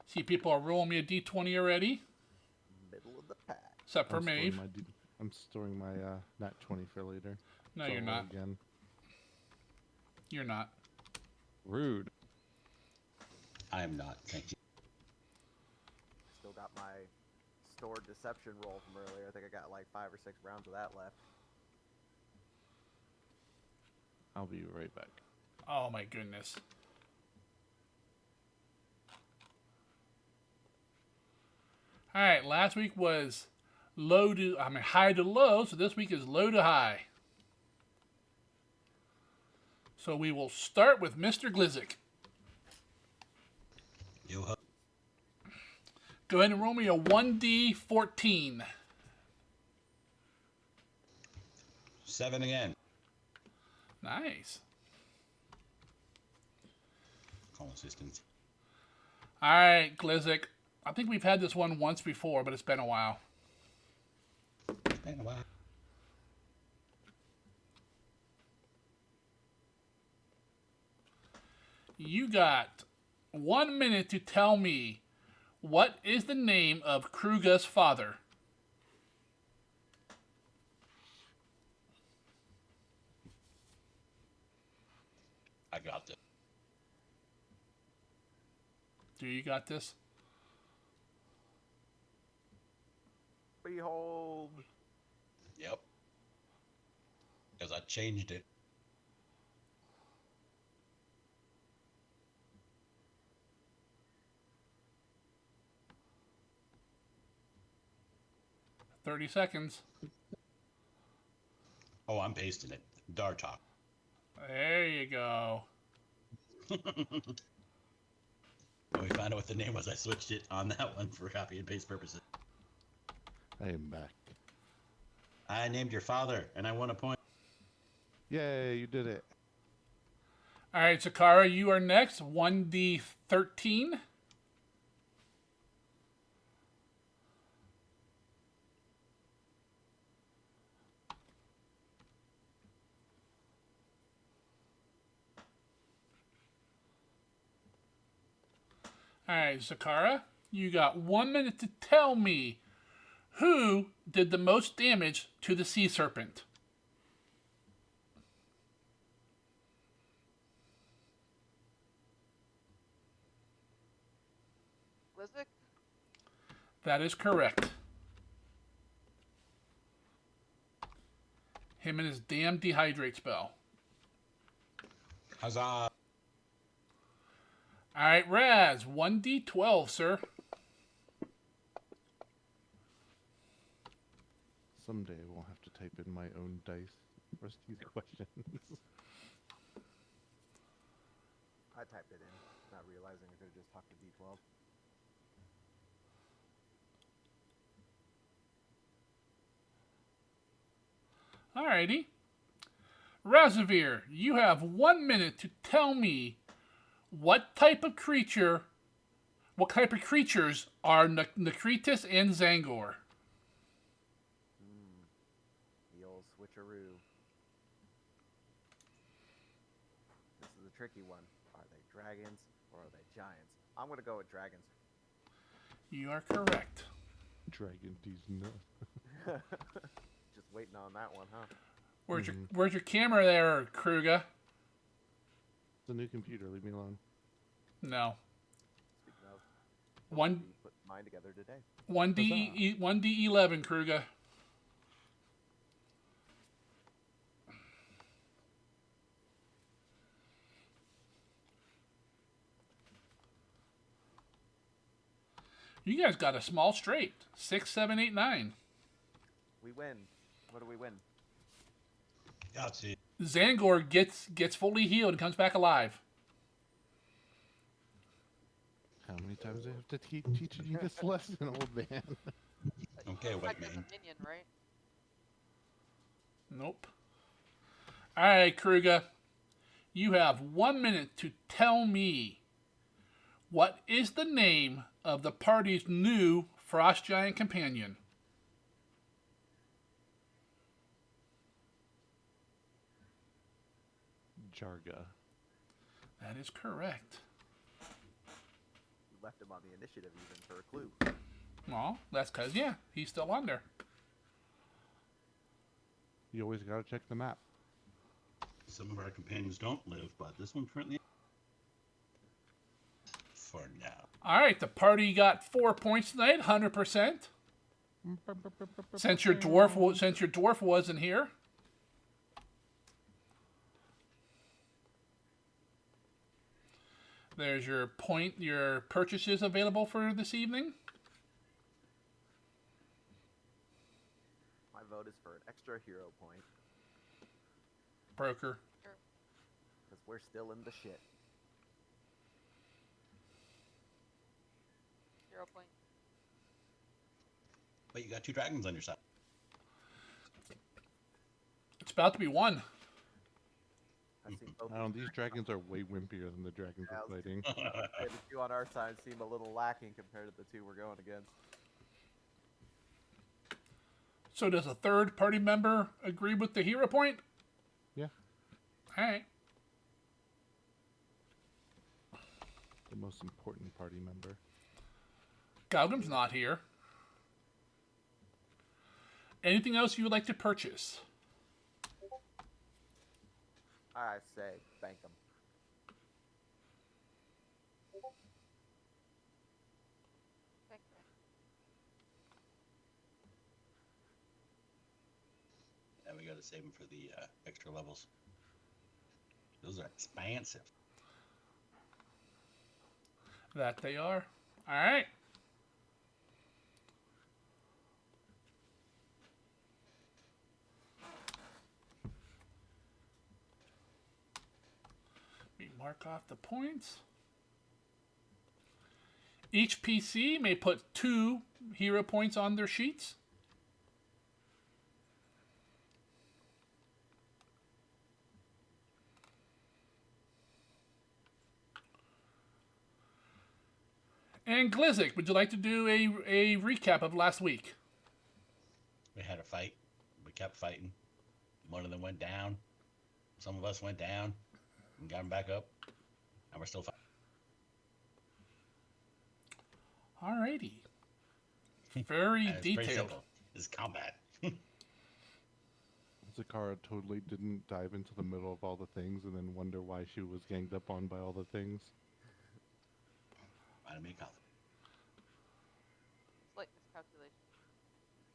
See, people are rolling me a d20 already, Middle of the pack. except for Maeve. I'm storing my nat 20 for later. No, So you're I'll roll not. again. You're not. Rude. I am not. Thank you. Still got my stored deception roll from earlier. I think I got like 5 or 6 rounds of that left. I'll be right back. Oh my goodness. All right, last week was high to low, so this week is low to high. So we will start with Mr. Glizzik. Yo, Go ahead and roll me a 1d14. 7 again. Nice. Call assistance. All right, Glizzik. I think we've had this one once before, but it's been a while. It's been a while. You got 1 minute to tell me what is the name of Kruga's father. I got this. Do you got this? Behold. Yep. Because I changed it. $30. Oh, I'm pasting it. Dartok. There you go. When we found out what the name was, I switched it on that one for copy and paste purposes. I am back. I named your father, and I won a point. Yay, you did it. All right, Sakara, you are next. 1d13. All right, Zakara, you got 1 minute to tell me who did the most damage to the sea serpent. Glizzik? That is correct. Him and his damn dehydrate spell. Huzzah! All right, Raz, 1d12, sir. Someday we'll have to type in my own dice for these questions. I typed it in, not realizing I could have just talked to D12. Alrighty. Razavir, you have 1 minute to tell me what type of creatures are Nakritis and Zangor. The old switcheroo. This is a tricky one. Are they dragons or are they giants? I'm gonna go with dragons. You are correct. Dragon D's nuts. Just waiting on that one, huh? Where's your camera there, Kruger? It's a new computer. Leave me alone. No. Speaking of, One we put mine together today. 1d11, Kruger. You guys got a small straight. 6, 7, 8, 9. We win. What do we win? Gotcha. Zangor gets fully healed and comes back alive. How many times do I have to teach you this lesson, old man? Okay, white Attack as man. a minion, right? Nope. All right, Kruger. You have 1 minute to tell me what is the name of the party's new Frost Giant companion. Jarga. That is correct. left him on the initiative even for a clue. Well, that's because, yeah, he's still on there. You always gotta check the map. Some of our companions don't live, but this one currently. For now. All right, the party got 4 points tonight, 100%. Since your dwarf wasn't here. There's your purchases available for this evening. My vote is for an extra hero point Broker. because we're still in the shit. 0 point. But you got 2 dragons on your side. It's about to be one. I see both. I don't know, these dragons are way wimpier than the dragons we're fighting. The two on our side seem a little lacking compared to the two we're going against. So does a third party member agree with the hero point? Yeah, All right. the most important party member. Galgrim's not here. Anything else you would like to purchase? I say bank them. Thank you. And we gotta save them for the extra levels. Those are expansive. That they are. All right. We mark off the points. Each PC may put 2 hero points on their sheets. And Glizzik, would you like to do a recap of last week? We had a fight. We kept fighting. One of them went down. Some of us went down and got them back up. And we're still fighting. Alrighty. Very And it's pretty detailed. simple. It's combat. Zakara totally didn't dive into the middle of all the things and then wonder why she was ganged up on by all the things. Mind me confident. Slight miscalculation.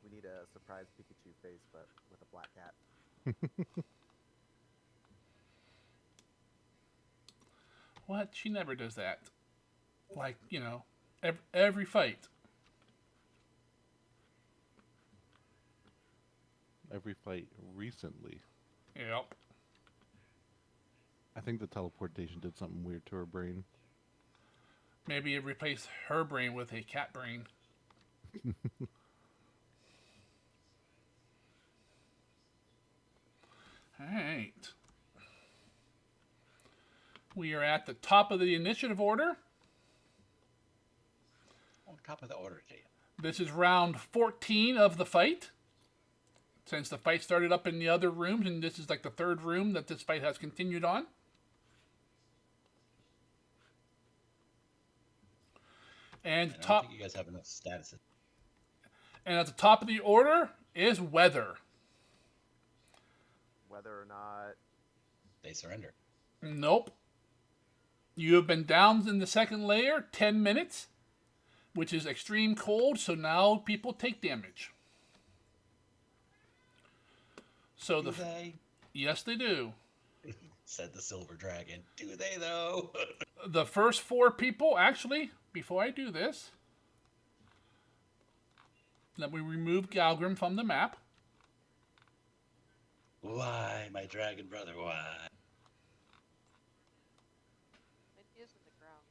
We need a surprise Pikachu face, but with a black cat. What? She never does that. Like, every fight. Every fight recently. Yep. I think the teleportation did something weird to her brain. Maybe it replaced her brain with a cat brain. Alright. We are at the top of the initiative order. On top of the order, to you. This is round 14 of the fight. Since the fight started up in the other rooms, and this is like the third room that this fight has continued on. And I don't top, think you guys have enough statuses. and at the top of the order is weather. Whether or not They surrender. Nope. You have been down in the second layer 10 minutes, which is extreme cold, so now people take damage. So Do they? yes, they do. Said the silver dragon. Do they though? The first 4 people, actually, before I do this, let me remove Galgrim from the map. Why, my dragon brother? Why? Maybe he is in the ground.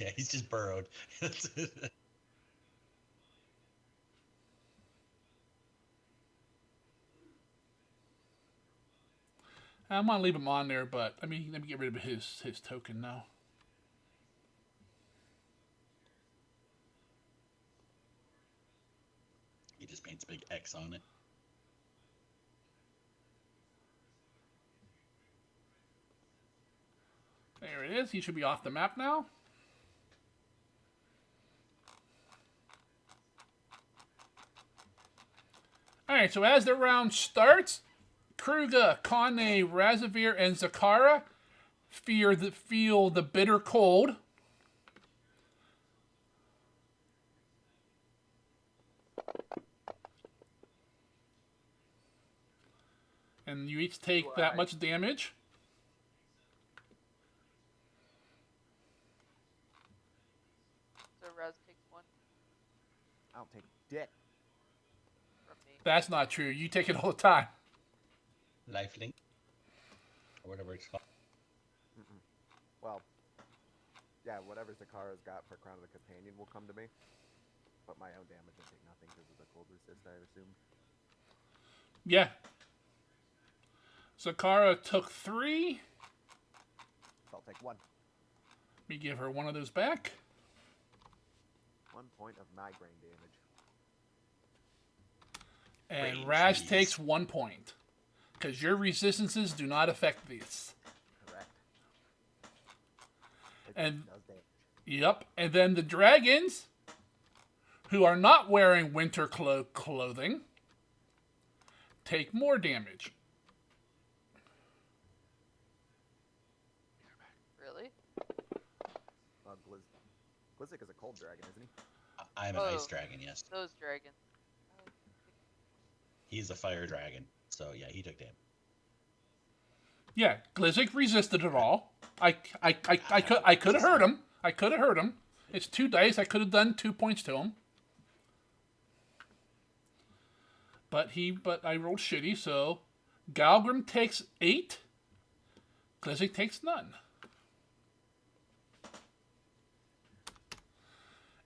Yeah, he's just burrowed. I'm gonna leave him on there, but let me get rid of his token now. He just paints a big X on it. There it is. He should be off the map now. Alright, so as the round starts, Kruga, Kane, Razavir, and Zakara feel the bitter cold. And you each take that much damage. So Raz takes 1 I don't take dick. from me. That's not true. You take it all the time. Lifelink. Or whatever it's called. Well, yeah, whatever Zakara's got for Crown of the Companion will come to me. But my own damage, I take nothing because of the cold resist, I assume. Yeah. Zakara took 3. So I'll take 1. Let me give her one of those back. 1 point of migraine damage. And Range, Raz please. takes 1 point. Because your resistances do not affect this. Correct. It And- does damage. Yep. And then the dragons, who are not wearing winter clothing, take more damage. Really? Glizzik is a cold dragon, isn't he? I'm an Oh. ice dragon, yes. Those dragons. He's a fire dragon. So yeah, he took damage. Yeah, Glizzik resisted it all. I could have hurt him. I could have hurt him. It's 2 dice. I could have done 2 points to him. But I rolled shitty, so Galgrim takes 8. Glizzik takes none.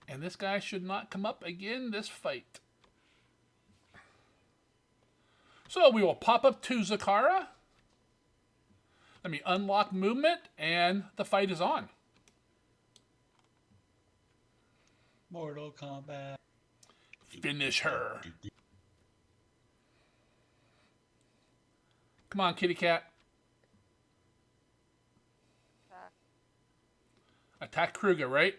And this guy should not come up again this fight. So we will pop up to Zakara. Let me unlock movement, and the fight is on. Mortal Kombat. Finish her. Come on, kitty cat. Attack. Attack Kruger, right?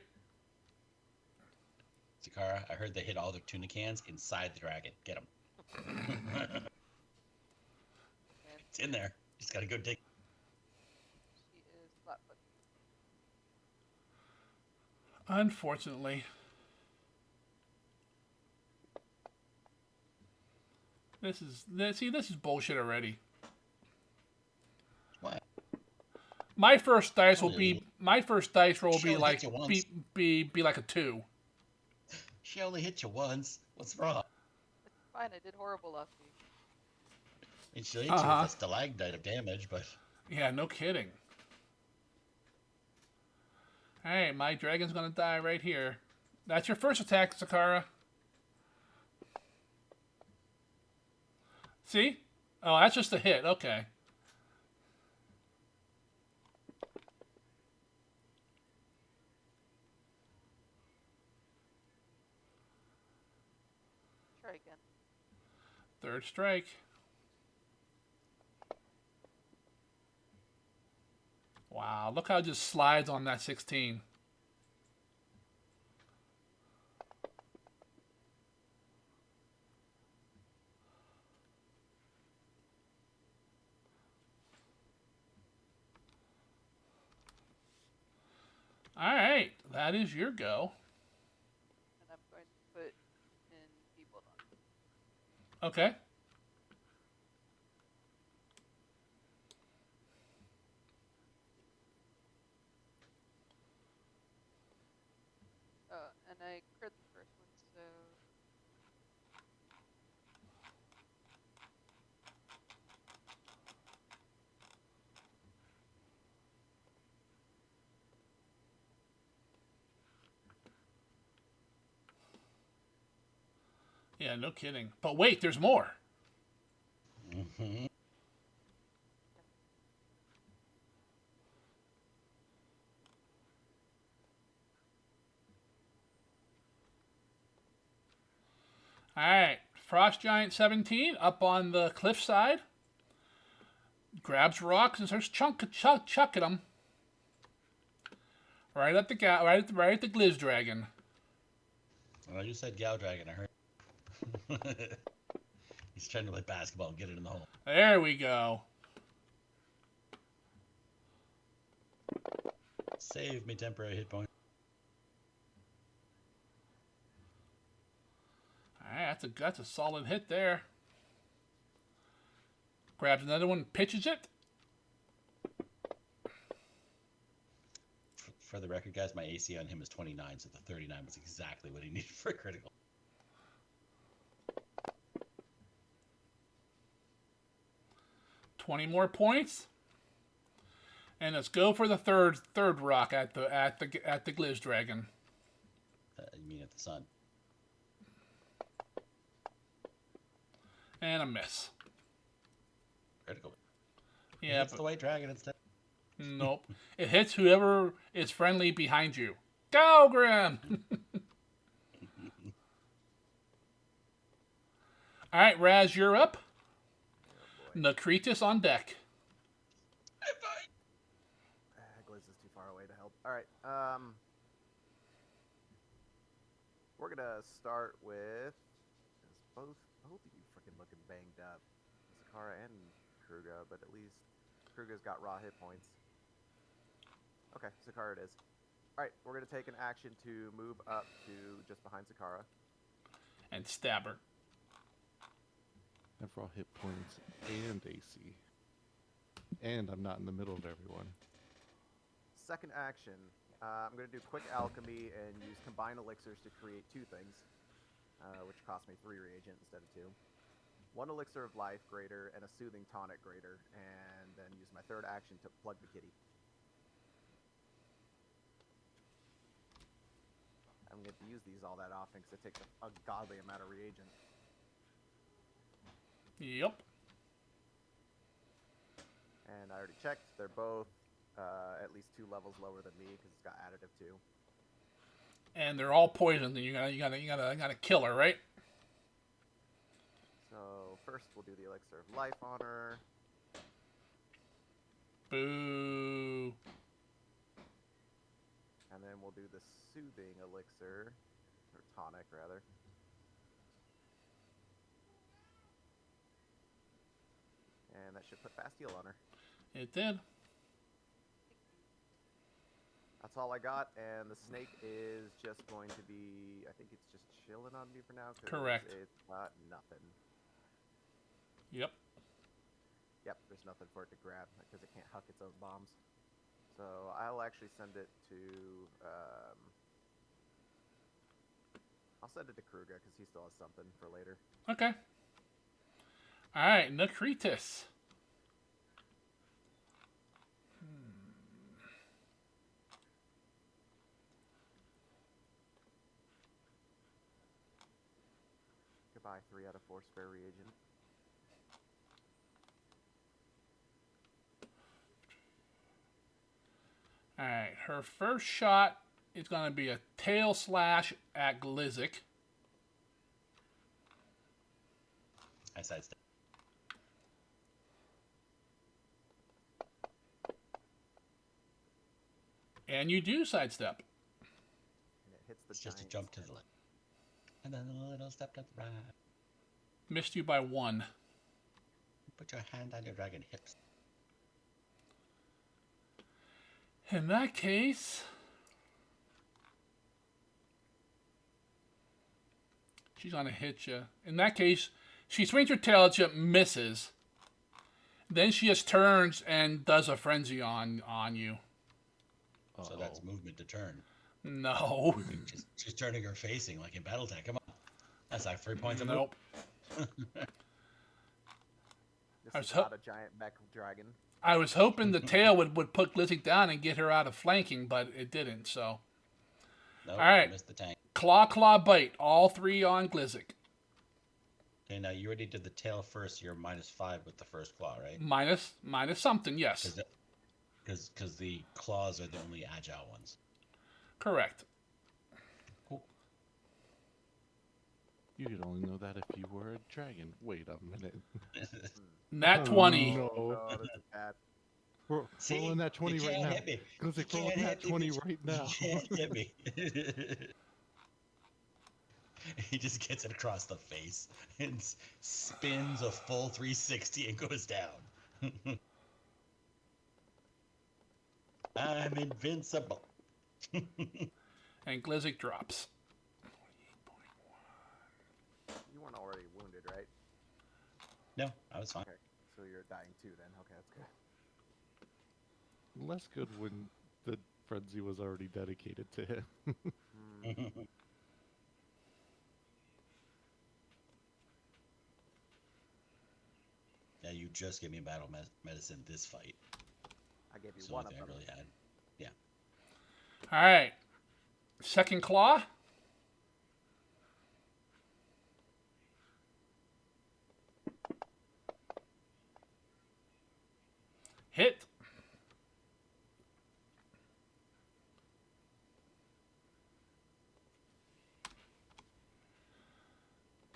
Zakara, I heard they hid all their tuna cans inside the dragon. Get them. It's in there. Just gotta go dig. She is flat-footed. Unfortunately. This is bullshit already. What? My first dice will Really? be roll will She be only like hit you once. be like a 2. She only hit you once. What's wrong? It's fine. I did horrible last week. I mean, she hit you Uh-huh. with a stalagmite of damage, but Yeah, no kidding. Alright, my dragon's gonna die right here. That's your first attack, Zakara. See? Oh, that's just a hit. Okay. Try again. Third strike. Wow, look how it just slides on that 16. Alright, that is your go. And I'm going to put in people on. Okay. And I crit the first one, so Yeah, no kidding. But wait, there's more. Mhm. Alright, Frost Giant 17 up on the cliffside. Grabs rocks and starts chucking them. Right at the right at the Glizz Dragon. Well, you said Gal Dragon. I heard. He's trying to play basketball and get it in the hole. There we go. Save me temporary hit point. All right, that's a solid hit there. Grabs another one, pitches it. For the record, guys, my AC on him is 29, so the 39 was exactly what he needed for a critical. $20 more points. And let's go for the third rock at the Glizz Dragon. You mean at the sun? And a miss. Critical. Yeah, It's the white dragon instead. nope. It hits whoever is friendly behind you. Go, Grim! All right, Raz, you're up. Oh boy. Nakritis on deck. Glizz is too far away to help. All right. We're gonna start with both of you freaking looking banged up, Sakara and Kruga, but at least Kruga's got raw hit points. Okay, Sakara it is. All right, we're gonna take an action to move up to just behind Sakara. And stab her. Have raw hit points and AC. And I'm not in the middle of everyone. Second action, I'm going to do Quick Alchemy and use Combine Elixirs to create 2 things, which cost me 3 reagent instead of 2. 1 Elixir of Life greater and a Soothing Tonic greater, and then use my third action to plug the kitty. I'm going to use these all that often because it takes a godly amount of reagent. Yep. And I already checked, they're both at least 2 levels lower than me because it's got additive 2. And they're all poisoned, and you gotta kill her, right? So first we'll do the Elixir of Life on her. Boo. And then we'll do the Soothing Elixir, or Tonic rather. And that should put Bastille on her. It did. That's all I got, and the snake is just going to be, I think it's just chilling on me for now. 'Cause Correct. It's got nothing. Yep. Yep, there's nothing for it to grab because it can't huck its own bombs. So I'll actually send it to, I'll send it to Kruga because he still has something for later. Okay. All right, Nakritis. Goodbye, 3 out of 4 spare reagent. All right, her first shot is going to be a tail slash at Glizzik. I sidestep. And you do sidestep. And it hits the It's just a giant jump to snake. the left. And then a little step to the right. Missed you by 1. Put your hand on your dragon hips. In that case, she's going to hit you. In that case, she swings her tail at you, misses. Then she just turns and does a frenzy on you. So that's movement to turn. No. She's turning her facing like in Battletech. Come on. That's like 3 points of Nope. This I was is not a giant mech dragon. I was hoping the tail would put Glizzy down and get her out of flanking, but it didn't, so. Nope, All right. missed the tank. Claw, bite. All 3 on Glizzik. Okay, now you already did the tail first. You're -5 with the first claw, right? Minus something, yes. Because the claws are the only agile ones. Correct. Cool. You could only know that if you were a dragon. Wait a minute. Nat Oh, 20. no. Oh, this is bad. We're See, rolling that 20 you right can't now. hit me. Because You rolling can't that hit me, 20 bitch. right now. You can't hit me. He just gets it across the face and spins a full 360 and goes down. I'm invincible. And Glizik drops. You weren't already wounded, right? No, I was fine. Okay, so you're dying too then. Okay, that's good. Less good when the frenzy was already dedicated to him. Hmm. Yeah, you just gave me battle medicine this fight. I gave you So one I of them. really had. Yeah. All right. Second claw. Hit.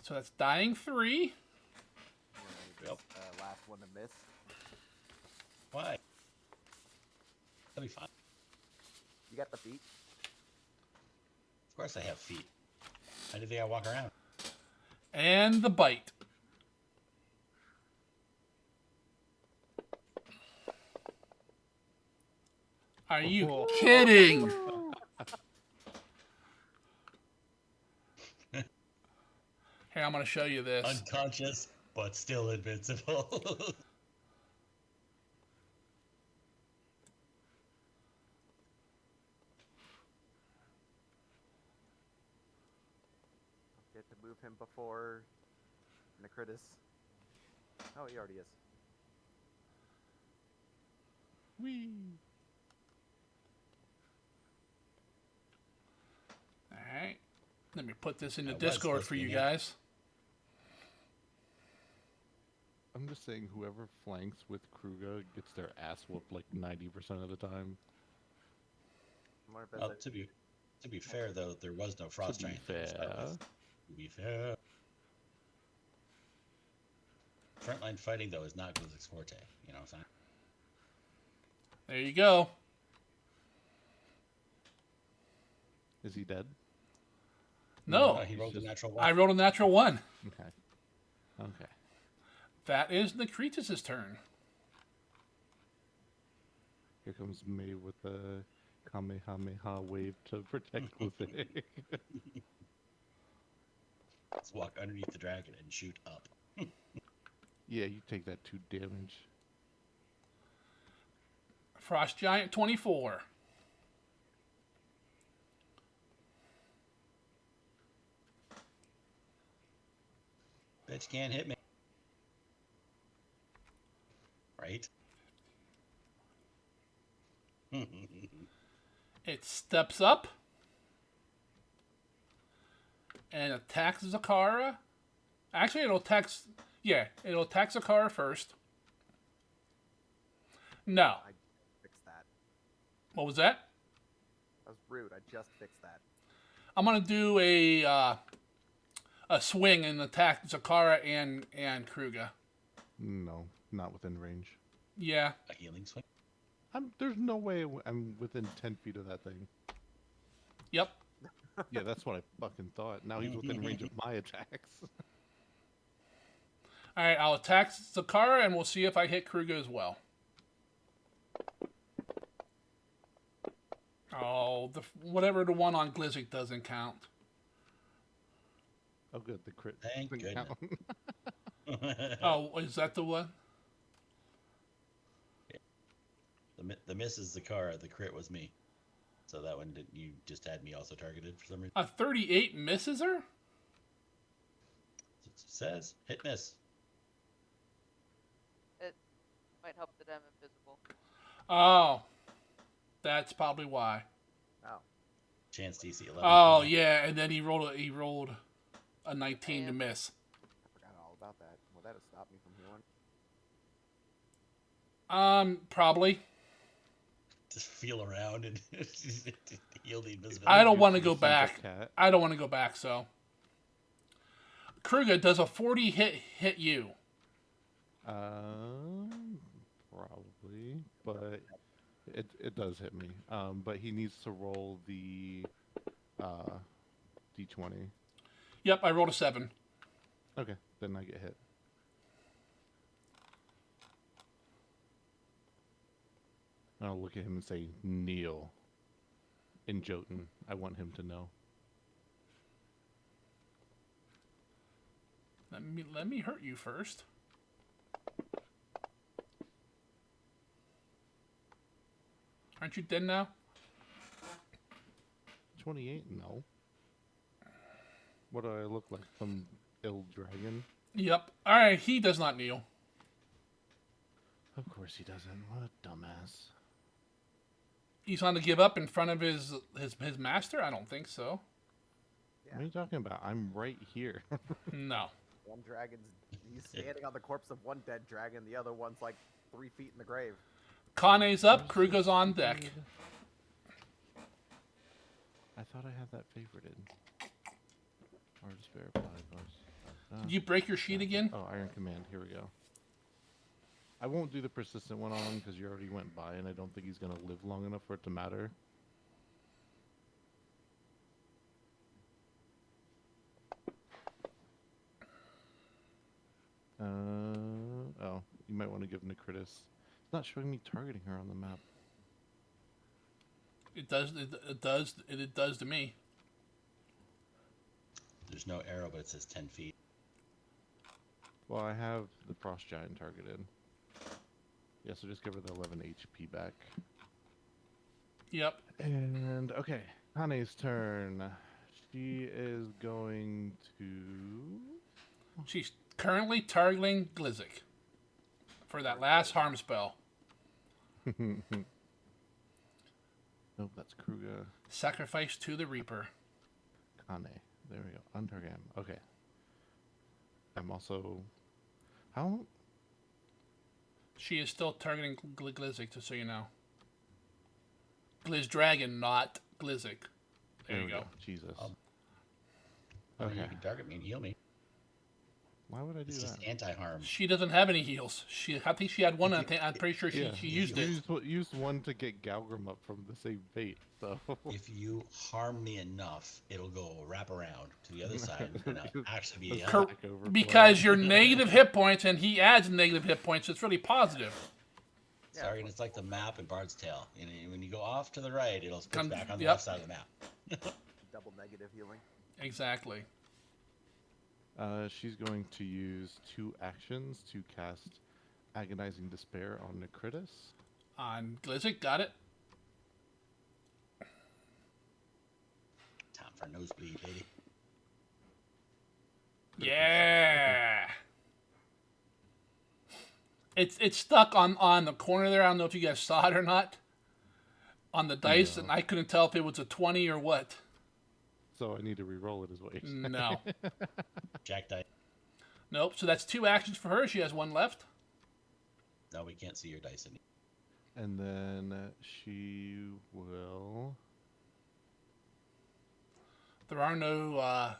So that's dying 3. You want to Yep. this last one to miss? Why? That'll be fine. You got the feet? Of course I have feet. How do you think I walk around? And the bite. Are you Oh. kidding? Here, I'm going to show you this. Unconscious, but still invincible. Get to move him before Necritus. Oh, he already is. Whee! All right. Let me put this in the That was Discord supposed for to be you me. guys. I'm just saying, whoever flanks with Kruga gets their ass whooped like 90% of the time. I wonder if Well, that's to be fair though, there was no frost be giant. there, so that fair. was- to be fair. Frontline fighting though is not Glizik's forte. You know what I'm saying? There you go. Is he dead? No, No, he he's rolled a just- natural one. I rolled a natural 1. Okay. Okay. That is Necritus' turn. Here comes May with a Kamehameha wave to protect Glithic. Let's walk underneath the dragon and shoot up. Yeah, you take that 2 damage. Frost Giant 24. Bitch can't hit me. Right? It steps up and attacks Zakara. Actually, it'll attack. Yeah, it'll attack Zakara first. No. I fixed that. What was that? That was rude. I just fixed that. I'm gonna do a swing and attack Zakara and Kruga. No, not within range. Yeah. A healing swing. There's no way I'm within 10 feet of that thing. Yep. Yeah, that's what I fucking thought. Now he's within range of my attacks. All right. I'll attack Zakara and we'll see if I hit Kruga as well. Oh, whatever the one on Glizik doesn't count. Oh, good. The crit. Thank doesn't goodness. count. Oh, is that the one? The miss is Zakara, the crit was me. So that one, you just had me also targeted for some reason. A 38 misses her? It says hit miss. It might help that I'm invisible. Oh. That's probably why. Oh. Chance DC 11. Oh, yeah, and then he rolled a 19 to Damn. miss. I forgot all about that. Well, that'll stop me from healing. Probably. Just feel around and heal the invisibility. I don't You want to see go the back. cat. I don't want to go back, so. Kruga, does a 40 hit you? Probably, but it does hit me. But he needs to roll the D20. Yep, I rolled a 7. Okay, then I get hit. I'll look at him and say, kneel. In Jotun. I want him to know. Let me hurt you first. Aren't you dead now? 28? No. What do I look like? Some ill dragon? Yep. All right, he does not kneel. Of course he doesn't. What a dumbass. He's on to give up in front of his master? I don't think so. What are you talking about? I'm right here. No. One dragon's he's standing on the corpse of one dead dragon. The other one's like 3 feet in the grave. Kane's up. Kruga's on deck. I thought I had that favorited. Or despair apply. Did you break your sheet again? Oh, Iron Command. Here we go. I won't do the persistent one on because you already went by, and I don't think he's going to live long enough for it to matter. Oh, you might want to give Nicritus. It's not showing me targeting her on the map. It does. It does to me. There's no arrow, but it says 10 feet. Well, I have the Frost Giant targeted. Yeah, so just give her the 11 HP back. Yep. And, okay, Kane's turn. She is going to... She's currently targeting Glizzik for that last harm spell. Nope, that's Kruga. Sacrifice to the Reaper. Kane. There we go. Untarget him. Okay. I'm also... How... She is still targeting Glizzik, just so you know. Dragon, not Glizzik. There you we go. Jesus. I mean, Okay. you can target me and heal me. Why would I do It's that? just anti-harm. She doesn't have any heals. I think she had one. I'm pretty sure she used it. Used one to get Galgrim up from the same bait, so... If you harm me enough, it'll go wrap around to the other side and I'll actually be Cor- because you're negative hit points and he adds negative hit points. It's really positive. Sorry, and it's like the map in Bard's Tale. You know, when you go off to the right, it'll switch back on the yep. left side of the map. Double negative healing. Exactly. She's going to use 2 actions to cast Agonizing Despair on Nicritus. On Glizzik, got it. Time for a nosebleed, baby. Yeah. It's stuck on the corner there. I don't know if you guys saw it or not. On the dice, No. and I couldn't tell if it was a 20 or what. So I need to re-roll it, is what you're saying. No. Jack dice. Nope. So that's 2 actions for her. She has 1 left. No, we can't see your dice anymore. And then she will... There are no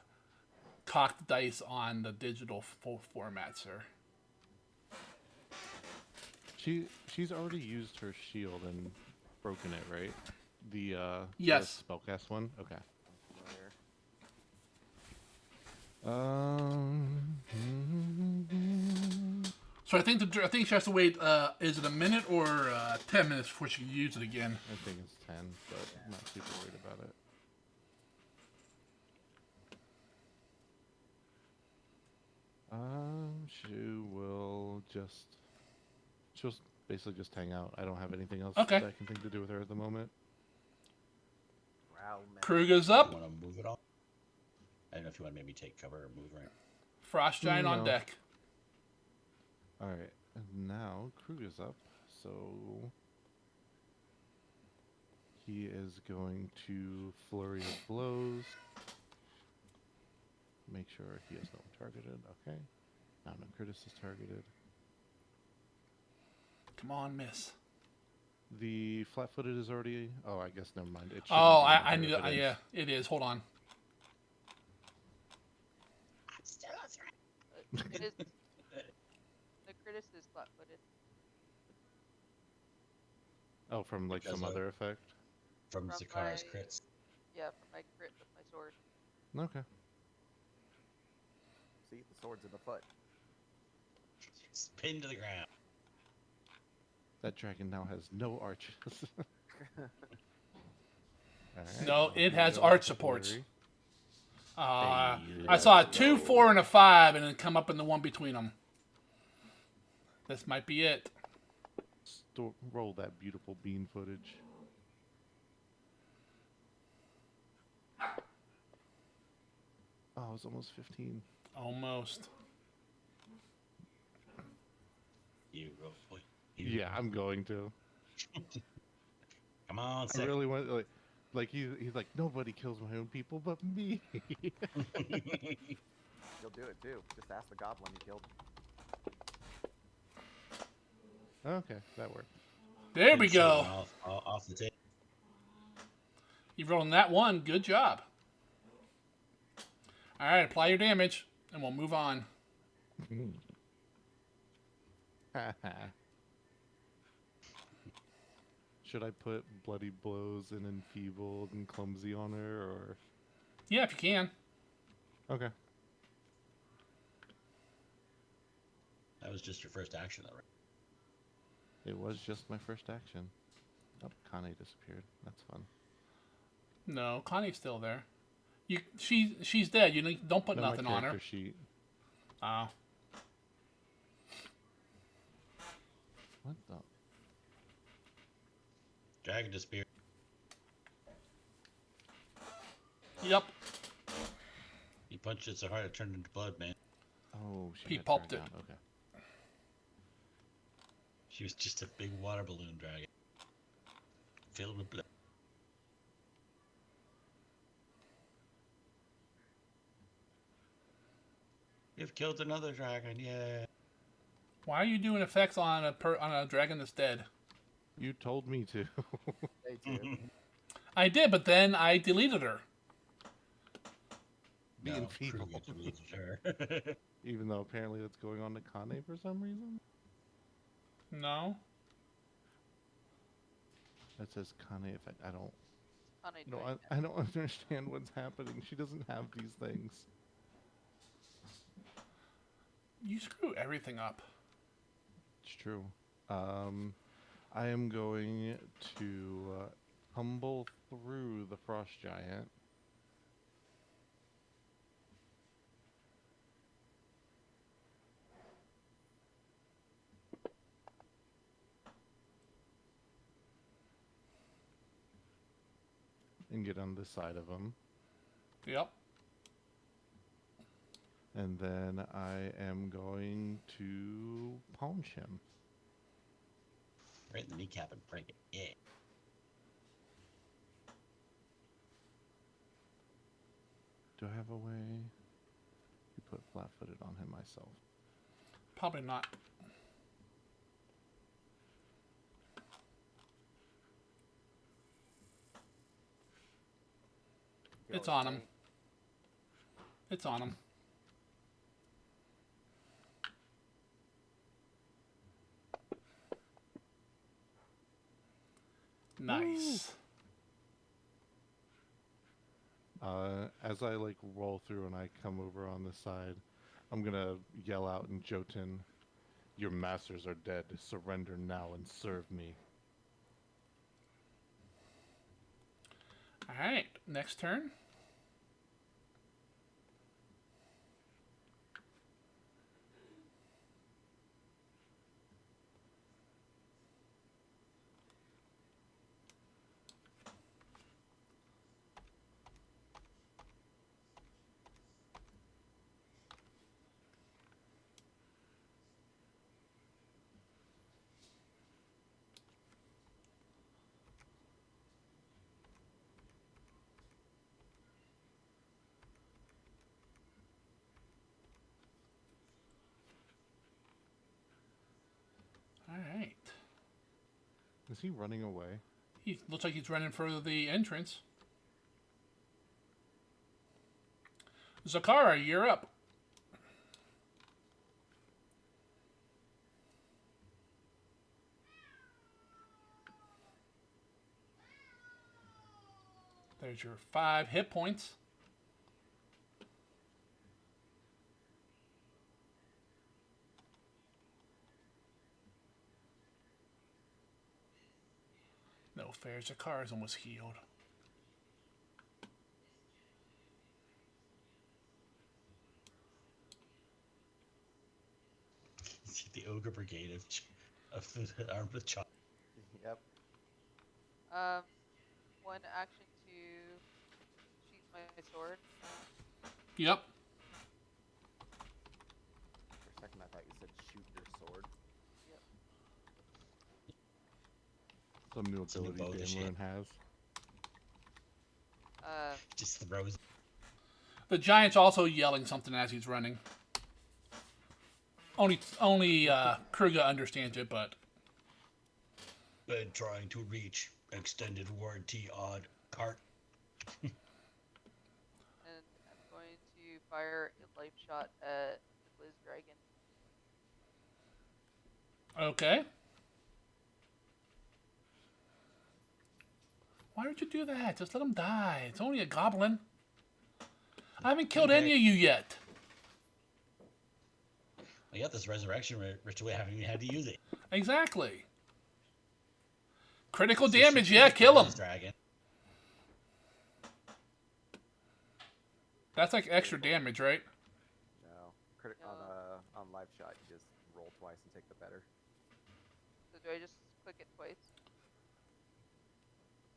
cocked dice on the digital format, sir. She's already used her shield and broken it, right? The Yes. the spellcast one? Okay. So I think she has to wait. Is it a minute or 10 minutes before she can use it again? I think it's 10, but I'm not super worried about it. She will just... She'll basically just hang out. I don't have anything else Okay. that I can think to do with her at the moment. Kruga's You up. want to move it all? I don't know if you want to maybe take cover or move right. Frost Giant on No. deck. Alright, and now Kruger's up, so... He is going to Flurry of Blows. Make sure he has no one targeted. Okay. Now no Curtis is targeted. Come on, miss. The flat-footed is already... Oh, I guess never mind. It shouldn't Oh, be in I here need if to... it is. Yeah, it is. Hold on. Still a threat. It is. The Critis is flat-footed. Oh, from like Because some of- other effect? From From Zakara's my- crits. Yeah, for my crit with my sword. Okay. See, the sword's in the foot. Spin to the ground. That dragon now has no arches. Alright, No, it here we has go. arch supports. Flurry. I let's saw a 2, go. 4, and a 5, and then come up in the one between them. This might be it. Roll that beautiful bean footage. Oh, it was almost 15. Almost. You roll. You Yeah, I'm going to. Come on, I second. really want like he's like, nobody kills my own people but me. You'll do it too. Just ask the goblin you killed. Okay, that worked. There we Didn't show go. one off the table. You've rolled that one. Good job. All right, apply your damage, and we'll move on. Should I put bloody blows and enfeebled and clumsy on her, or? Yeah, if you can. Okay. That was just your first action, though, right? It was just my first action. Oh, Kane disappeared. That's fun. No, Connie's still there. She's dead. You don't put No, nothing my on her. character sheet. Oh. What the? Dragon disappeared. Yep. You punched it so hard it turned into blood, man. Oh, He got pulped turned it. down. Okay. She was just a big water balloon dragon. Filled with blood. You've killed another dragon, yeah. Why are you doing effects on a dragon that's dead? You told me to. Hey, too. I did, but then I deleted her. Being No, feeble. Kruger deleted her. Even though apparently that's going on to Kane for some reason. No. That says Kane effect. I don't. Connie No, doing I don't understand what's happening. She doesn't have these things. You screw everything up. It's true. I am going to tumble through the frost giant. And get on this side of him. Yep. And then I am going to punch him. Right in the kneecap and break it. Yeah. Do I have a way to put flat-footed on him myself? Probably not. It's on him. It's on him. Nice. As I like roll through and I come over on this side, I'm gonna yell out in Jotun, "Your masters are dead. Surrender now and serve me." All right. Next turn. All right. Is he running away? He looks like he's running for the entrance. Zakara, you're up. There's your 5 hit points. No fair. Zakar is almost healed. The ogre brigade of the armed with chop. Yep. One action to sheath my sword. Yep. For a second, I thought you said shoot your sword. Yep. Some new It's a new ability bow this Dameron has. Just throws. The giant's also yelling something as he's running. Only Kruga understands it, but Been trying to reach extended warranty on cart. And I'm going to fire a life shot at the Blizz Dragon. okay. Why would you do that? Just let him die. It's only a goblin. I haven't killed any of you yet. I got this resurrection ritual. I haven't even had to use it. Exactly. Critical So damage, shoot yeah, the kill him. Blizz Dragon. That's like extra damage, right? No. No. On live shot, you just roll twice and take the better. So do I just click it twice?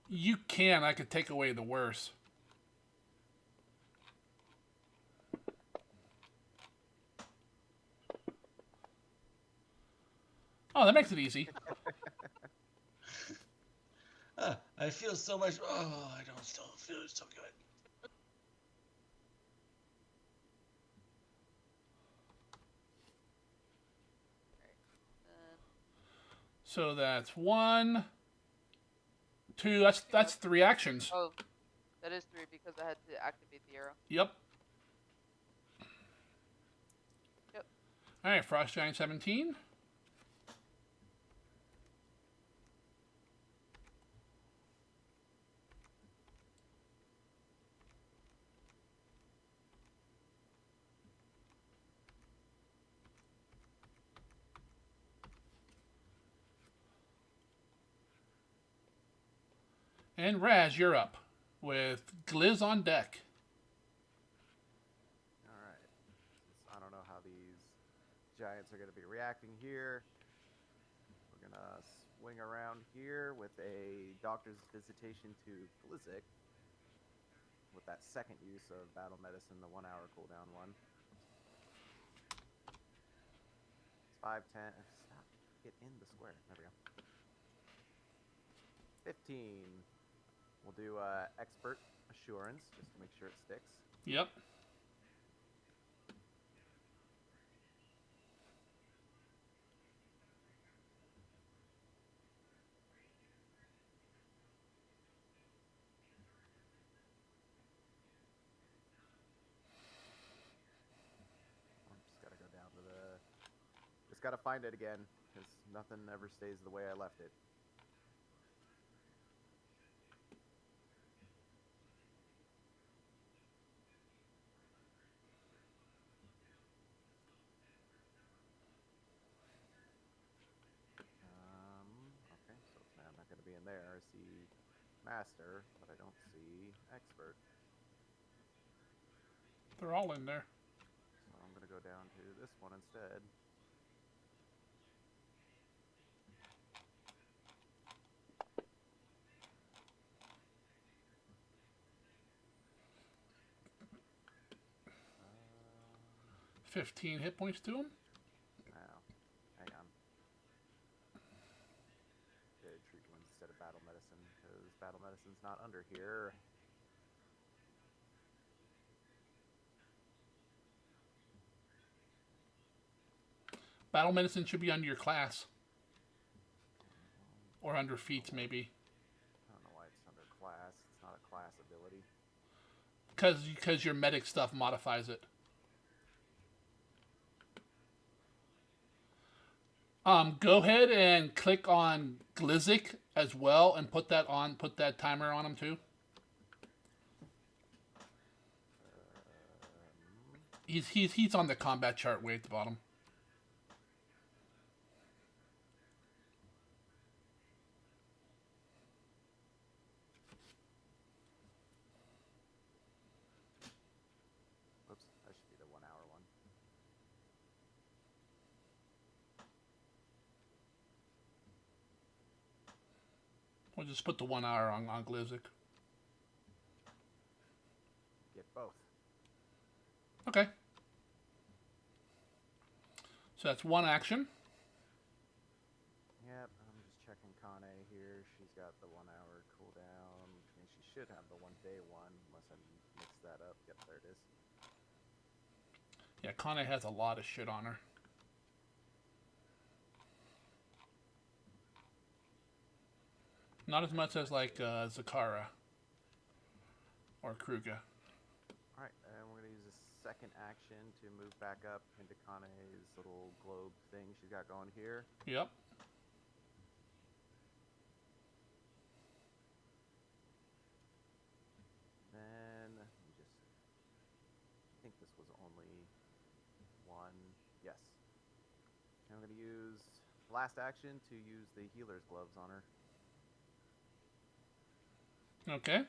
You can. I could take away the worse. Oh, that makes it easy. I feel so much. Oh, I don't still feel so good. Then So that's 1, 2. That's 3 actions. oh, that is 3 because I had to activate the arrow. Yep. Yep. All right, Frost Giant 17. And Raz, you're up with Gliz on deck. Alright. I don't know how these giants are going to be reacting here. We're going to swing around here with a Doctor's Visitation to Glizik. With that second use of Battle Medicine, the 1 hour cooldown one. It's 5, 10. Stop. Get in the square. There we go. 15. We'll do Expert Assurance, just to make sure it sticks. Yep. Just gotta go down to the... Just gotta find it again, because nothing ever stays the way I left it. Okay, so it's not gonna be in there. I see Master, but I don't see Expert. They're all in there. So I'm gonna go down to this one instead. Um, 15 hit points to him. no, hang on. Did treat one instead of Battle Medicine, because Battle Medicine's not under here. Battle medicine should be under your class. Or under feats, maybe. I don't know why it's under class. It's not a class ability. Because your medic stuff modifies it. Go ahead and click on Glizik as well and put that timer on him too. He's on the combat chart way at the bottom. We'll just put the 1 hour on Glizik. Get both. Okay. So that's 1 action. Yep, I'm just checking Kane here. She's got the 1 hour cooldown, which means she should have the 1 day one, unless I mixed that up. Yep, there it is. Yeah, Kane has a lot of shit on her. Not as much as like Zakara or Kruga. Alright, and we're going to use a second action to move back up into Kane's little globe thing she's got going here. Yep. Then, let me just... I think this was only one. Yes. And I'm going to use last action to use the healer's gloves on her. Okay.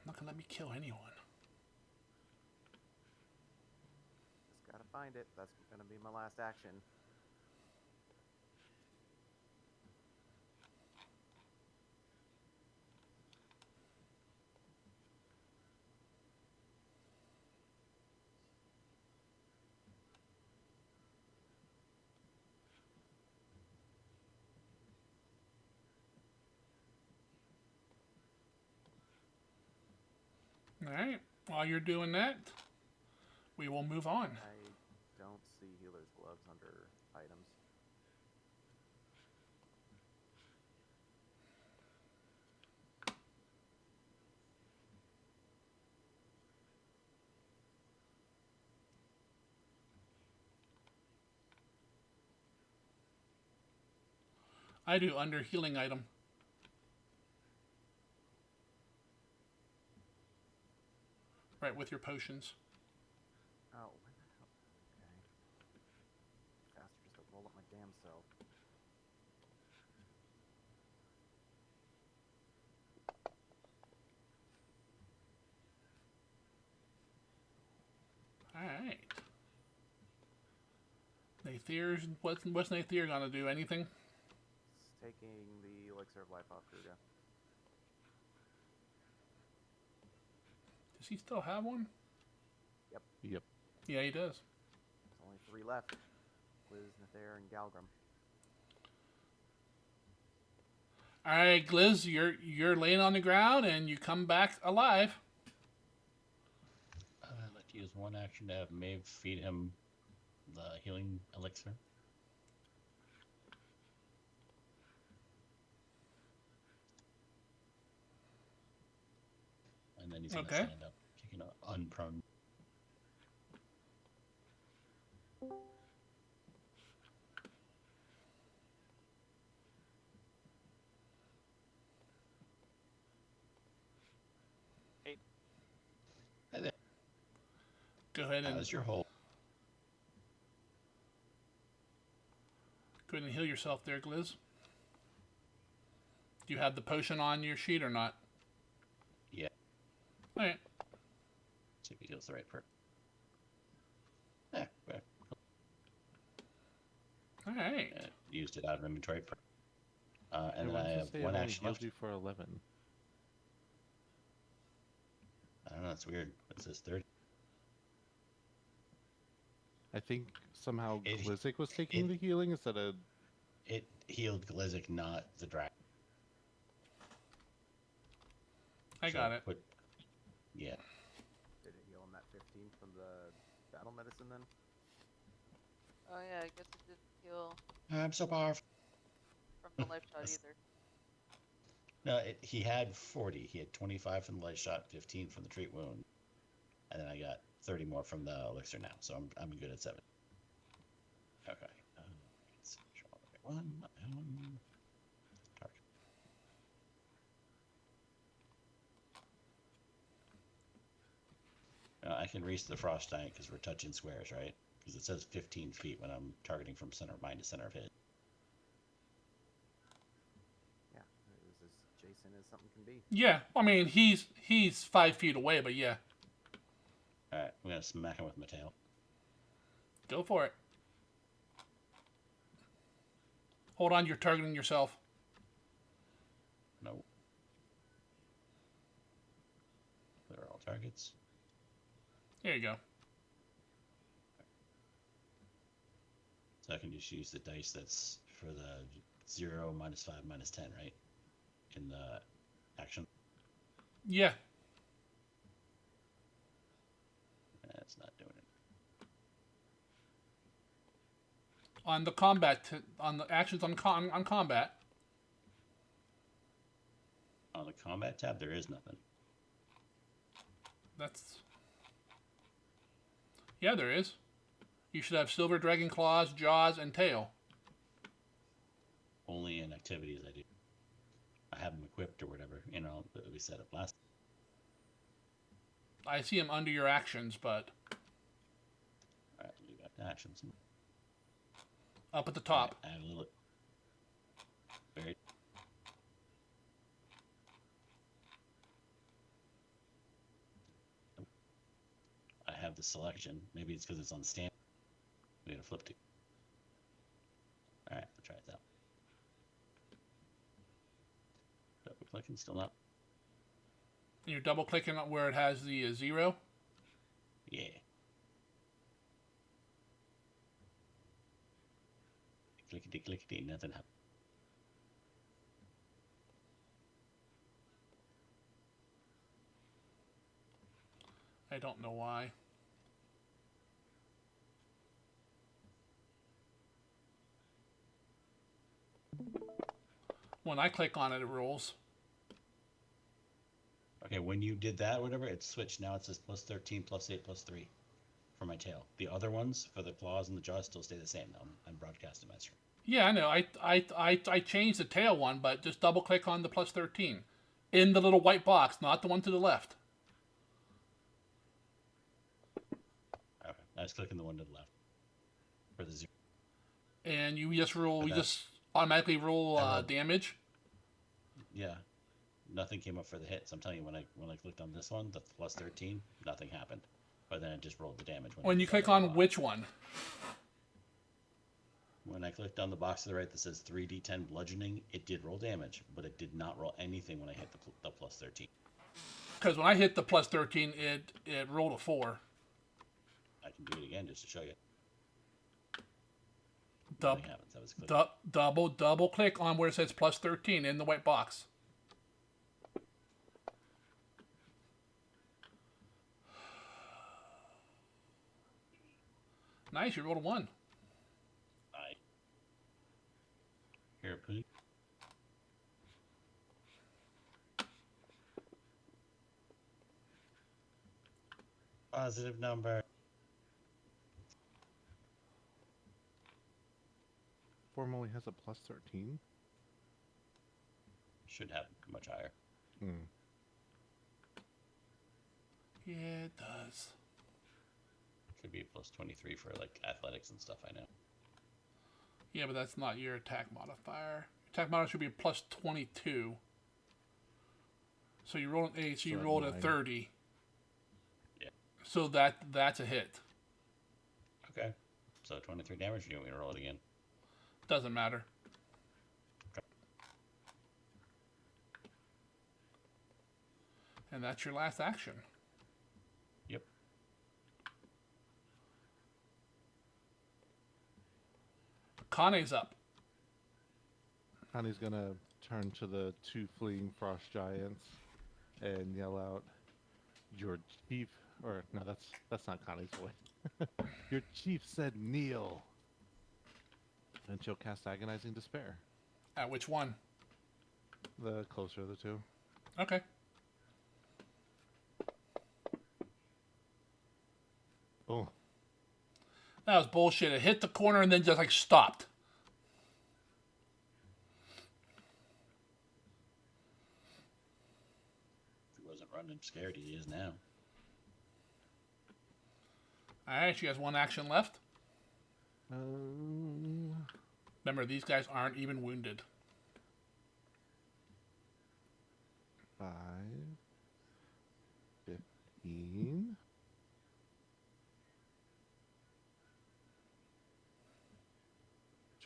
Not gonna let me kill anyone. Just gotta find it. That's gonna be my last action. Alright. While you're doing that, we will move on. I don't see healer's gloves under items. I do under healing item. Right, with your potions. Oh, where the hell? Okay. Faster just to roll up my damn self. Alright. Nathir's, what's Nathir gonna do? Anything? It's taking the elixir of life off Kruga. Does he still have one? Yep. Yeah, he does. There's only 3 left. Liz, Nether, and Galgrim. Alright, Gliz, you're laying on the ground and you come back alive. I'd like to use 1 action to have Maeve feed him the healing elixir. And then he's going to Okay. stand up, kicking unprone. Hey there. Go ahead and How's your hole? go ahead and heal yourself there, Gliz. Do you have the potion on your sheet or not? Yeah. Alright. See if he heals the right person. Yeah, well, Alright. used it out of inventory. And then why I does it have say 1 it only action healed left. you for 11? I don't know, it's weird. It says 30. I think somehow It- Glizik was taking it- the healing instead of... It healed Glizik, not the dragon. I got it. Yeah. Did it heal him that 15 from the battle medicine then? Oh yeah, I guess it didn't heal I'm so powerful. from the life shot That's- either. No, he had 40. He had 25 from the light shot, 15 from the treat wound, and then I got 30 more from the elixir now. So I'm good at 7. Okay. Let's see. One. Target. I can reach the frost giant because we're touching squares, right? Because it says 15 feet when I'm targeting from center of mine to center of hit. Yeah, it was as Jason as something can be. Yeah, I mean he's 5 feet away, but yeah, All right, I'm gonna smack him with my tail. go for it. Hold on, you're targeting yourself. No. They're all targets. There you go. So I can just use the dice that's for the 0, -5, -10, right? In the action. Yeah. That's not doing it. On the combat, on the actions on combat. On the combat tab, there is nothing. That's. Yeah, there is. You should have silver dragon claws, jaws, and tail. Only in activities I do. I have them equipped or whatever, that we set up last. I see them under your actions, but All right, leave back to actions. up at the top. I have a little. Very. I have the selection. Maybe it's because it's on stand. We gotta flip to. All right, we'll try it out. Double clicking, still not. And you're double clicking on where it has the 0. Yeah. Clickety clickety, nothing happened. I don't know why. When I click on it, it rolls. Okay, when you did that, whatever, it switched. Now it says +13, +8, +3 for my tail. The other ones for the claws and the jaws still stay the same. I'm broadcasting my screen. Yeah, I know. I changed the tail one, but just double click on the +13 in the little white box, not the one to the left. Okay, I was clicking the one to the left for the 0. And you just roll. Okay. You just automatically roll damage. Yeah, nothing came up for the hit. So I'm telling you, when I clicked on this one, the +13, nothing happened. But then it just rolled the damage. When you click on which one? When I clicked on the box to the right that says 3d10 bludgeoning, it did roll damage, but it did not roll anything when I hit the +13. Because when I hit the +13, it rolled a 4. I can do it again just to show you. Dub, Nothing happens. I was clicking. double click on where it says +13 in the white box. Nice, you rolled a 1. Here, please. Positive number. Form only has a +13. Should have much higher. Yeah, it does. Could be +23 for like athletics and stuff. I know. Yeah, but that's not your attack modifier. Attack modifier should be +22. So you rolled an 8, so you So rolled a 9. 30. Yeah. So that's a hit. Okay. So 23 damage. You want me to roll it again? Doesn't matter. Okay. And that's your last action. Yep. Kane's up. Connie's gonna turn to the 2 fleeing frost giants and yell out, "Your chief," or no, that's not Connie's voice. "Your chief said kneel." And she'll cast Agonizing Despair. At which one? The closer of the 2. Okay. Oh, That was bullshit. It hit the corner and then just like stopped. If he wasn't running scared, he is now. Alright, she has 1 action left. um, Remember, these guys aren't even wounded. 5, 15,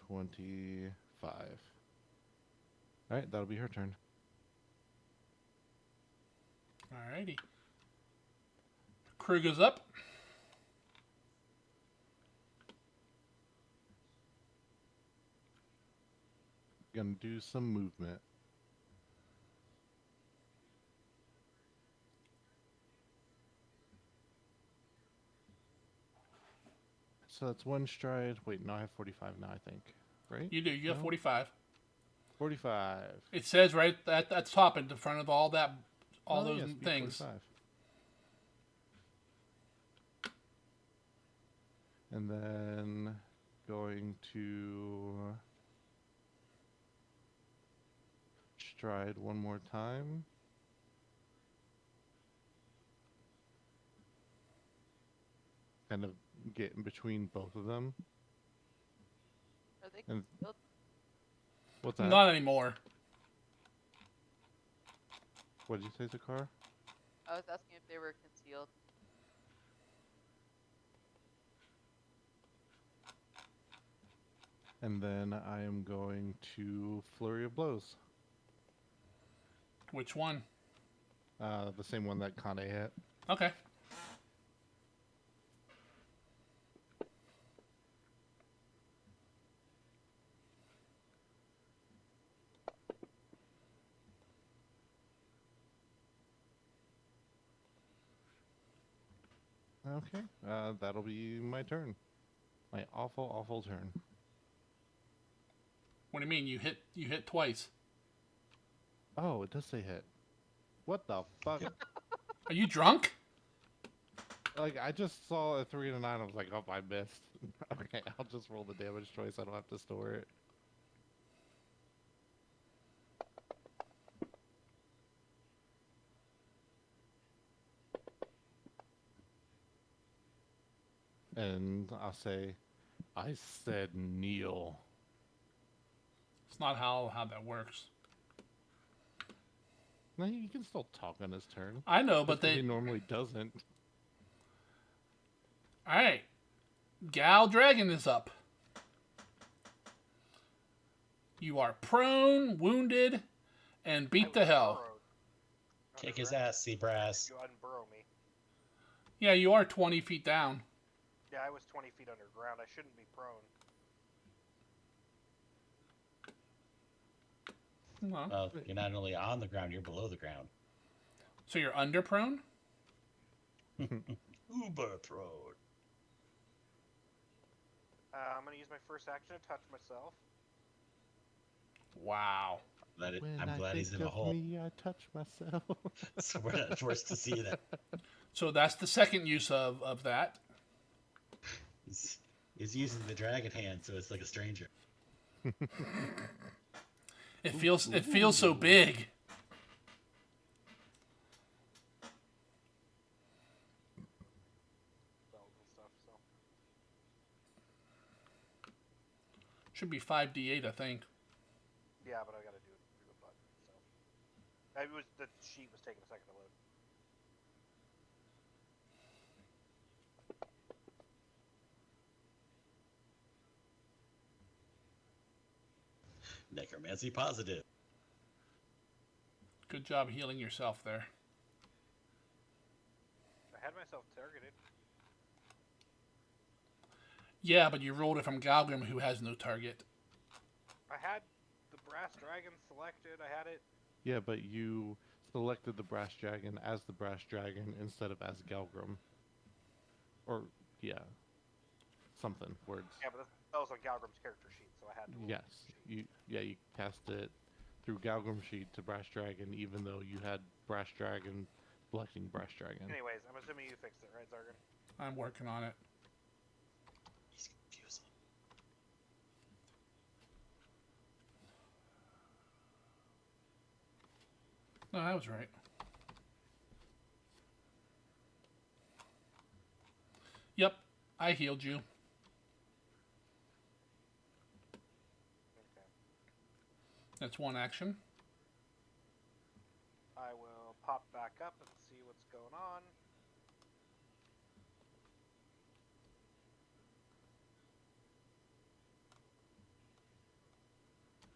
25. 5. All right, that'll be her turn. Alrighty. Kruger's up. Gonna do some movement. So that's one stride. Wait, no, I have 45 now, I think. Right? You do. You have No? 45. 45. It says right at the top in front of all Oh, those yeah, speed things. 45. And then going to stride one more time. Kind of get in between both of them. Are they And- concealed? What's that? Not anymore. What did you say, Zakar? I was asking if they were concealed. And then I am going to Flurry of Blows. Which one? The same one that Kane hit. Okay. Okay, that'll be my turn. My awful, awful turn. What do you mean? You hit twice. Oh, it does say hit. What the fuck? Are you drunk? Like, I just saw a 3 and a 9. I was like, oh, I missed. Okay, I'll just roll the damage choice. I don't have to store it. And I'll say, I said kneel. It's not how that works. No, he can still talk on his turn. I know, but Just 'cause they. he normally doesn't. All right. Gal Dragon is up. You are prone, wounded, and beat to hell. Kick his ass, Seabrass. You unburrow me. Yeah, you are 20 feet down. Yeah, I was 20 feet underground. I shouldn't be prone. Well, Well, you're not only on the ground, you're below the ground. so you're under prone? Uber prone. I'm going to use my first action to touch myself. Wow. I'm glad he's in a hole. Me, I touch myself. So we're not forced to see that. So that's the second use of that. He's using the dragon hand, so it's like a stranger. It feels so big. Spells and stuff, so. Should be 5d8, I think. Yeah, but I got to do it through the button, so. The sheet was taking a second to load. Necromancy positive. Good job healing yourself there. I had myself targeted. Yeah, but you rolled it from Galgrim, who has no target. I had the brass dragon selected. I had it. Yeah, but you selected the Brass Dragon as the Brass Dragon instead of as Galgrim. Or, yeah. Something. Words. Yeah, but that was on Galgrim's character sheet, so I had to. Yes. You cast it through Galgrim sheet to Brass Dragon, even though you had Brass Dragon selecting Brass Dragon. Anyways, I'm assuming you fixed it, right, Zargan? I'm working on it. He's confusing. No, I was right. Yep, I healed you. Okay. That's one action. I will pop back up and see what's going on.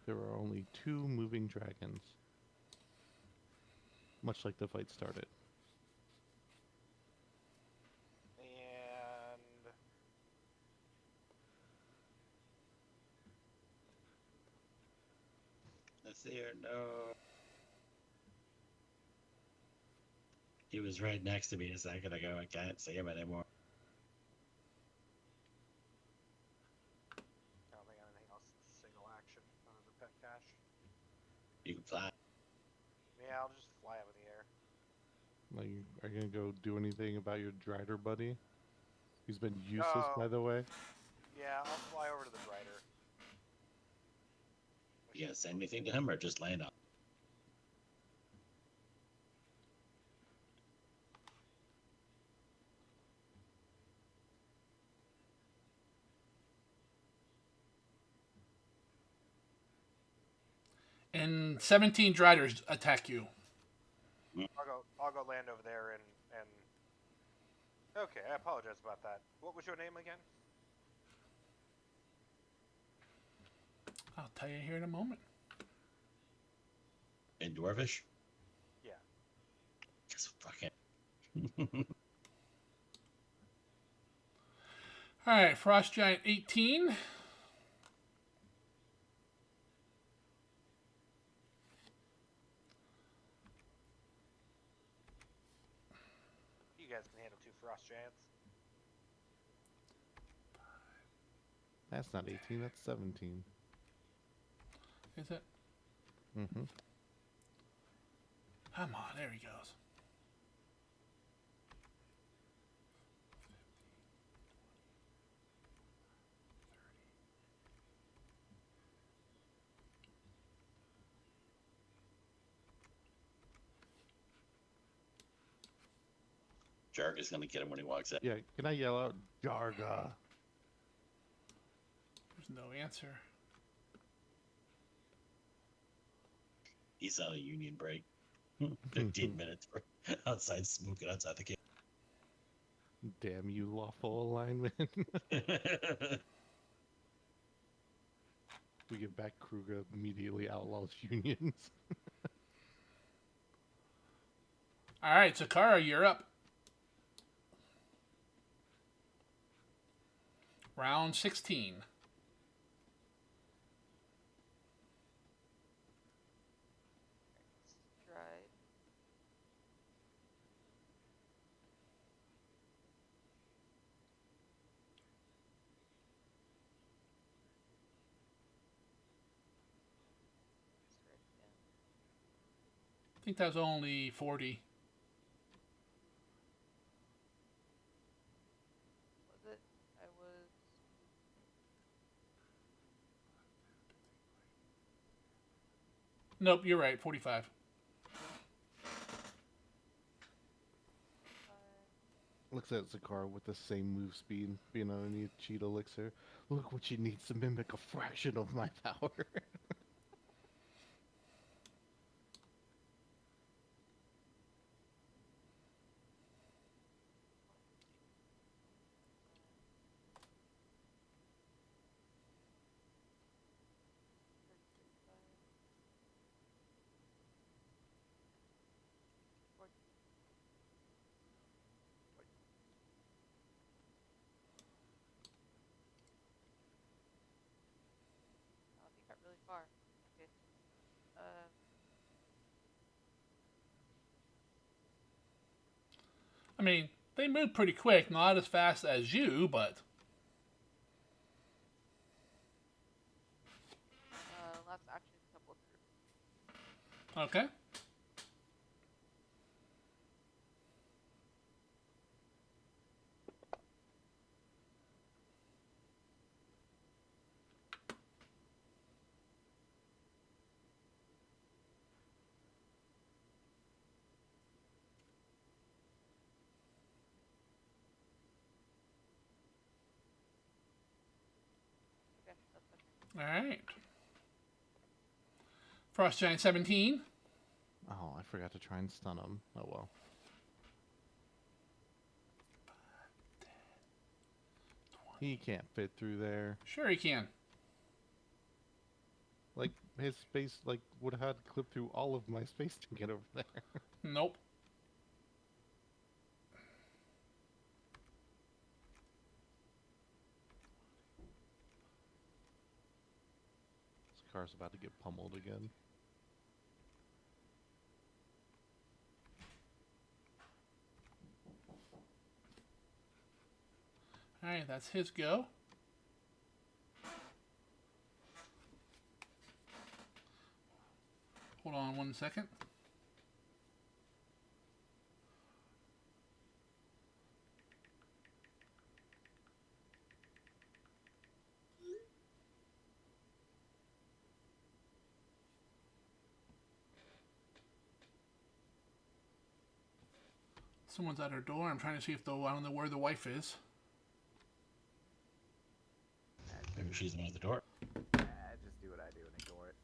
there are only 2 moving dragons. Much like the fight started. And Let's see here. No. He was right next to me a second ago. I can't see him anymore. I don't think I have anything else single action other than pet cache. You can fly. Yeah, I'll just fly up in the air. Like, are you gonna go do anything about your Drider buddy? He's been useless, by the way. Yeah, I'll fly over to the Drider. You gonna say anything to him or just land on? And 17 Driders attack you. I'll go land over there and. Okay, I apologize about that. What was your name again? I'll tell you here in a moment. In Dwarvish? Yeah. Just fucking. All right, Frost Giant 18. You guys can handle 2 Frost Giants. That's not 18, that's 17. Is it? Mm-hmm. Come on, there he goes. Jarg is gonna get him when he walks in. Yeah, can I yell out, Jarga? There's no answer. He's on a union break. 15 minutes for outside smoking outside the gate. Damn you, lawful alignment. We get back, Kruger immediately outlaws unions. All right, Zakara, you're up. Round 16. Stride. Stride again. I think that was only 40. Was it? I was. Nope, you're right, 45. Looks at Zakar with the same move speed, being underneath cheat elixir. Look what she needs to mimic a fraction of my power. Oh, he got really far. Okay. I mean, they move pretty quick, not as fast as you, but Last action, couple through. okay. Okay, that's my turn. All right. Frost Giant 17. Oh, I forgot to try and stun him. Oh well. He can't fit through there. Sure he can. Like, his space like would have had to clip through all of my space to get over there. Nope. This car's about to get pummeled again. All right, that's his go. Hold on 1 second. Someone's at her door. I'm trying to see if I don't know where the wife is. Maybe she's the one at the door. Just do what I do and ignore it.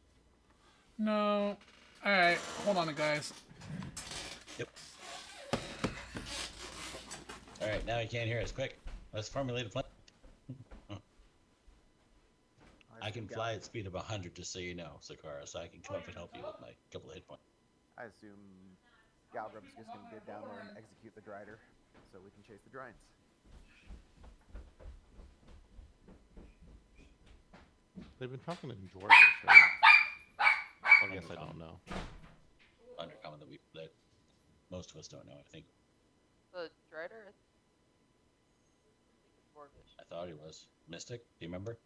No. All right, hold on, guys. Yep. All right, now you can't hear us. Quick, let's formulate a plan. I can fly at speed of 100, just so you know, Sakara, so I can come up and help you with my couple of hit points. I assume Galgrub's just gonna get down there and execute the Drider, so we can chase the Driants. They've been talking in Dwarvish, right? I guess I don't know. Undercommon that most of us don't know. I think The Drider? I think it's Dwarvish. I thought he was Mystic. Do you remember?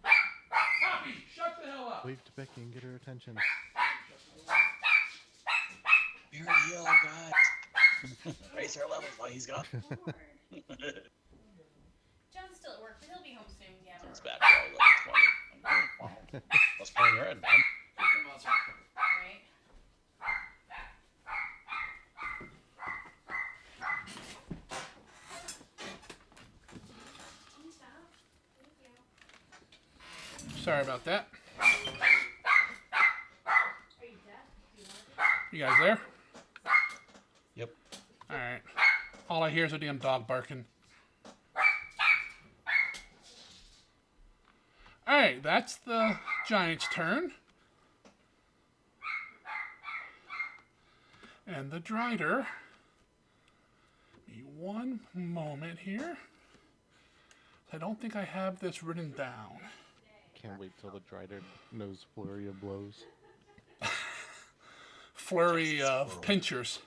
Poppy, shut the hell up. Wave to Becky and get her attention. Very yellow, God. Raise her levels while he's gone. John's still at work, but he'll be home soon, yeah. It's back to level 20. What's going on, man? Right? Sorry about that. Are you deaf? Do you want to? You guys there? Yep. All right. All I hear is a damn dog barking. All right, that's the Giants' turn. And the Drider. Give me one moment here. I don't think I have this written down. Can't wait till the Drider knows flurry of blows. Flurry of Squirrel. pinchers.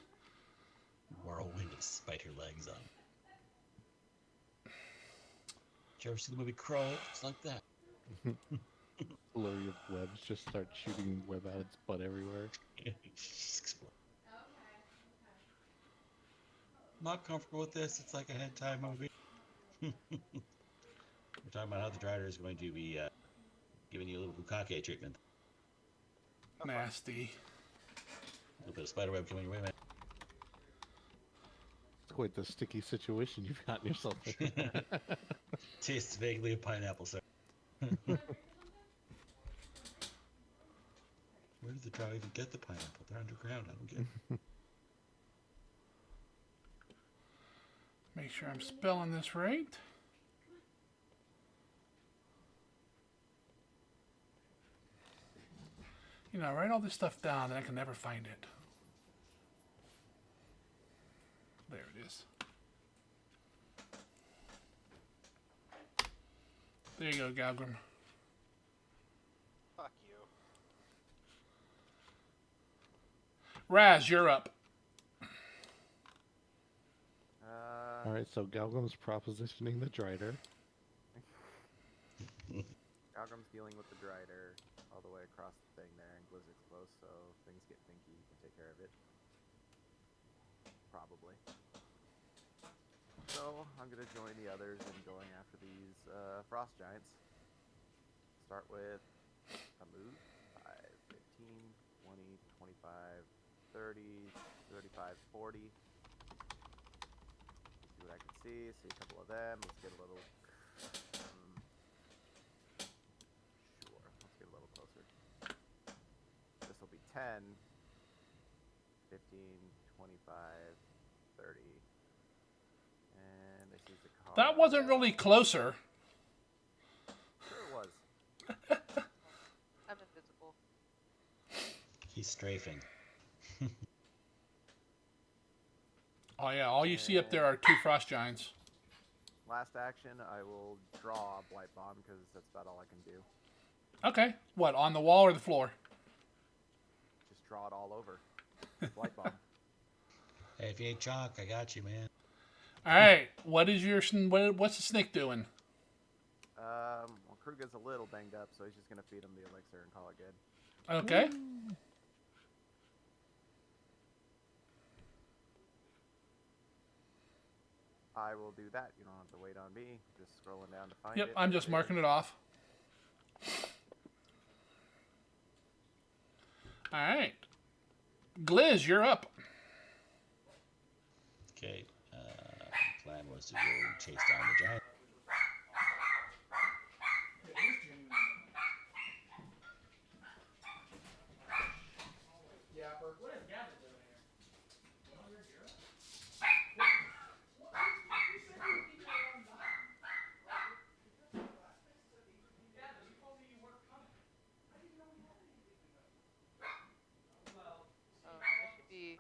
Whirlwind to spite her legs on. Did you ever see the movie Crow? It's like that. Flurry of webs, just start shooting web out its butt everywhere. Not comfortable with this. It's like a hentai movie. We're talking about how the Drider is going to be giving you a little bukake treatment. Nasty. A little bit of spiderweb coming your way, man. It's quite the sticky situation you've gotten yourself in. Tastes vaguely of pineapple, sir. Where did the Drow even get the pineapple? They're underground. I don't get it. Make sure I'm spelling this right. You know, I write all this stuff down and I can never find it. There it is. There you go, Galgrim. Fuck you. Raz, you're up. Alright, so Galgrim's propositioning the Drider. Galgrim's dealing with the Drider all the way across the thing there, and Blizzard's close, so things get thinky. You can take care of it. Probably. So, I'm going to join the others in going after these Frost Giants. Start with a move. 5, 15, 20, 25, 30, 35, 40. See what I can see. See a couple of them. Let's get a little... sure. Let's get a little closer. This will be 10, 15, 25, 30. And I see the car. That wasn't really closer. Sure it was. I'm invisible. He's strafing. Oh yeah, all you see up there are two frost giants. Last action, I will draw a blight bomb because that's about all I can do. Okay. What, on the wall or the floor? Just draw it all over. Blight bomb. Hey, if you ain't chalk, I got you, man. All right. What's the snake doing? Well, Kruga's a little banged up, so he's just gonna feed him the elixir and call it good. Okay. I will do that. You don't have to wait on me. Just scrolling down to find Yep, it. I'm There just marking it off. All right. Gliz, you're up. Okay. Plan was to go chase down the giant. I should be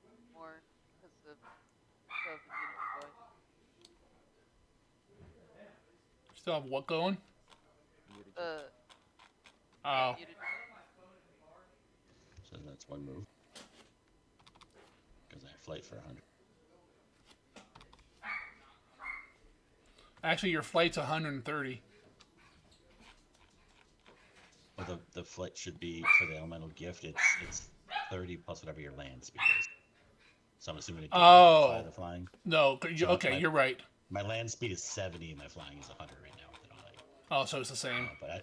wounded more because of 12 immunity going. Still have what going? Muted. Oh. Immunity. So that's one move. Because I have flight for 100. Actually, your flight's 130. Well, the flight should be for the elemental gift. It's 30 plus whatever your land speed is. So I'm assuming it didn't modify the flying. No. So Okay, you're right. My land speed is 70 and my flying is 100 right now. With it on. Oh, so it's the same. Damn.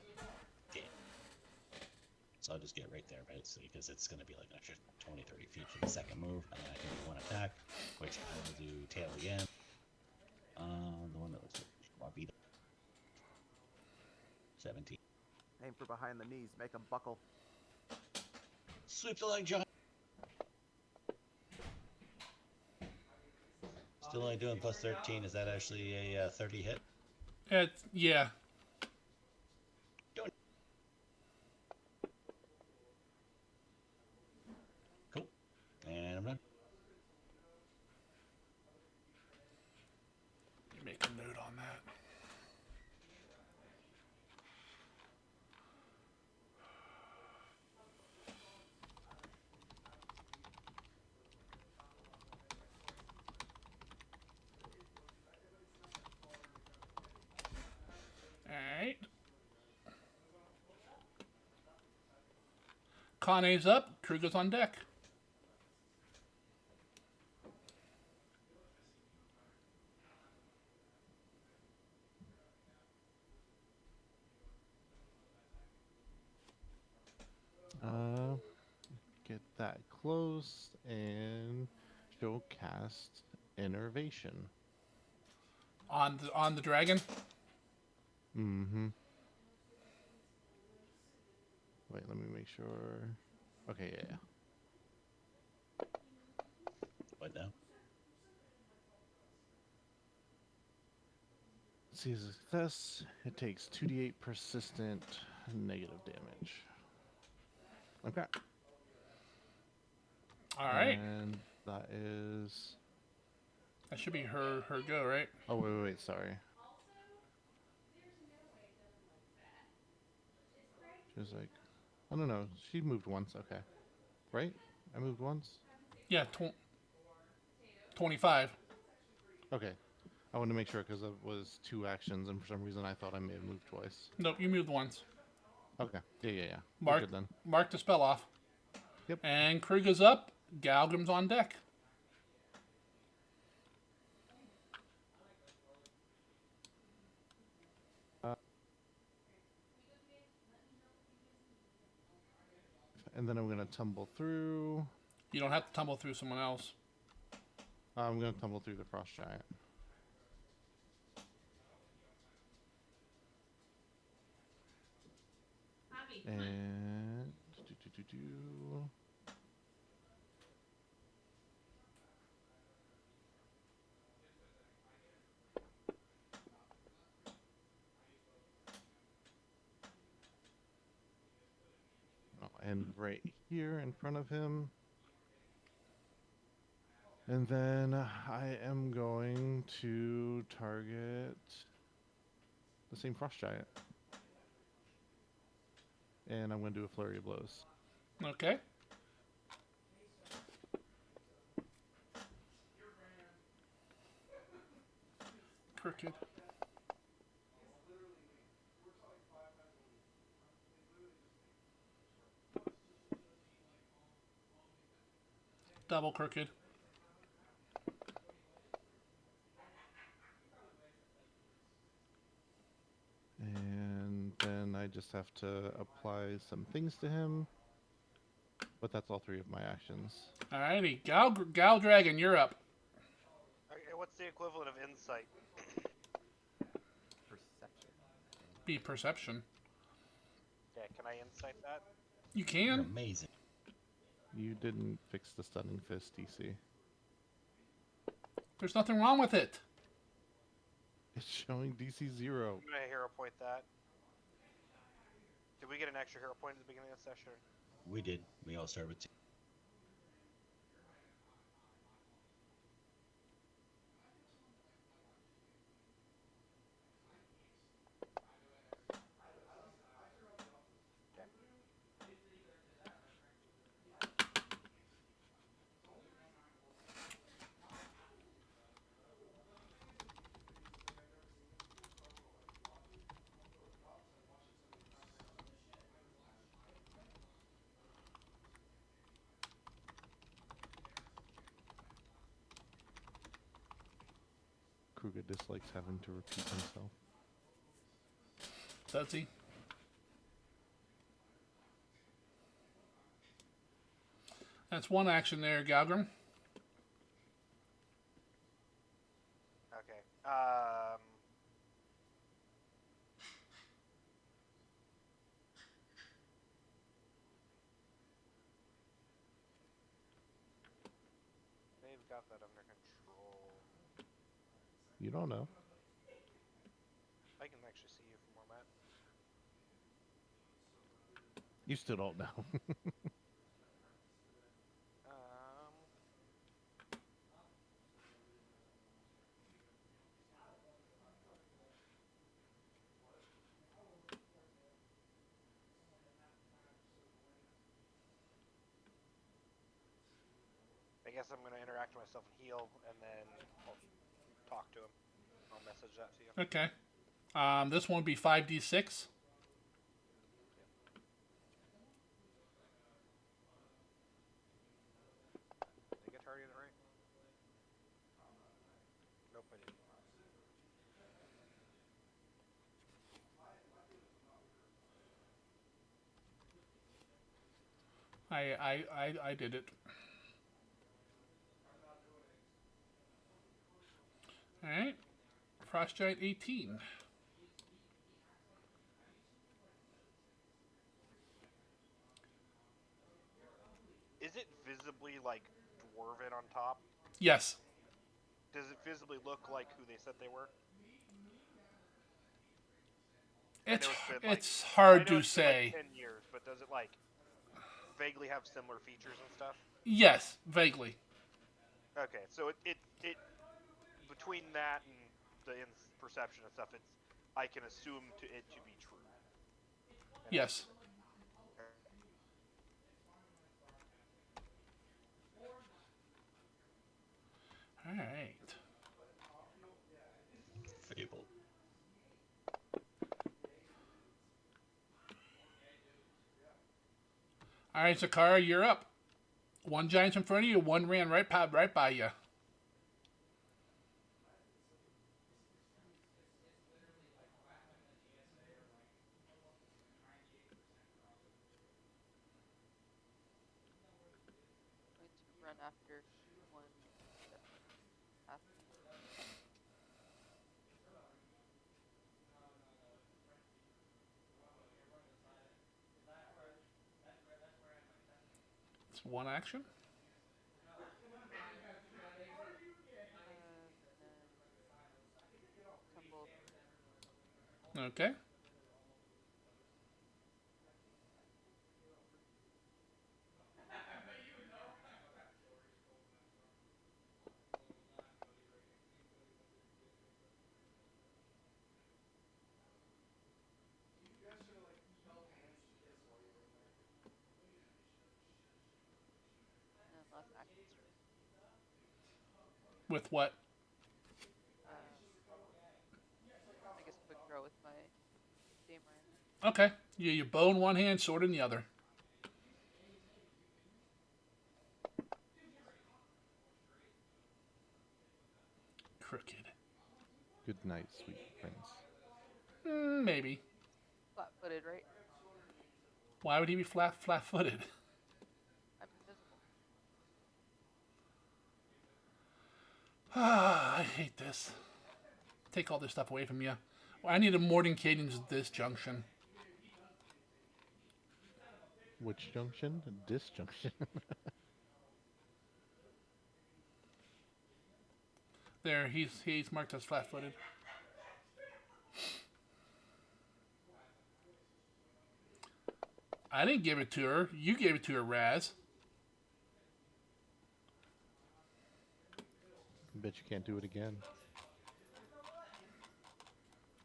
So I'll just get right there, basically, because it's going to be like an extra 20, 30 feet for the second move. And then I can do one attack, which I will do tail again. The one that looks like Wabita. 17. Aim for behind the knees. Make them buckle. Sweep the leg, John. Still only doing plus 13. Is that actually a 30 hit? Yeah. Cool. And I'm done. Make a note on that. Alright. Kane's up. Kruga's on deck. Get that close and she'll cast Innervation. On the dragon. Mm-hmm. Wait, let me make sure. Okay, yeah. What now? See, as a success, it takes 2d8 persistent negative damage. Okay. Alright. And that is. That should be her go, right? Oh, wait, sorry. She was like, I don't know. She moved once, okay. Right? I moved once? Yeah, 25. Okay. I wanted to make sure because it was 2 actions, and for some reason I thought I may have moved twice. Nope, you moved once. Okay. Yeah. We're good then. Mark the spell off. Yep. And Kruga's up. Galgrim's on deck. And then I'm going to tumble through. You don't have to tumble through someone else. I'm going to tumble through the Frost Giant. And and right here in front of him. And then I am going to target the same frost giant. And I'm going to do a flurry of blows. Okay. Crooked. Double crooked. And then I just have to apply some things to him. But that's all 3 of my actions. Alrighty. Gal Dragon, you're up. Okay, what's the equivalent of insight? Perception, I think. Be perception. Yeah, can I insight that? You You're can. amazing. You didn't fix the stunning fist, DC. There's nothing wrong with it. It's showing DC 0. I'm gonna hero point that. Did we get an extra hero point at the beginning of the session? We did. We all started with 2. Okay. Kruger dislikes having to repeat himself. Does he? That's one action there, Galgrim. Okay. They've got that under control. You don't know. I can actually see you from where I'm at. You still don't know. I guess I'm gonna interact with myself and heal, and then I'll talk to him. I'll message that to you. Okay. This one would be 5d6. Did I get targeted right? Nope, I didn't. I did it. Alright. Frost Giant 18. Is it visibly like dwarven on top? Yes. Does it visibly look like who they said they were? It's been, like, it's I hard know to it's been, like, say. 10 years, but does it like vaguely have similar features and stuff? Yes, vaguely. Okay, so it between that and the perception and stuff, I can assume it to be true. And Yes. Alright. Fable. Alright, Zakara, you're up. One giant's in front of you, one ran right by you. Going to run after one that's past me. It's one action. Tumble. Okay. With what? I guess quick draw with my daemon. Okay. You bow in one hand, sword in the other. Crooked. Good night, sweet prince. Maybe. Flat-footed, right? Why would he be flat-footed? I'm invisible. I hate this. Take all this stuff away from you. I need a morning cadence at this junction. Which junction? Disjunction. There, he's marked as flat-footed. I didn't give it to her. You gave it to her, Raz. Bet you can't do it again.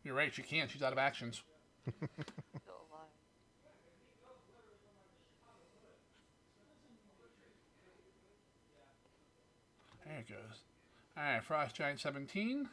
You're right, she can't. She's out of actions. Still alive. There it goes. Alright, Frost Giant 17.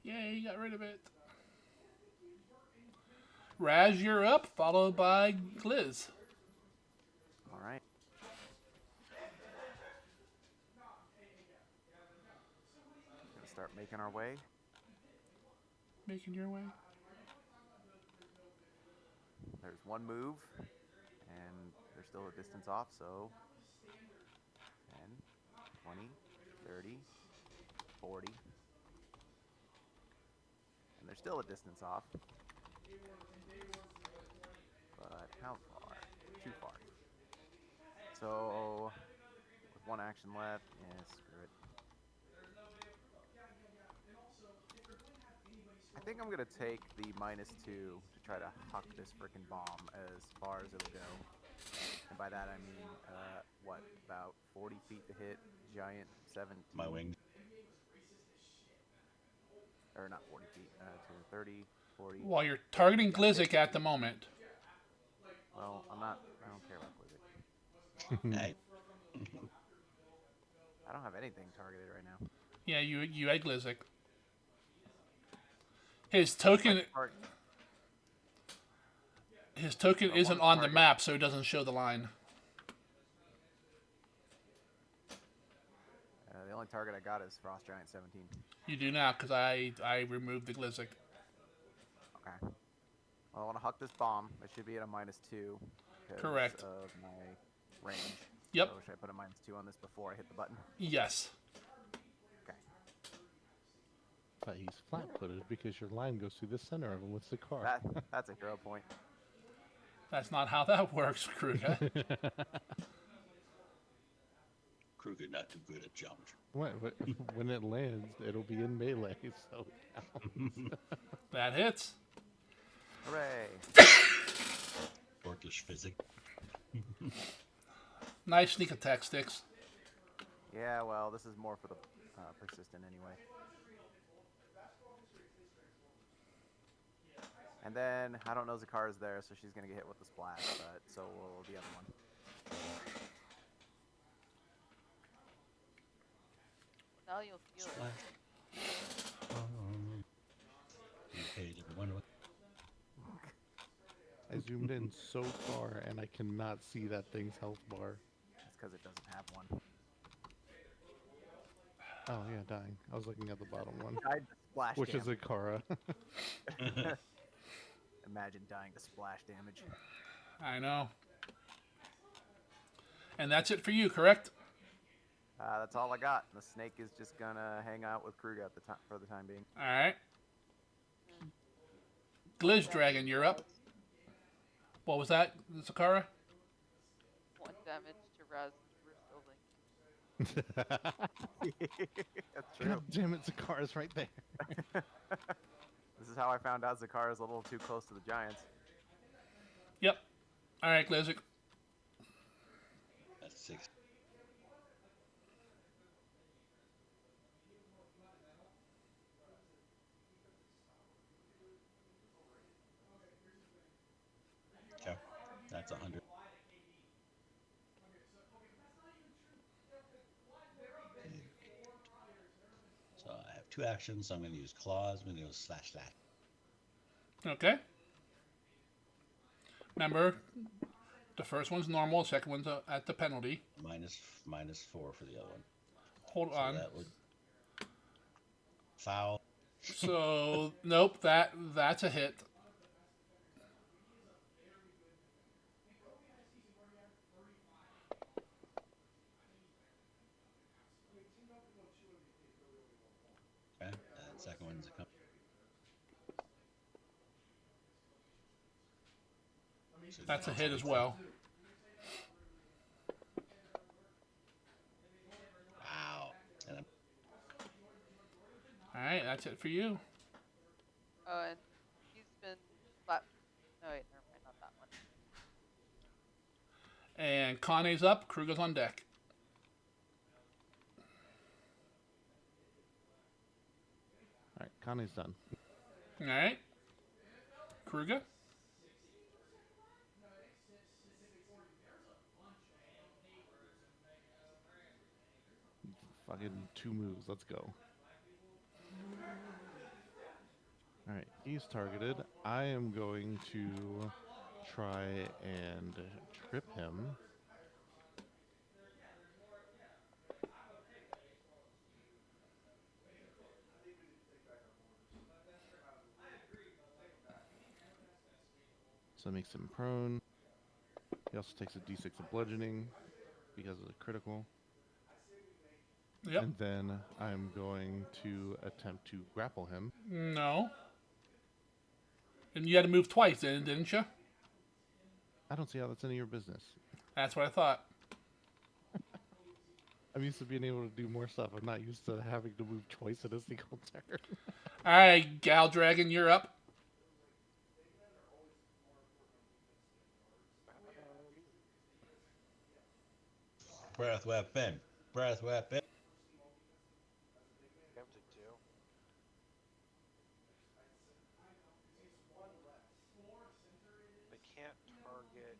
Yay, you got rid of it. Raz, you're up, followed by Gliz. All right. Gonna start making our way. Making your way. There's one move, and they're still a distance off, so 10, 20, 30, 40. And they're still a distance off. But how far? Too far. So, with one action left, yeah, screw it. I think I'm gonna take the -2 to try to huck this frickin' bomb as far as it'll go. And by that I mean, what, about 40 feet to hit, giant 17. My wing. Or not 40 feet, to 30, 40. While you're targeting Glizik at the moment. Well, I don't care about Blizzard. Hey, I don't have anything targeted right now. Yeah, you had Glizik. His token isn't on the map, so it doesn't show the line. The only target I got is Frost Giant 17. You do now, because I removed the Glizik. Okay. Well, I want to huck this bomb. I should be at a -2. Because Correct. of my range. Yep. So should I put a -2 on this before I hit the button? Yes. Okay. But he's flat-footed because your line goes through the center of him with the car. That's a hero point. That's not how that works, Kruger. Kruger not too good at geometry. When it lands, it'll be in melee, so it counts. That hits. Hooray! Orcish physics. Nice sneak attack, Sticks. Yeah, well, this is more for the persistent anyway. And then, I don't know Zakara's there, so she's going to get hit with the splash, but so will the other one. Now you'll feel it. You paid everyone with. I zoomed in so far, and I cannot see that thing's health bar. It's because it doesn't have one. Oh, yeah, dying. I was looking at the bottom one, Died to splash which is damage. a Kara. Imagine dying to splash damage. I know. And that's it for you, correct? That's all I got. The snake is just gonna hang out with Kruger at the time for the time being. All right. Gliz Dragon, you're up. What was that, Zakara? 1 damage to Raz's roof building. That's God true. damn it, Zakara's right there. This is how I found out Zakar is a little too close to the Giants. Yep. All right, Glazik. That's 6. Okay. That's 100. So I have 2 actions. So I'm going to use claws. I'm going to go slash slash. Okay. Remember, the first one's normal, the second one's at the penalty. Minus 4 for the other one. Hold So on. that would foul. So nope, that's a hit. Okay. And second one's a come. So That's a that's hit as 23. well. Wow. And I'm All right, that's it for you. Oh, and he's been slapped. No, wait, never mind, not that one. And Kane's up. Kruger's on deck. All right, Connie's done. All right. Kruger. Fucking 2 moves. Let's go. All right, he's targeted. I am going to try and trip him. So that makes him prone. He also takes a d6 of bludgeoning because of the critical. Yep. And then I'm going to attempt to grapple him. No. And you had to move twice, didn't you? I don't see how that's any of your business. That's what I thought. I'm used to being able to do more stuff. I'm not used to having to move twice in a single turn. All right, Gal Dragon, you're up. breath weapon. Breath weapon. Preempted too. They can't target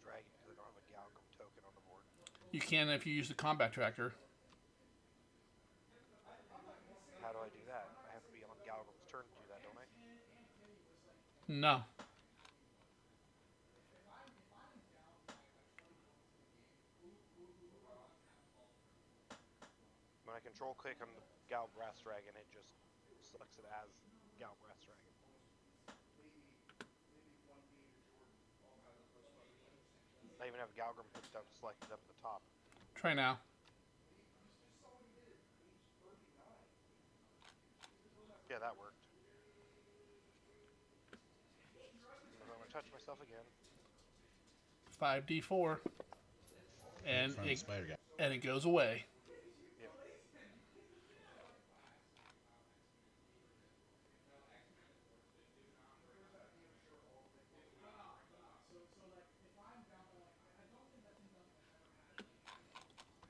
dragon because they don't have a Galgum token on the board. You can if you use the combat tracker. How do I do that? I have to be on Galgum's turn to do that, don't I? No. When I control click on the Gal Brass Dragon, it just selects it as Gal Brass Dragon. I even have Galgum picked up, selected up at the top. Try now. Yeah, that worked. I'm going to touch myself again. 5d4. And From the spider guy. it goes away. Yep.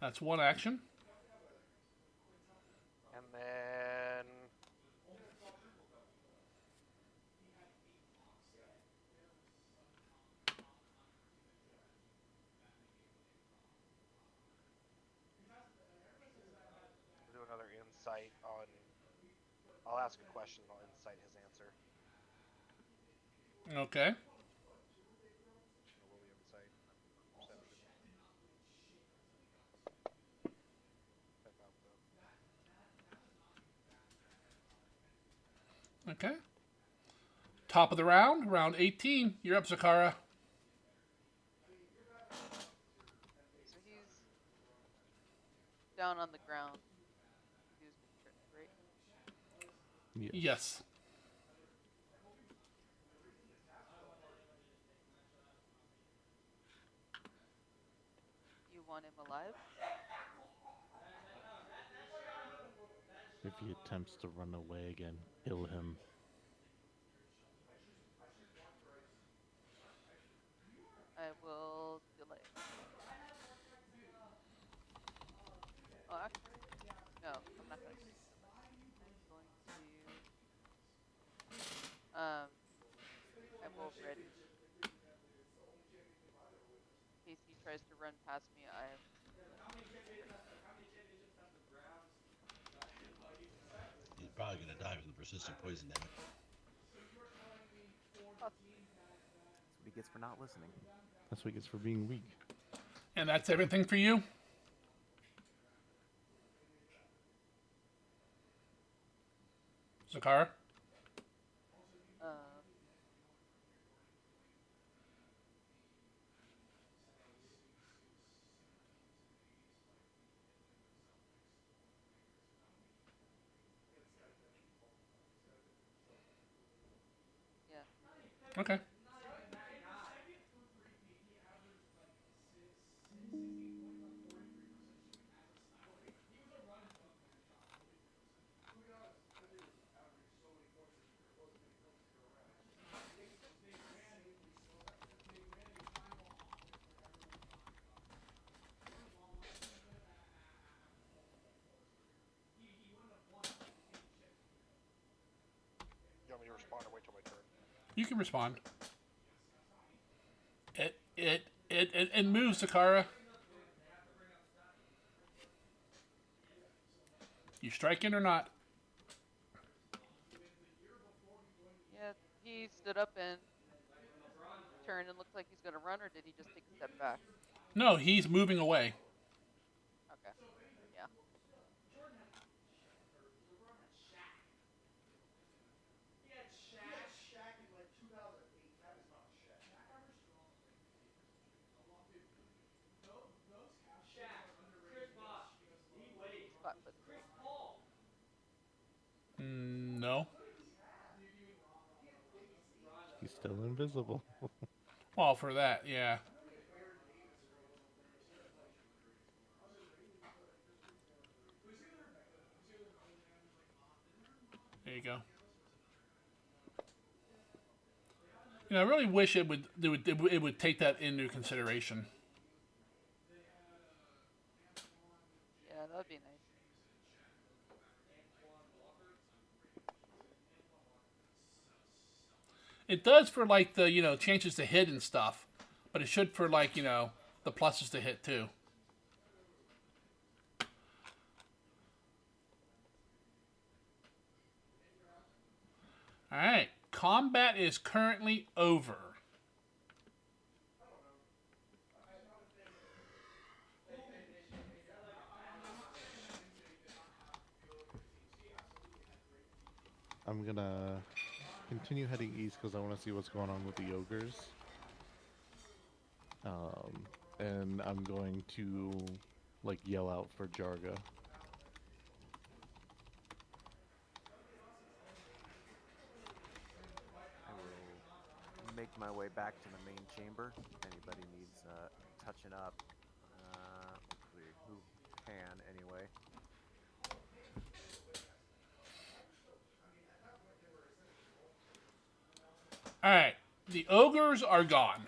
That's one action. And then we'll do another insight on. I'll ask a question and I'll insight his answer. Okay. Or will we insight? Perception. Step out though. Okay. Top of the round, round 18. You're up, Zakara. So he's down on the ground. He was being tripped, right? Yes. want him alive? If he attempts to run away again, kill him. I will delay. Oh, actually, no, I'm not going to delay. I'm going to, I will ready. In case he tries to run past me, I'm ready. He's probably gonna die from the persistent poison damage. Possibly. That's what he gets for not listening. That's what he gets for being weak. And that's everything for you? Zakara? Um, yeah. Okay. You want me to respond or wait till my turn? You can respond. It moves, Zakara. You striking or not? Yeah, he stood up and turned and looked like he's going to run, or did he just take a step back? No, he's moving away. Okay. Yeah. Spot clip. No. He's still invisible. Well, for that, yeah. There you go. You know, I really wish it would take that into consideration. Yeah, that would be nice. It does for like the chances to hit and stuff, but it should for like the pluses to hit too. All right, combat is currently over. I'm gonna continue heading east because I want to see what's going on with the ogres. And I'm going to like yell out for Jarga. I will make my way back to the main chamber. If anybody needs touching up, hopefully who can anyway. All right, the ogres are gone.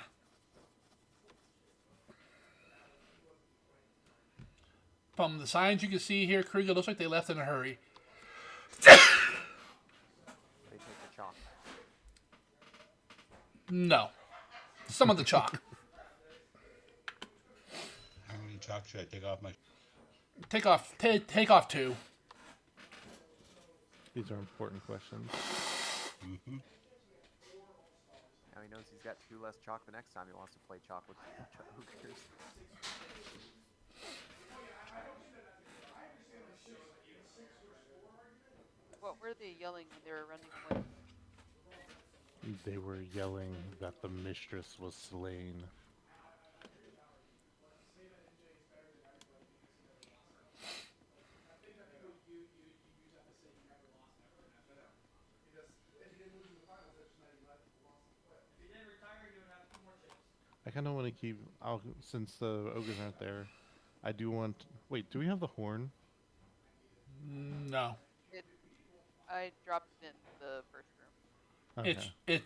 From the signs you can see here, Kruger looks like they left in a hurry. They take the chalk. No, some of the chalk. How many chalk should I take off my? Take off two. These are important questions. Mm-hmm. Now he knows he's got 2 less chalk the next time he wants to play chalk with ogres. What were they yelling when they were running away? They were yelling that the mistress was slain. I kind of want to keep, since the ogres aren't there, I do want. Wait, do we have the horn? No. I dropped it in the first room. Okay.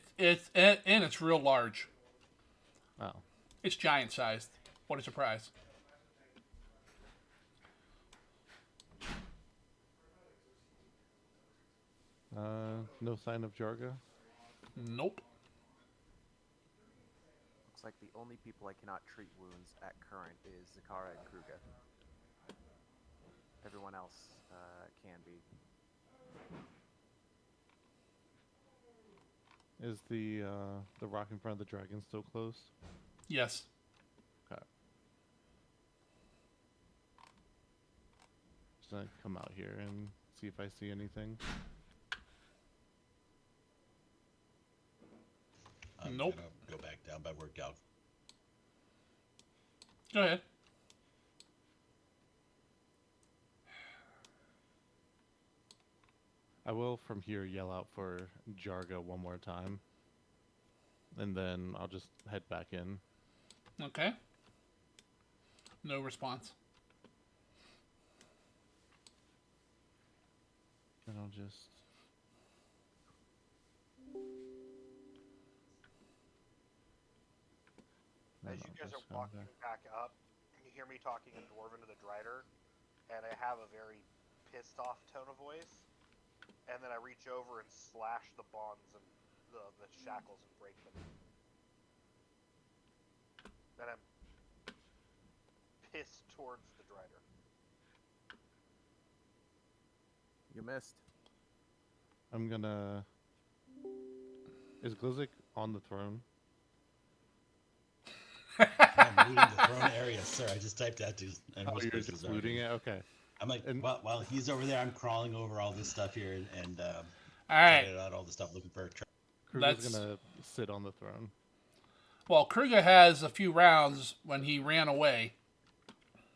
And it's real large. Oh. It's giant sized. What a surprise. No sign of Jarga. Nope. Looks like the only people I cannot treat wounds at current is Zakara and Kruga. Everyone else can be. Is the rock in front of the dragon still closed? Yes. Okay. Just gonna come out here and see if I see anything. I'm Nope. gonna go back down by where Gal. Go ahead. I will from here yell out for Jarga one more time. And then I'll just head back in. Okay. No response. And I'll just... As you guys are walking back up, you hear me talking in Dwarven to the Drider, and I have a very pissed off tone of voice. And then I reach over and slash the bonds and the shackles and break them. Then I'm pissed towards the Drider. You missed. I'm gonna... Is Glizik on the throne? I'm looting the throne area, sir. I just typed that to. Oh, you're just looting it? Okay. I'm like, And- while he's over there, I'm crawling over all this stuff here and All right. checking out all the stuff, looking for a Kruger's That's- gonna sit on the throne. Well, Kruger has a few rounds when he ran away.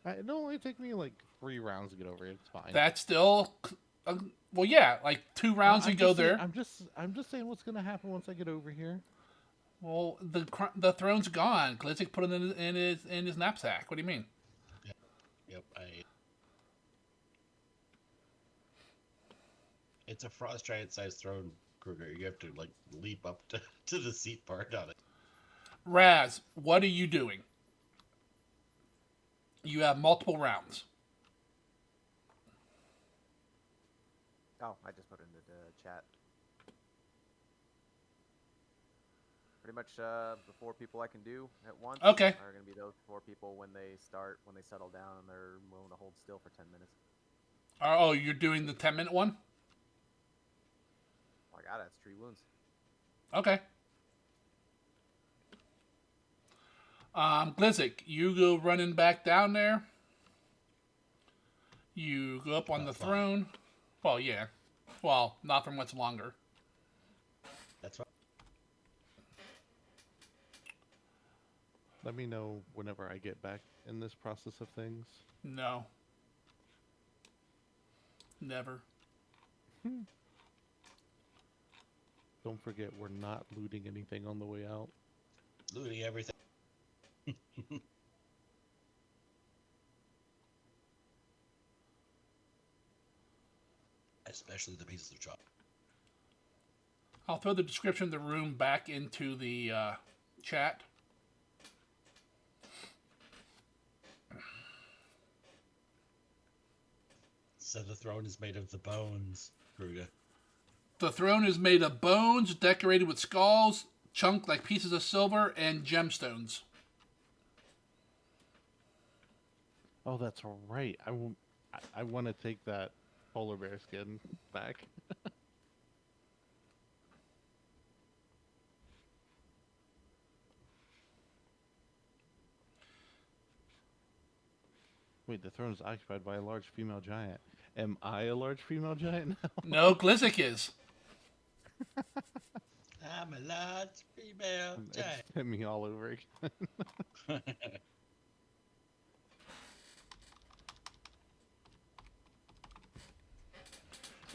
It'll only take me like 3 rounds to get over it. It's fine. That's still... well, yeah, like 2 rounds I'm to go just saying- there. I'm just saying what's gonna happen once I get over here. Well, the throne's gone. Glitzik put it in his knapsack. What do you mean? Yep, It's a frost giant sized throne, Kruger. You have to like leap up to the seat part on it. Raz, what are you doing? You have multiple rounds. Oh, I just put it into the chat. Pretty much the 4 people I can do at once Okay. are going to be those 4 people when they settle down and they're willing to hold still for 10 minutes. Oh, you're doing the 10-minute one? Oh, I got it. It's treat wounds. Okay. Glitzik, you go running back down there. You go up on the Fine. throne. Well, yeah. Well, not for much longer. That's right. Let me know whenever I get back in this process of things. No. Never. Don't forget, we're not looting anything on the way out. Looting everything. Especially the pieces of chalk. I'll throw the description of the room back into the chat. So the throne is made of the bones, Kruger. The throne is made of bones decorated with skulls, chunked like pieces of silver, and gemstones. Oh, that's right. I want to take that polar bear skin back. Wait, the throne is occupied by a large female giant. Am I a large female giant now? No, Glitzik is. I'm a large female It's giant. hit me all over again.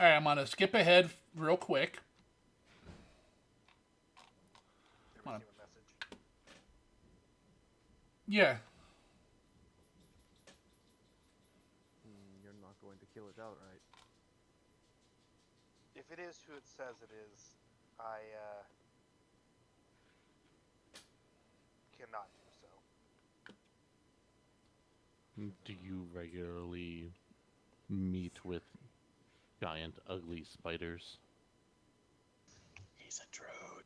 All right, I'm going to skip ahead real quick. They receive a message. Yeah. kill it outright. If it is who it says it is, I cannot do so. Do you regularly meet with giant, ugly spiders? He's a druid.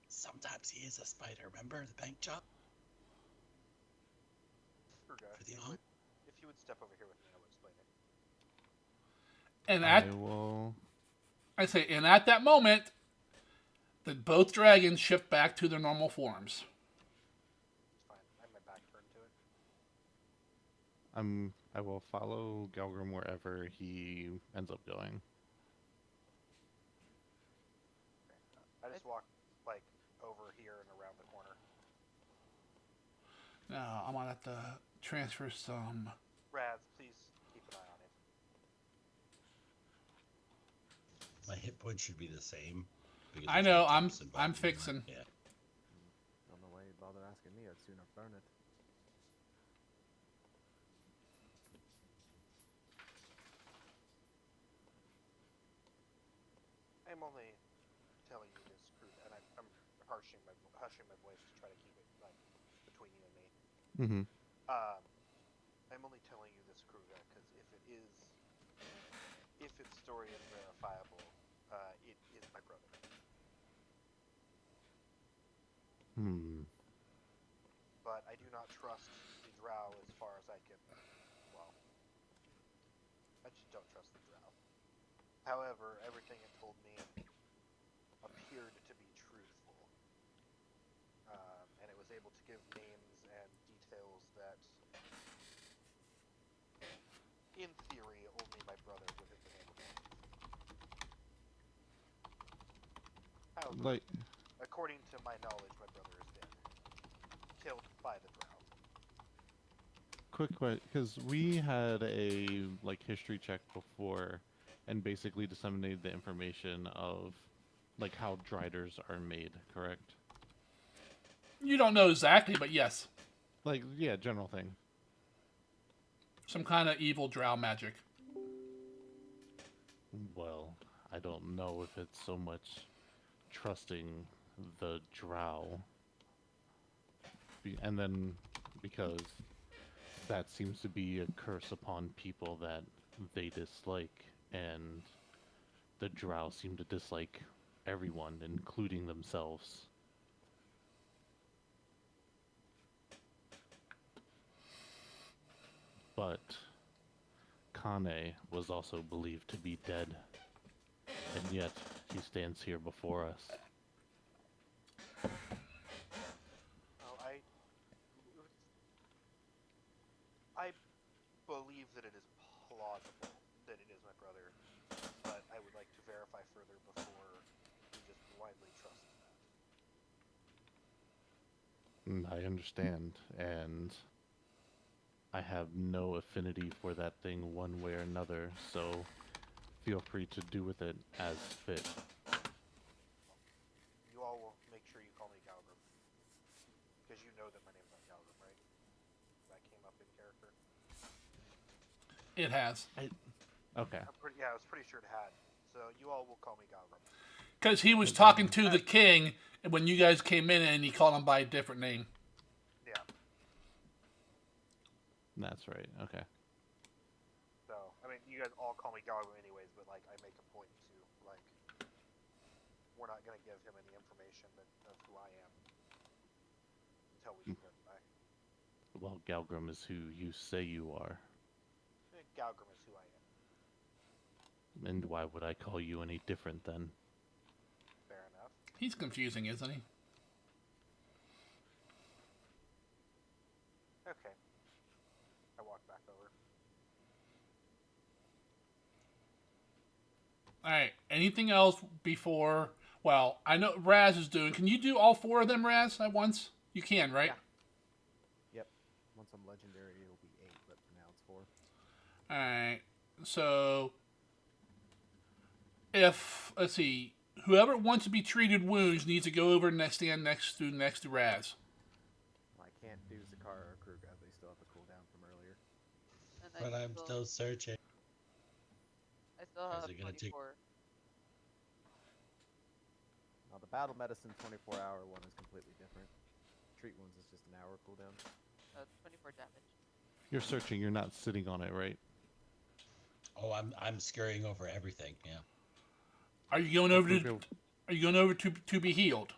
Sometimes he is a spider. Remember the bank job? Kruga, For the if arm? you would step over here with me, I would explain it. And I will. and at that moment, both dragons shift back to their normal forms. It's fine. I have my back turned to it. I will follow Galgrim wherever he ends up going. I just walk like over here and around the corner. Now, I'm gonna have to transfer some. Raz, please keep an eye on him. My hit points should be the same. because I there's know. no I'm temps involved anymore. fixing. Yeah. Don't know why you'd bother asking me. I'd sooner burn it. I'm only telling you this, Kruga, and I'm hushing my voice to try to keep it like between you and me. Mm-hmm. I'm only telling you this, Kruga, because if its story is verifiable, it is my brother. But I do not trust the drow as far as I can. Well, I just don't trust the drow. However, everything it told me appeared to be truthful. And it was able to give names and details that, in theory, only my brother would have been able to give. However, Like, according to my knowledge, my brother is dead. Killed by the drow. quick question, because we had a history check before, and basically disseminated the information of how driders are made. Correct? You don't know exactly, but yes, Yeah, general thing. some kind of evil drow magic. Well, I don't know if it's so much trusting the drow, and then because that seems to be a curse upon people that they dislike, and the drow seem to dislike everyone, including themselves. But Kane was also believed to be dead, and yet he stands here before us. Oh, I believe that it is plausible that it is my brother, but I would like to verify further before we just blindly trust that. I understand, and I have no affinity for that thing one way or another, so feel free to do with it as fit. You all will make sure you call me Galgrim. Because you know that my name's not Galgrim, right? That came up in character. It has. Okay. I was pretty sure it had. So you all will call me Galgrim. Because he was talking to the king when you guys came in and he called him by a different name. Yeah. That's right. Okay. So, I mean, you guys all call me Galgrim anyways, but, I make a point to, we're not going to give him any information of who I am until we can verify. Well, Galgrim is who you say you are. Galgrim is who I am. And why would I call you any different then? Fair enough. He's confusing, isn't he? Okay. I walk back over. Alright, anything else before... Well, I know Raz is doing... Can you do all four of them, Raz, at once? You can, right? Yeah. Yep. Once I'm legendary, it'll be 8, but for now it's 4. Alright, so... Let's see... Whoever wants to be treated wounds needs to go over and stand next to Raz. I can't do Zakara or Kruga. They still have the cooldown from earlier. But I'm still searching. I still Is have it gonna take- 24. Now the battle medicine 24-hour one is completely different. Treat wounds is just an hour cooldown. 24 damage. You're searching. You're not sitting on it, right? Oh, I'm scurrying over everything. Yeah. Are you going over to? Are you going over to be healed?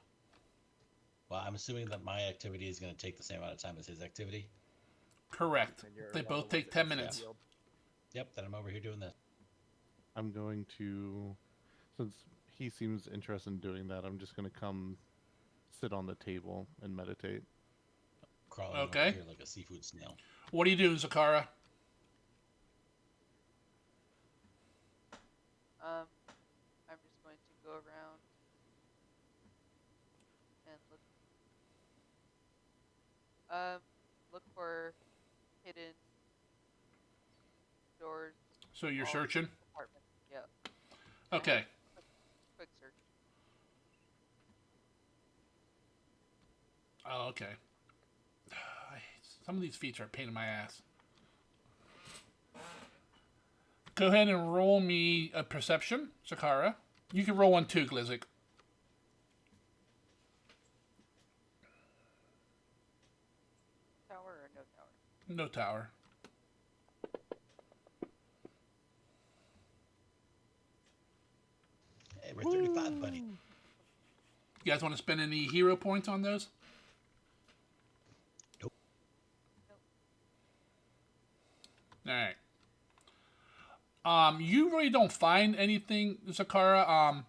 Well, I'm assuming that my activity is going to take the same amount of time as his activity. Correct. And you're They one of both the ones take that 10 needs to be minutes. healed. Yep. Then I'm over here doing this. I'm going to, since he seems interested in doing that, I'm just going to come sit on the table and meditate. Crawling Okay. over here like a seafood snail. What are you doing, Zakara? I'm just going to go around and look for hidden doors. So you're all searching? Apartment. Yeah. Okay. Quick search. Oh, okay. Some of these feats are a pain in my ass. Go ahead and roll me a perception, Zakara. You can roll one too, Glizik. Tower or no tower? No tower. Hey, we're 35, buddy. You guys want to spend any hero points on those? Nope. Alright. You really don't find anything, Zakara,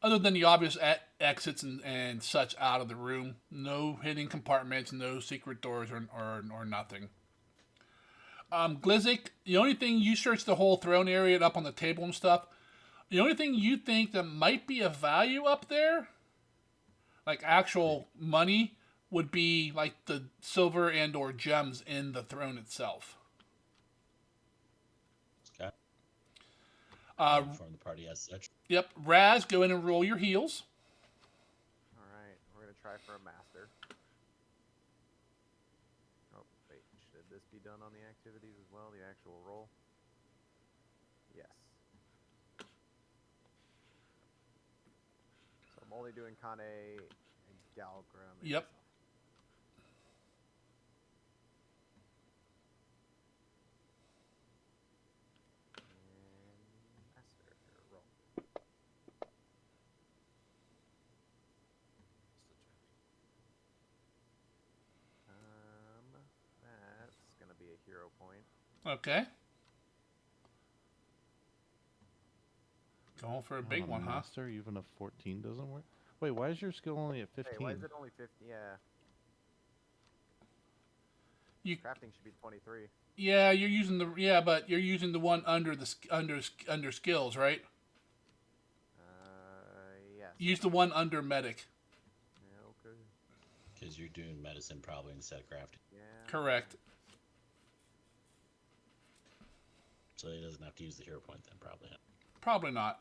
other than the obvious exits and such out of the room. No hidden compartments, no secret doors or nothing. Glizik, the only thing you searched the whole throne area and up on the table and stuff. The only thing you think that might be of value up there, like actual money, would be like the silver and or gems in the throne itself. Okay. Inform the party as such. Yep. Raz, go in and roll your heals. Alright, we're going to try for a master. Oh, wait, should this be done on the activities as well, the actual roll? Yes. So I'm only doing Kane and Galgrim. And Yep. stuff. And master roll. That's gonna be a hero point. Okay. Going for a big On one, huh? Master, even a 14 doesn't work. Wait, why is your skill only at 15? Hey, why is it only 50? Yeah. You Crafting should be 23. yeah, you're using the but you're using the one under the under skills, right? Yes. Use the one under medic. Yeah, okay. Because you're doing medicine probably instead of crafting. Yeah. Correct. So he doesn't have to use the hero point then, probably. Probably not.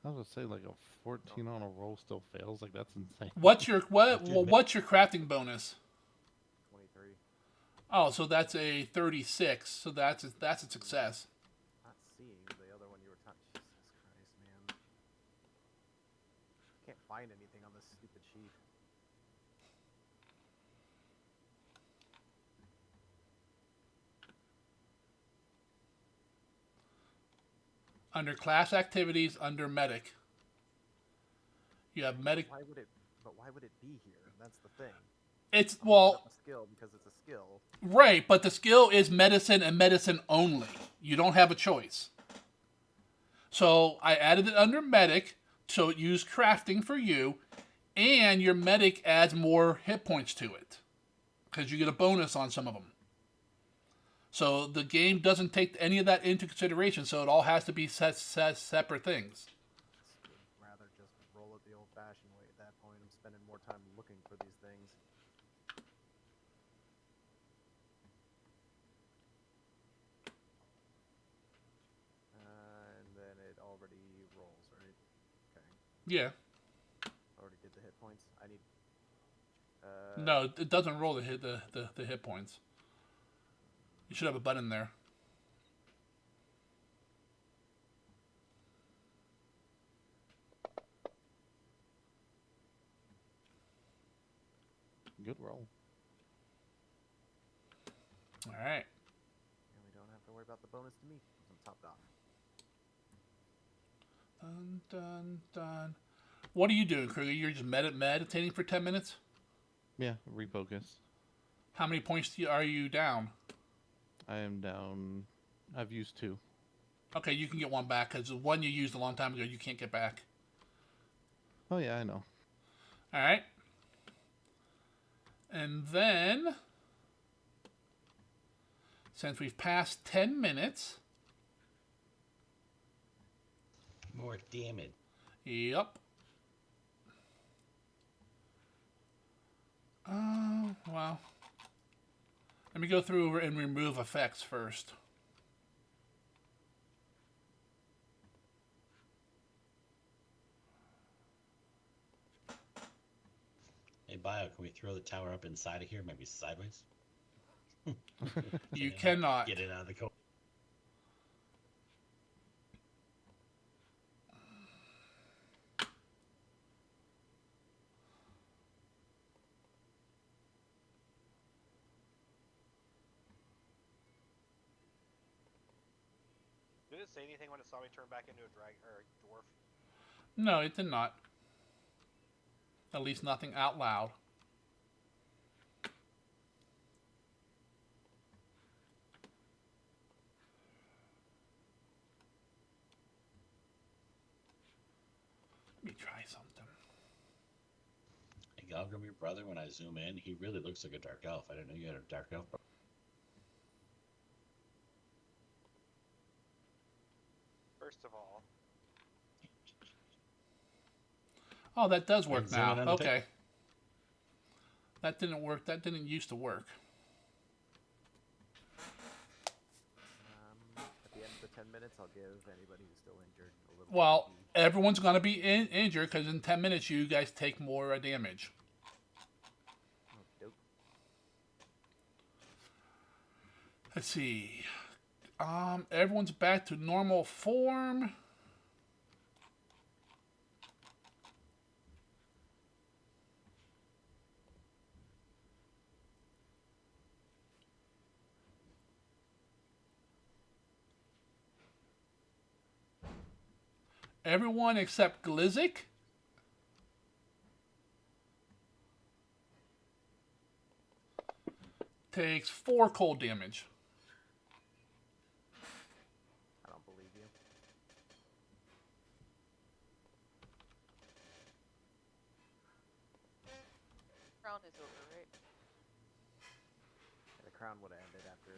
I was gonna say like a 14 on a roll still fails. Like that's insane. What's your Dude, what's your crafting bonus? 23. Oh, so that's a 36. So that's a success. Not seeing the other one you were talking. Jesus Christ, man. Can't find anything on this stupid sheet. Under class activities, under medic. You have medic. Why would it be here? That's the thing. It's I'm looking well, up a skill because it's a skill. right, but the skill is medicine and medicine only. You don't have a choice. So I added it under medic, so it used crafting for you, and your medic adds more hit points to it because you get a bonus on some of them. So the game doesn't take any of that into consideration, so it all has to be separate things. Would rather just roll it the old-fashioned way at that point. I'm spending more time looking for these things. And then it already rolls, right? Okay. Yeah. Already did the hit points. I need. No, it doesn't roll the hit points. You should have a button there. Good roll. All right. And we don't have to worry about the bonus to me, 'cause I'm topped off. Dun, dun, dun. What are you doing, Kruger? You're just meditating for 10 minutes? Yeah, refocus. How many points are you down? I am down. I've used 2. Okay, you can get one back because the one you used a long time ago you can't get back. Oh yeah, I know. All right. And then, since we've passed 10 minutes, More damage. yep. Well, let me go through and remove effects first. Hey, Bio, can we throw the tower up inside of here? Maybe sideways? You cannot. Get it out of the code. Did it say anything when it saw me turn back into a dwarf? No, it did not. At least nothing out loud. Let me try something. Hey, Galgrim, your brother, when I zoom in, he really looks like a dark elf. I didn't know you had a dark elf. First of all, Oh, that does work And zoom in now. on the Okay. That didn't work. That didn't used to work. At the end of the 10 minutes, I'll give anybody who's still injured a little. Well, XP. everyone's going to be injured because in 10 minutes you guys take more damage. Oh, dope. Let's see. Everyone's back to normal form. Everyone except Glizzik takes 4 cold damage. I don't believe you. Crown is over, right? Yeah, the crown would have ended after,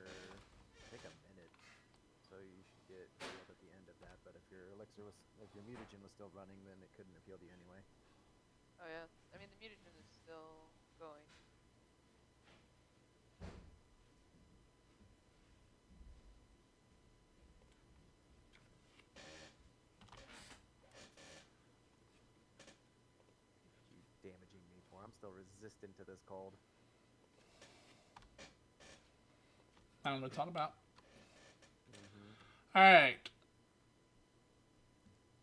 I think, a minute. So you should get healed at the end of that. But if your elixir was, if your mutagen was still running, then it couldn't have healed you anyway. Oh yeah. I mean, the mutagen is still going. You damaging me for? I'm still resistant to this cold. I don't know what to talk about. All right.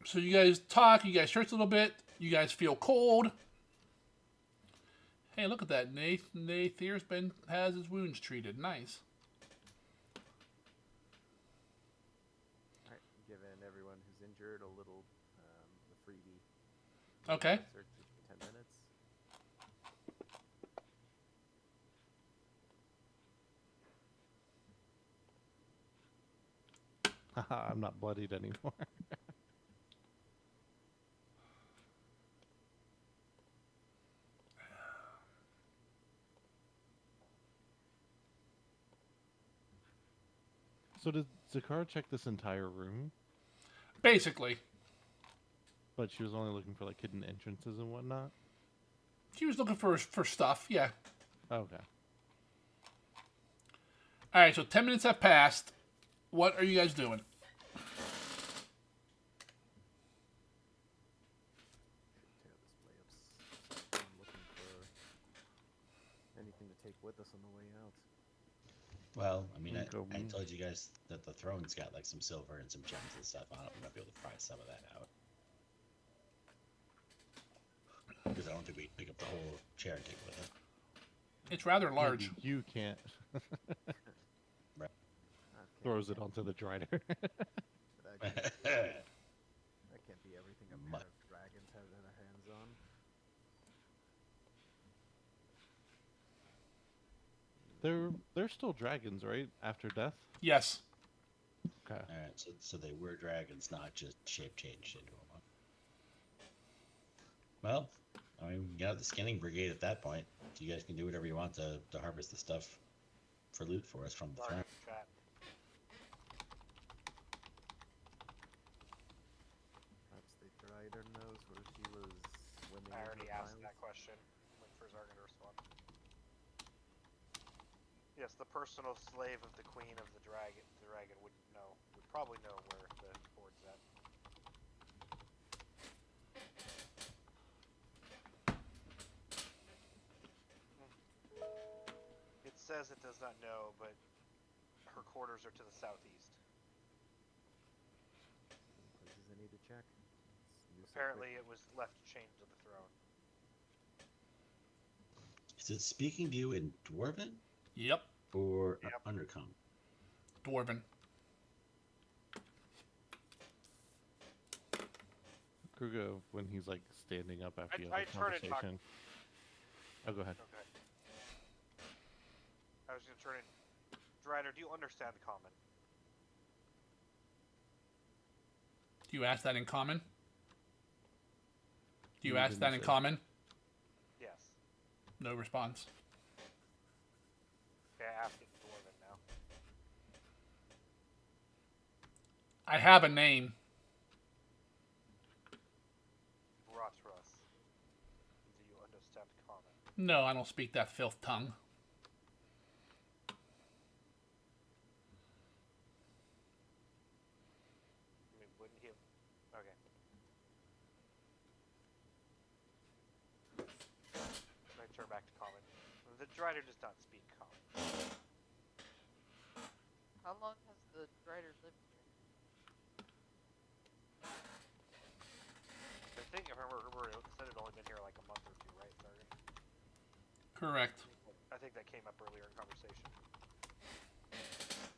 So you guys talk. You guys stretch a little bit. You guys feel cold. Hey, look at that. Nathir's has his wounds treated. Nice. Alright, giving everyone who's injured a little, the freebie. Okay. Search for 10 minutes. Haha, I'm not bloodied anymore. So did Zakara check this entire room? Basically. But she was only looking for like hidden entrances and whatnot? She was looking for stuff. Yeah. Okay. All right. So 10 minutes have passed. What are you guys doing? Tear display up. I'm looking for anything to take with us on the way out. Well, I mean, I Go- told you guys that the throne's got like some silver and some gems and stuff on it. We might be able to prize some of that out. Because I don't think we can pick up the whole chair and take it with us. It's rather large. Maybe you can't. Right. Okay, Throws it onto the drider. that can't be everything a Mu- pair of dragons have their hands on. they're still dragons, right? After death. Yes. Okay. All right, so they were dragons, not just shape changed into them. Huh? Well, I mean, we got the skinning brigade at that point. You guys can do whatever you want to harvest the stuff for loot for us from the Sorry, throne. chat. Perhaps the drider knows where she was swimming. I in already the asked miles. that question. Waiting for Zargan to respond. Yes, the personal slave of the queen of the dragon would know. Would probably know where the board's at. It says it does not know, but her quarters are to the southeast. Places I need to check. It's new so Apparently, quick. it was left chained to the throne. Is it speaking to you in Dwarven Yep. or Yep. Undercommon? Dwarven. Kruger, when he's like standing up after you I have a turn and talk. conversation. Oh, go ahead. Okay. I was gonna turn in. Drider, do you understand the common? Do you ask that in common? Do you You ask didn't that in say. common? Yes. No response. Okay, I ask it in Dwarven now. I have a name. Rotros. Do you understand common? No, I don't speak that filth tongue. I mean, wouldn't he have... Okay. I turn back to common. The Drider does not speak common. How long has the Drider lived here? I think, if I remember, it said it only been here like a month or two, right, Zargan? Correct. I think that came up earlier in conversation.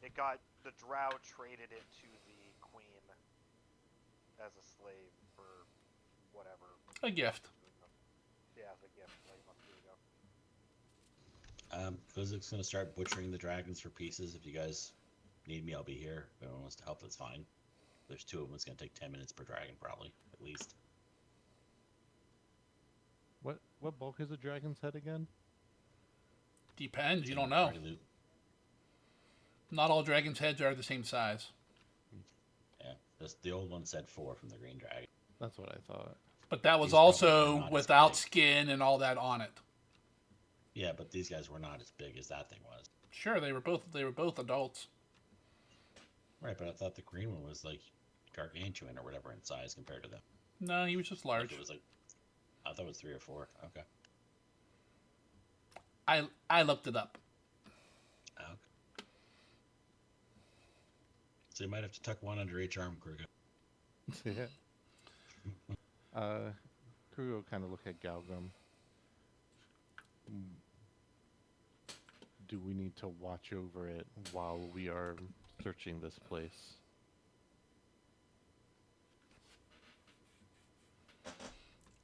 It got... The Drow traded it to the Queen as a slave for whatever. A gift. Yeah, as a gift, like a month or two ago. Glizzik's gonna start butchering the dragons for pieces. If you guys need me, I'll be here. If anyone wants to help, that's fine. There's 2 of them. It's gonna take 10 minutes per dragon, probably, at least. What bulk is a dragon's head again? Depends. You Same don't know. party loot. Not all dragons' heads are the same size. Yeah, the old one said 4 from the green dragon. That's what I thought. But that was These probably also are not as without big. skin and all that on it. Yeah, but these guys were not as big as that thing was. Sure, they were both adults. Right, but I thought the green one was like gargantuan or whatever in size compared to them. No, he was just Like large. it was like, I thought it was 3 or 4. Okay. I looked it up. Okay. So you might have to tuck one under each arm, Kruger. Yeah. Kruger will kind of look at Galgrim. Do we need to watch over it while we are searching this place?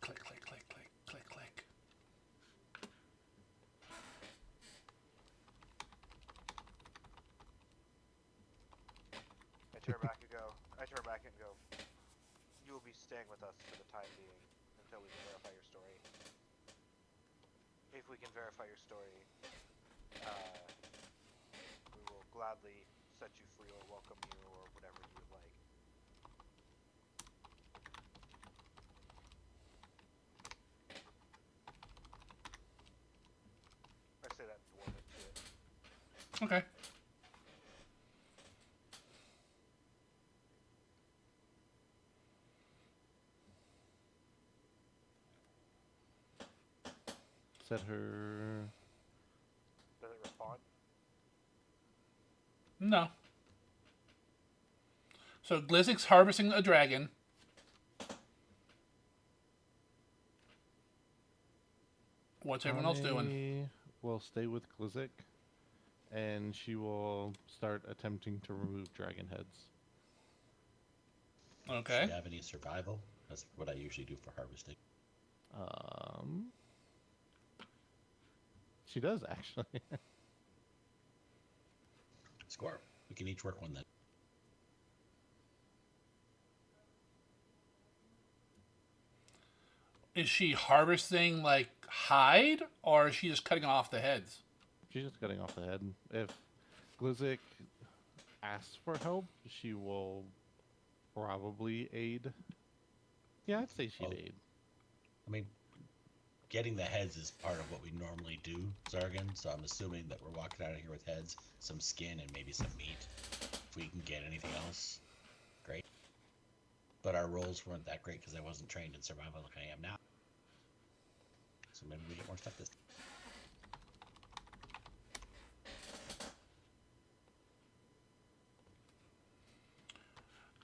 Click, click, click, click, click, click. I turn back and go. You will be staying with us for the time being until we can verify your story. If we can verify your story, we will gladly set you free or welcome you or whatever you would like. I say that in Dwarven to it. Okay. Set her. Does it respond? No. So Glizzik's harvesting a dragon. What's everyone else doing? will stay with Glizik, and she will start attempting to remove dragon heads. Does Okay. she have any survival? That's what I usually do for harvesting. She does actually. Score. We can each work one then. Is she harvesting like hide, or is she just cutting off the heads? She's just cutting off the head. If Glizik asks for help, she will probably aid. Yeah, I'd say she'd Oh. aid. I mean, getting the heads is part of what we normally do, Zargan. So I'm assuming that we're walking out of here with heads, some skin, and maybe some meat. If we can get anything else, great. But our rolls weren't that great because I wasn't trained in survival like I am now. So maybe we get more stuff this time.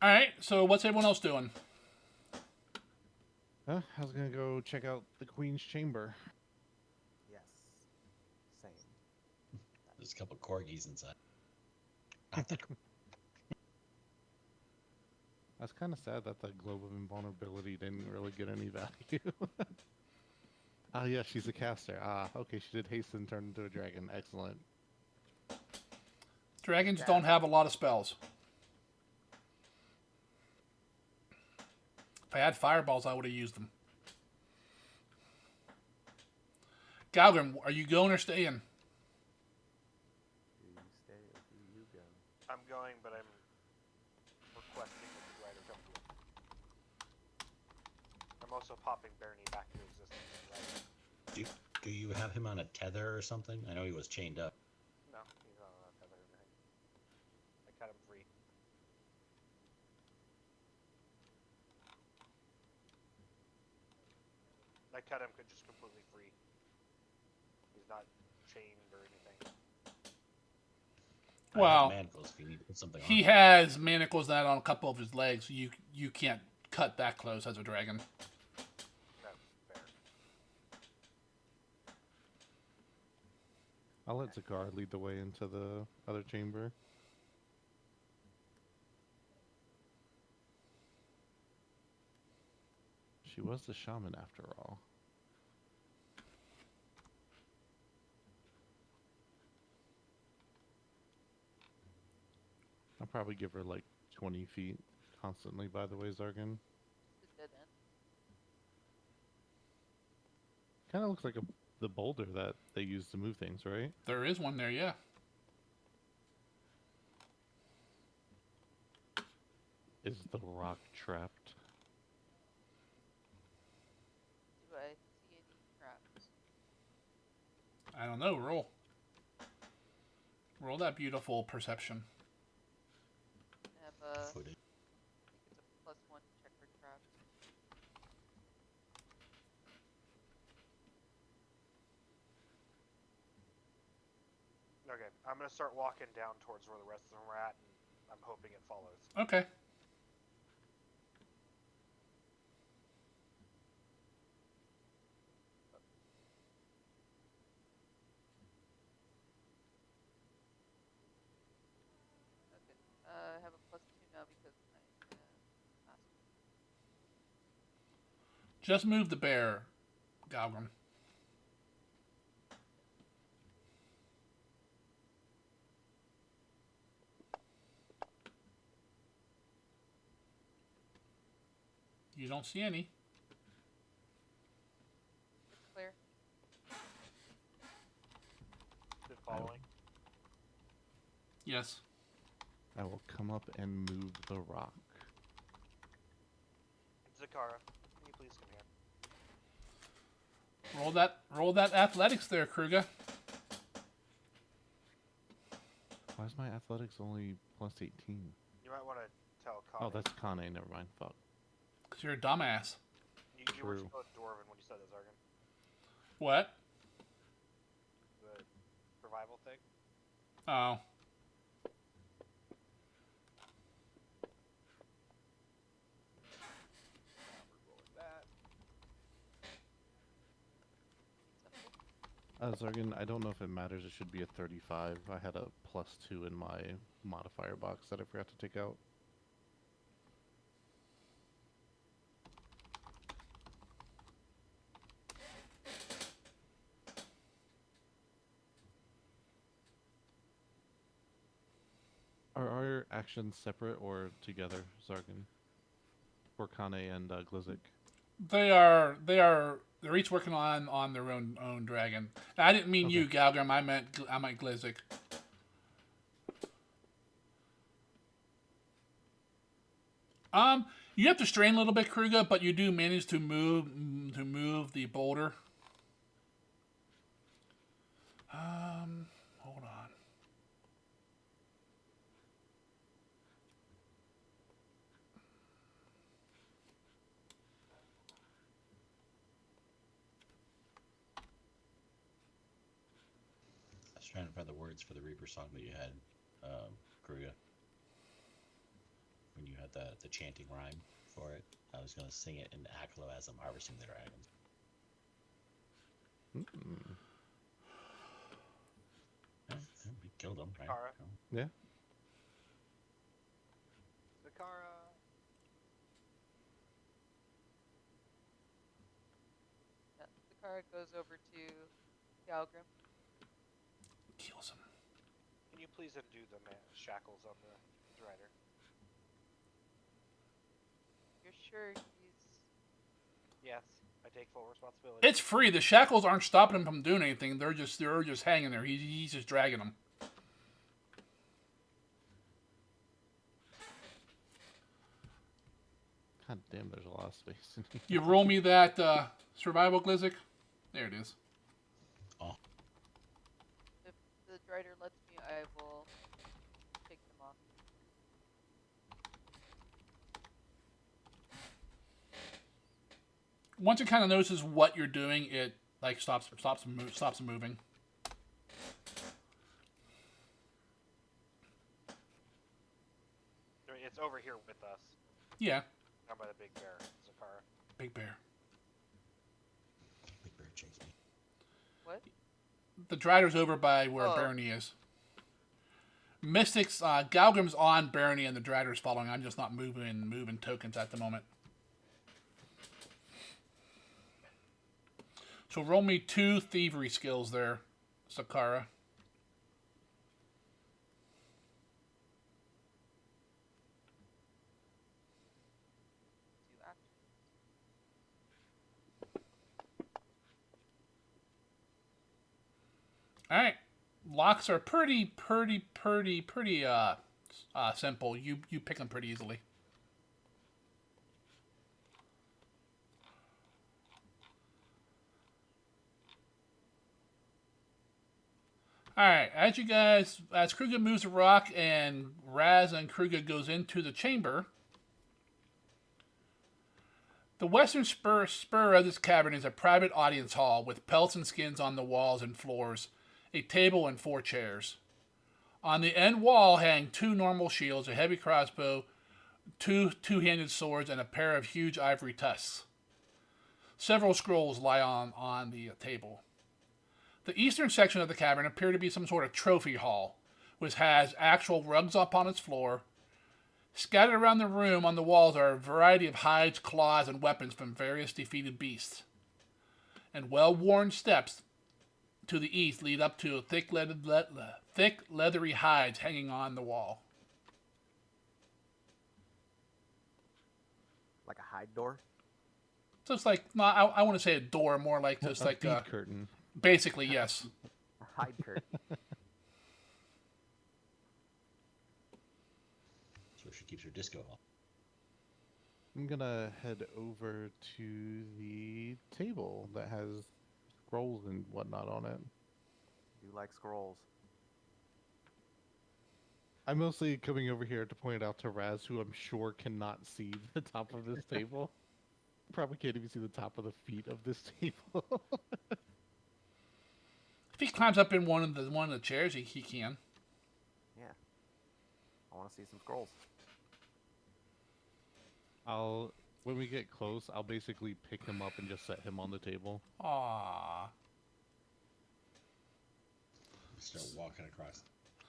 All right. So what's everyone else doing? I was gonna go check out the Queen's chamber. Yes. Same. There's a couple corgis inside. I was kind of sad that the globe of invulnerability didn't really get any value. Ah, yeah, she's a caster. Ah, okay, she did hasten turn into a dragon. Excellent. Dragons Yeah. don't have a lot of spells. If I had fireballs, I would have used them. Galgrim, are you going or staying? Do you stay or do you go? I'm going, but I'm requesting that the rider come with. I'm also popping Bernie back into existence. Right? Do you have him on a tether or something? I know he was chained up. No, he's not on a tether or anything. I cut him free. I cut him just completely free. He's not chained or anything. I Well, have manacles if you need to put something he on. has manacles that on a couple of his legs. You can't cut that close as a dragon. No, fair. I'll let Zakar lead the way into the other chamber. She was the shaman after all. I'll probably give her like 20 feet constantly, by the way, Zargan. It's a dead end. Kind of looks like the boulder that they use to move things, right? There is one there, yeah. Is the rock trapped? Do I see any traps? I don't know. Roll. Roll that beautiful perception. I have a. Footage. I think it's a +1 check for traps. Okay, I'm gonna start walking down towards where the rest of them are at, and I'm hoping it follows. Okay. Okay. I have a +2 now because I passed. Just move the bear, Galgrim. You don't see any. Clear. Is it following? Yes. I will come up and move the rock. Zakara, can you please come here? Roll that athletics there, Kruger. Why is my athletics only plus 18? You might want to tell Connie. Oh, that's Kane. Never mind. Fuck. Because you're a dumbass. You were True. still a dwarven when you said that, Zargan. What? The survival thing. Oh. We're rolling that. Need something. Zargan, I don't know if it matters. It should be a 35. I had a +2 in my modifier box that I forgot to take out. Are our actions separate or together, Zargan? For Kane and Glizik? They're each working on their own dragon. I didn't mean Okay. you, Galgrim. I meant Glizik. You have to strain a little bit, Kruga, but you do manage to move the boulder. Hold on. I was trying to find the words for the Reaper song that you had, Kruga. When you had the chanting rhyme for it, I was going to sing it in Aklo as I'm harvesting the dragons. Mm. Yeah, we killed them, right? Kara. Yeah. Zakara. Yeah, the card goes over to Galgrim. Kills him. Can you please undo the shackles on the rider? You're sure he's... Yes, I take full responsibility. It's free. The shackles aren't stopping him from doing anything. They're just hanging there. He's just dragging them. God damn, there's a lot of space in here. You roll me that survival, Glizik. There it is. Oh, If the Drider lets me, I will take them off. Once it kind of notices what you're doing, it like stops moving. I mean, it's over here with us, Yeah, down by the big bear, Zakara. big bear. Big Bear chased me. What? The Drider's over by where Oh. Barony is. Mystics, Galgrim's on Barony and the Drider's following. I'm just not moving tokens at the moment. So roll me 2 thievery skills there, Sakara. 2 actions. All right, locks are pretty simple. You pick them pretty easily. All right, as Kruga moves the rock and Raz and Kruga goes into the chamber, the western spur of this cavern is a private audience hall with pelts and skins on the walls and floors, a table and 4 chairs. On the end wall hang 2 normal shields, a heavy crossbow, 2 two-handed swords, and a pair of huge ivory tusks. Several scrolls lie on the table. The eastern section of the cavern appears to be some sort of trophy hall, which has actual rugs up on its floor. Scattered around the room on the walls are a variety of hides, claws, and weapons from various defeated beasts. And well-worn steps to the east lead up to thick leathery hides hanging on the wall. Like a hide door? So it's like, no, I want to say a door, more like just like bead curtain. basically, yes. A hide curtain. So she keeps her disco on. I'm gonna head over to the table that has scrolls and whatnot on it. Do like scrolls. I'm mostly coming over here to point out to Raz, who I'm sure cannot see the top of this table. Probably can't even see the top of the feet of this table. If he climbs up in one of the chairs, he can. Yeah. I want to see some scrolls. When we get close, I'll basically pick him up and just set him on the table. Aww. Start walking across.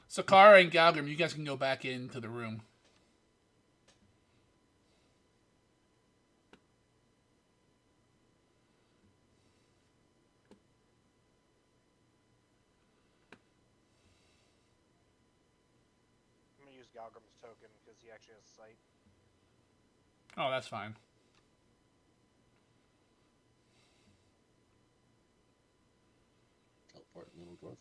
Sakara and Galgrim, you guys can go back into the room. I'm gonna use Galgrim's token because he actually has sight. Oh, that's fine. Teleport, little dwarf.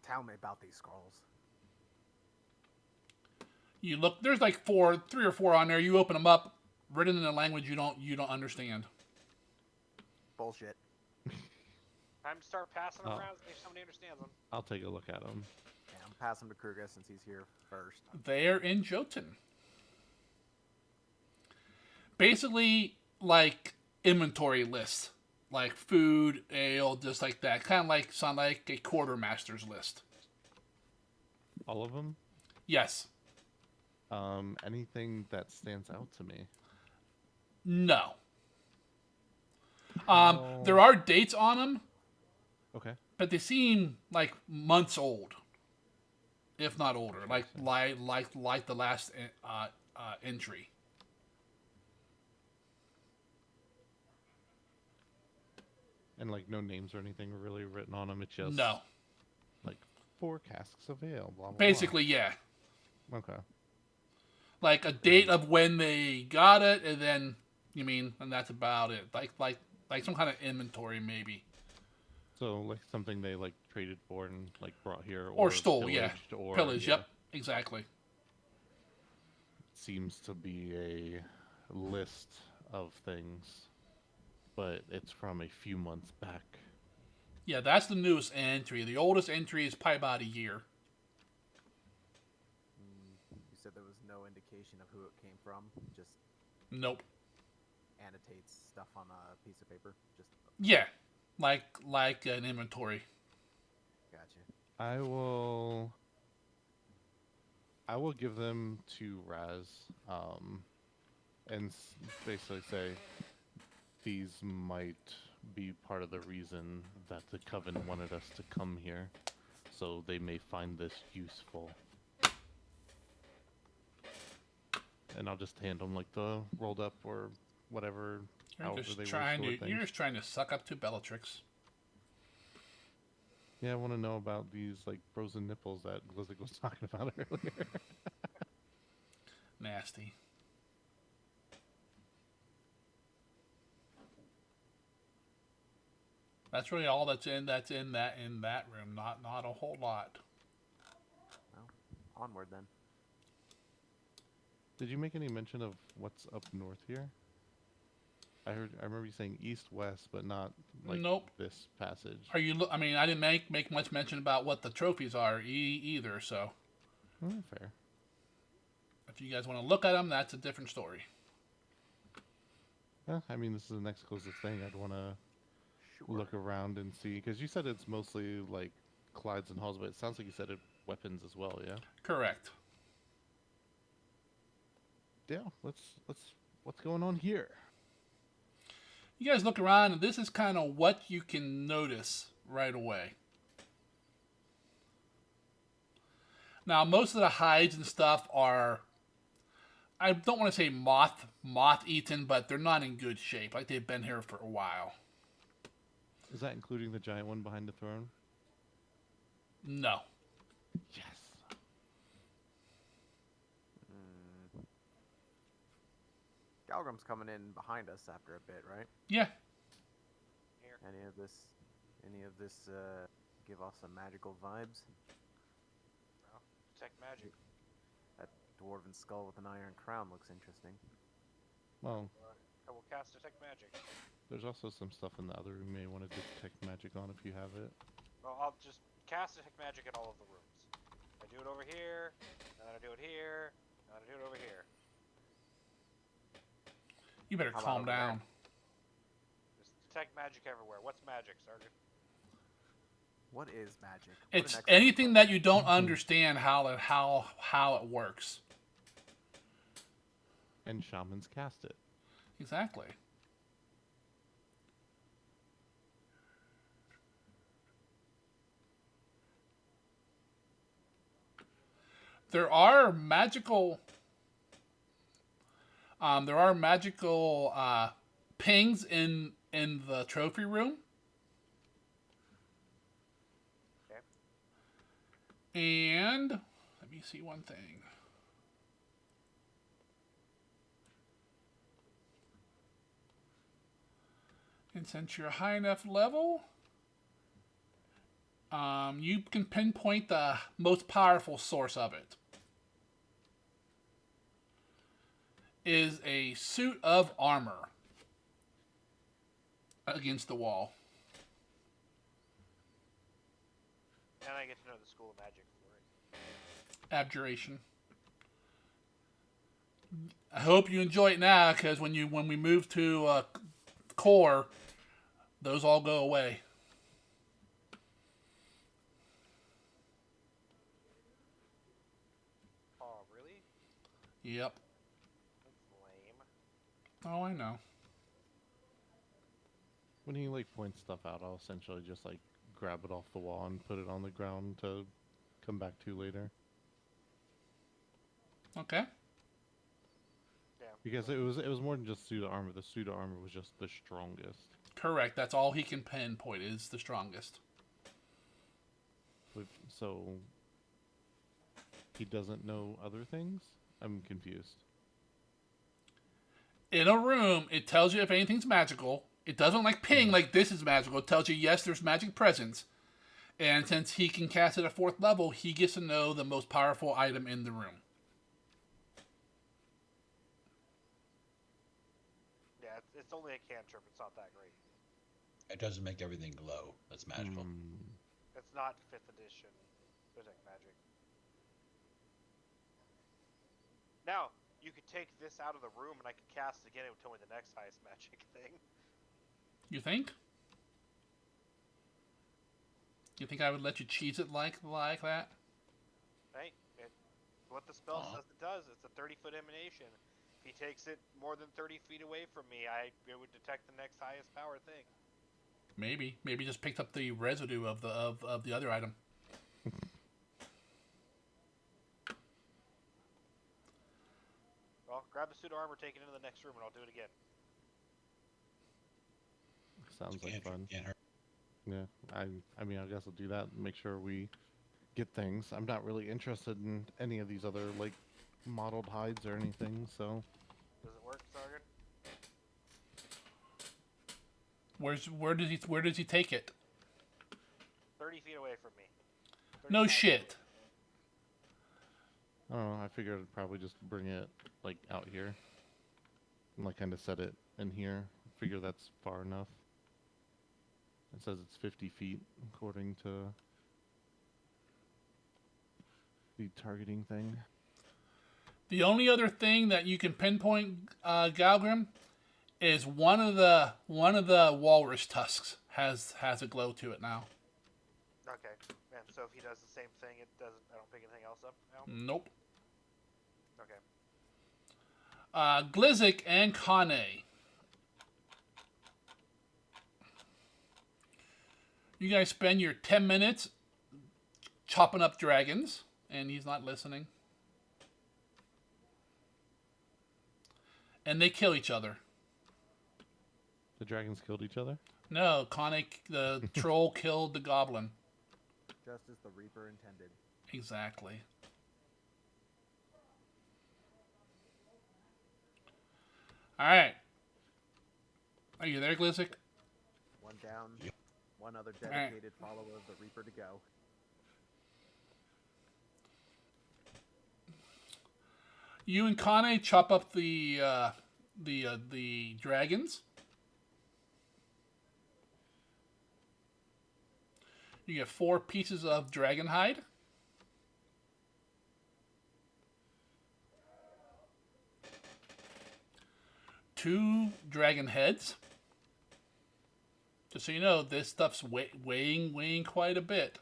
Tell me about these scrolls. You look. There's like 3 or 4 on there. You open them up, written in a language you don't understand. Bullshit. Time to start passing them Oh. around if somebody understands them. I'll take a look at them. Yeah, I'm passing to Kruger since he's here first. They're in Jotun. Basically, like inventory lists, like food, ale, just like that. Kind of sound like a quartermaster's list. All of them. Yes. Anything that stands out to me? No. Oh. There are dates on them, Okay. but they seem like months old, if not older. Like the last entry. And like no names or anything really written on them. It's just No. like 4 casks of ale. Blah blah. Basically, yeah. Blah. Okay. Like a date of when they got it, and then and that's about it. Like some kind of inventory, maybe. So like something they like traded for and like brought here Or stole, pillaged, yeah. or Pillage, yeah. yep, exactly. Seems to be a list of things, but it's from a few months back. Yeah, that's the newest entry. The oldest entry is probably about a year. You said there was no indication of who it came from. Just Nope. annotates stuff on a piece of paper. Just Yeah, like an inventory. gotcha. I will give them to Raz, and basically say these might be part of the reason that the Coven wanted us to come here, so they may find this useful. And I'll just hand them like the rolled up or whatever. You're just trying to suck up to Bellatrix. Yeah, I want to know about these like frozen nipples that Glizzy was talking about earlier. Nasty. That's really all that's in that room. Not a whole lot. Well, onward then. Did you make any mention of what's up north here? I remember you saying east west, but not like Nope. this passage. Are you? I didn't make much mention about what the trophies are either. So, Fair. if you guys want to look at them, that's a different story. Yeah, this is the next closest thing. I'd want to look around and see, because you said it's mostly like Clydes and halls, but it sounds like you said it weapons as well. Yeah. Correct. Yeah. What's going on here? You guys look around, and this is kind of what you can notice right away. Now, most of the hides and stuff are, I don't want to say moth-eaten, but they're not in good shape. Like they've been here for a while. Is that including the giant one behind the throne? No. Yes. Galgrim's coming in behind us after a bit, right? Yeah. Here. Any of this give off some magical vibes? No. Detect magic. That dwarven skull with an iron crown looks interesting. Well, I will cast detect magic. there's also some stuff in the other room you may want to detect magic on if you have it. Well, I'll just cast detect magic in all of the rooms. I do it over here, and then I do it here, and then I do it over here. You better How about calm over there? down. Just detect magic everywhere. What's magic, Sergeant? What is magic? What It's an excellent anything question. that you don't understand how it works. And shamans cast it. Exactly. There are magical. There are magical pings in the trophy room. Okay. And let me see one thing. And since you're a high enough level, you can pinpoint the most powerful source of it. Is a suit of armor against the wall. And I get to know the school of magic for it. Abjuration. I hope you enjoy it now, because when we move to core, those all go away. Oh, really? Yep. That's lame. Oh, I know. When he like points stuff out, I'll essentially just like grab it off the wall and put it on the ground to come back to later. Okay. Yeah. Because it was more than just suit of armor. The suit of armor was just the strongest. Correct. That's all he can pinpoint is the strongest. So he doesn't know other things? I'm confused. In a room, it tells you if anything's magical. It doesn't like ping like this is magical. It tells you yes, there's magic presence. And since he can cast it at 4th level, he gets to know the most powerful item in the room. Yeah, it's only a cantrip. It's not that great. It doesn't make everything glow. That's magical. It's not 5th edition Physic magic. Now, you could take this out of the room and I could cast it again. It would tell me the next highest magic thing. You think? You think I would let you cheese it like that? Hey, what the spell says it does. It's a 30-foot emanation. If he takes it more than 30 feet away from me, it would detect the next highest power thing. Maybe just picked up the residue of the other item. Well, grab the suit of armor, take it into the next room, and I'll do it again. Sounds like fun. Can't hurt. Yeah, I mean, I guess I'll do that and make sure we get things. I'm not really interested in any of these other, like, modeled hides or anything, so... Does it work, Sergeant? Where does he take it? 30 feet away from me. No 35 shit. I don't know, I figured I'd probably just bring it, like, out here. And, like, kind of set it in here. Figure that's far enough. It says it's 50 feet, according to the targeting thing. The only other thing that you can pinpoint, Galgrim, is one of the walrus tusks has a glow to it now. Okay, and so if he does the same thing, it doesn't. I don't pick anything else up now. Nope. Okay. Glizzic and Kane. You guys spend your 10 minutes chopping up dragons, and he's not listening. And they kill each other. The dragons killed each other? No, Kane, the troll killed the goblin. Just as the Reaper intended. Exactly. Alright. Are you there, Glizzic? One down, Yep. one other dedicated follower of the Reaper to go. You and Kane chop up the dragons. You get 4 pieces of dragon hide. Two dragon heads. Just so you know, this stuff's weighing quite a bit.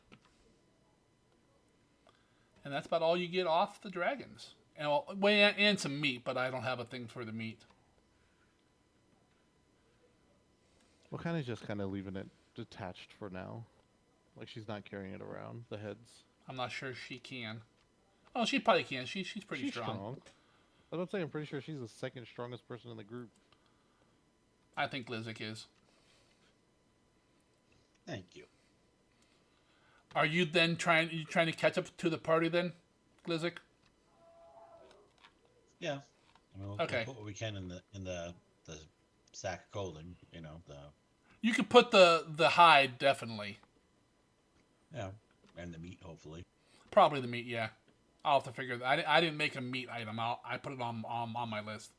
And that's about all you get off the dragons. And some meat, but I don't have a thing for the meat. Well, kind of just kind of leaving it detached for now. Like she's not carrying it around, the heads. I'm not sure she can. Oh, she probably can. She's pretty She's strong. I don't say I'm pretty sure she's the second strongest person in the group. I think Lizik is. Thank you. Are you then trying to catch up to the party then, Lizik? Yeah. I mean, we'll Okay. put what we can in the sack of clothing. You know, You could put the hide definitely. and the meat hopefully. Probably the meat. Yeah. I'll have to figure that. I didn't make a meat item. I put it on my list.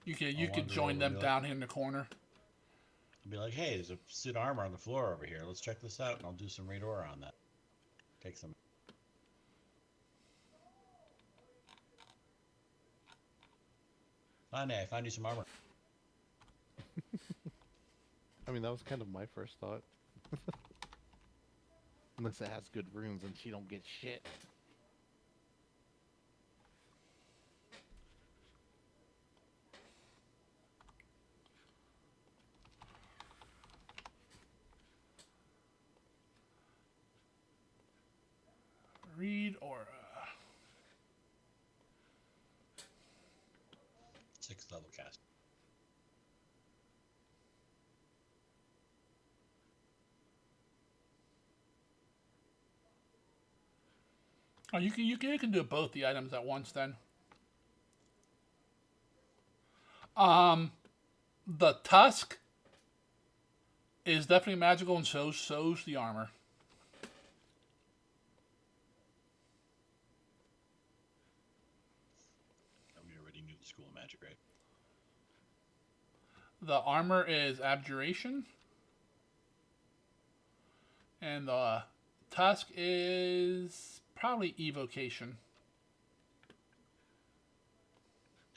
You could wander join over them and be down here in the corner. I'll be like, hey, there's a suit of armor on the floor over here. Let's check this out, and I'll do some radar on that. Take some. I found you some armor. I mean, that was kind of my first thought. Unless it has good runes and she don't get shit. Read aura. 6th level cast. Oh, you can do both the items at once then. The tusk is definitely magical, and so's the armor. We already knew the school of magic, right? The armor is abjuration, and the tusk is probably evocation.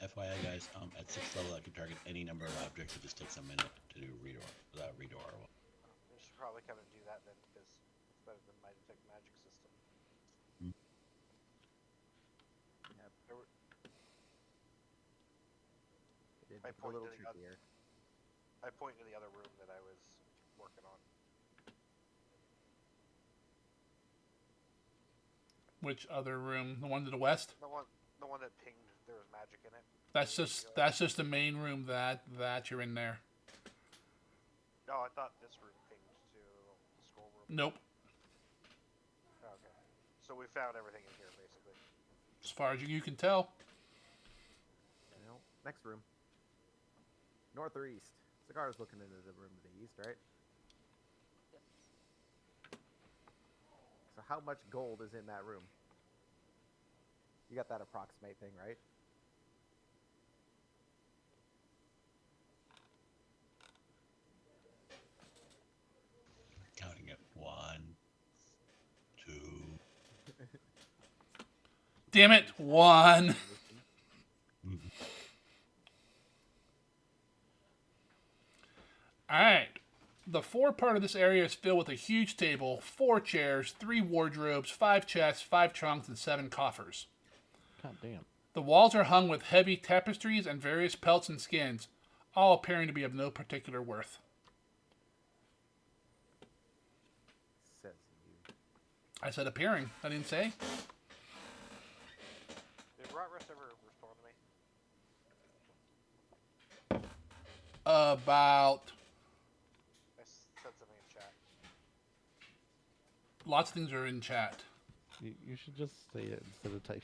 FYI, guys, at 6th level, I can target any number of objects. It just takes a minute to do read or. We should probably come and do that then, because it's better than my detect magic system. Yep. There were- It I did a point little to the trickier. I point to the other room that I was working on. Which other room? The one to the west? The one that pinged there was magic in it. That's just the main room that you're in there. No, I thought this room pinged to the scroll room. Nope. Okay. So we found everything in here, basically. As far as you can tell. Well, next room. North or east? Cigar's looking into the room to the east, right? Yes. So how much gold is in that room? You got that approximate thing, right? Counting it. 1, 2. Damn it! 1. Alright. The fore part of this area is filled with a huge table, 4 chairs, 3 wardrobes, 5 chests, 5 trunks, and 7 coffers. God damn. The walls are hung with heavy tapestries and various pelts and skins, all appearing to be of no particular worth. Says you. I said appearing. I didn't say. Did Rotrust ever respond to me? About I said something in chat. lots of things are in chat. You should just say it instead of typing.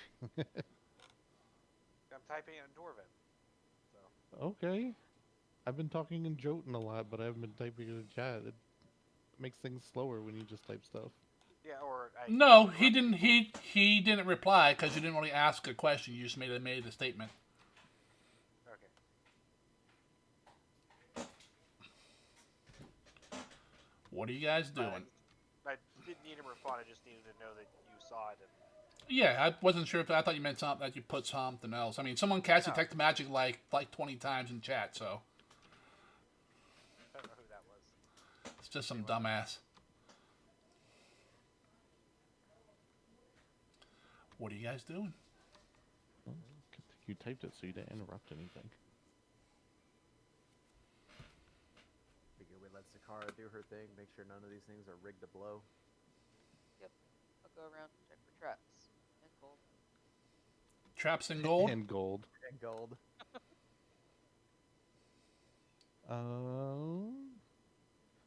I'm typing it in Dwarven. So Okay. I've been talking in Jotun a lot, but I haven't been typing it in chat. It makes things slower when you just type stuff. yeah, or I No, he didn't. He didn't reply because you didn't really ask a question. You just made a statement. Okay. What are you guys doing? I didn't need him to respond. I just needed to know that you saw it. And Yeah, I wasn't sure if I thought you meant something that you put something else. I mean, someone cast No. detect magic like 20 times in chat, so I don't know who that was. it's just some dumbass. What are you guys doing? Well, you typed it so you didn't interrupt anything. Figure we let Sakara do her thing, make sure none of these things are rigged to blow. I'll go go around and check for traps and gold. Traps and gold. And gold. And gold.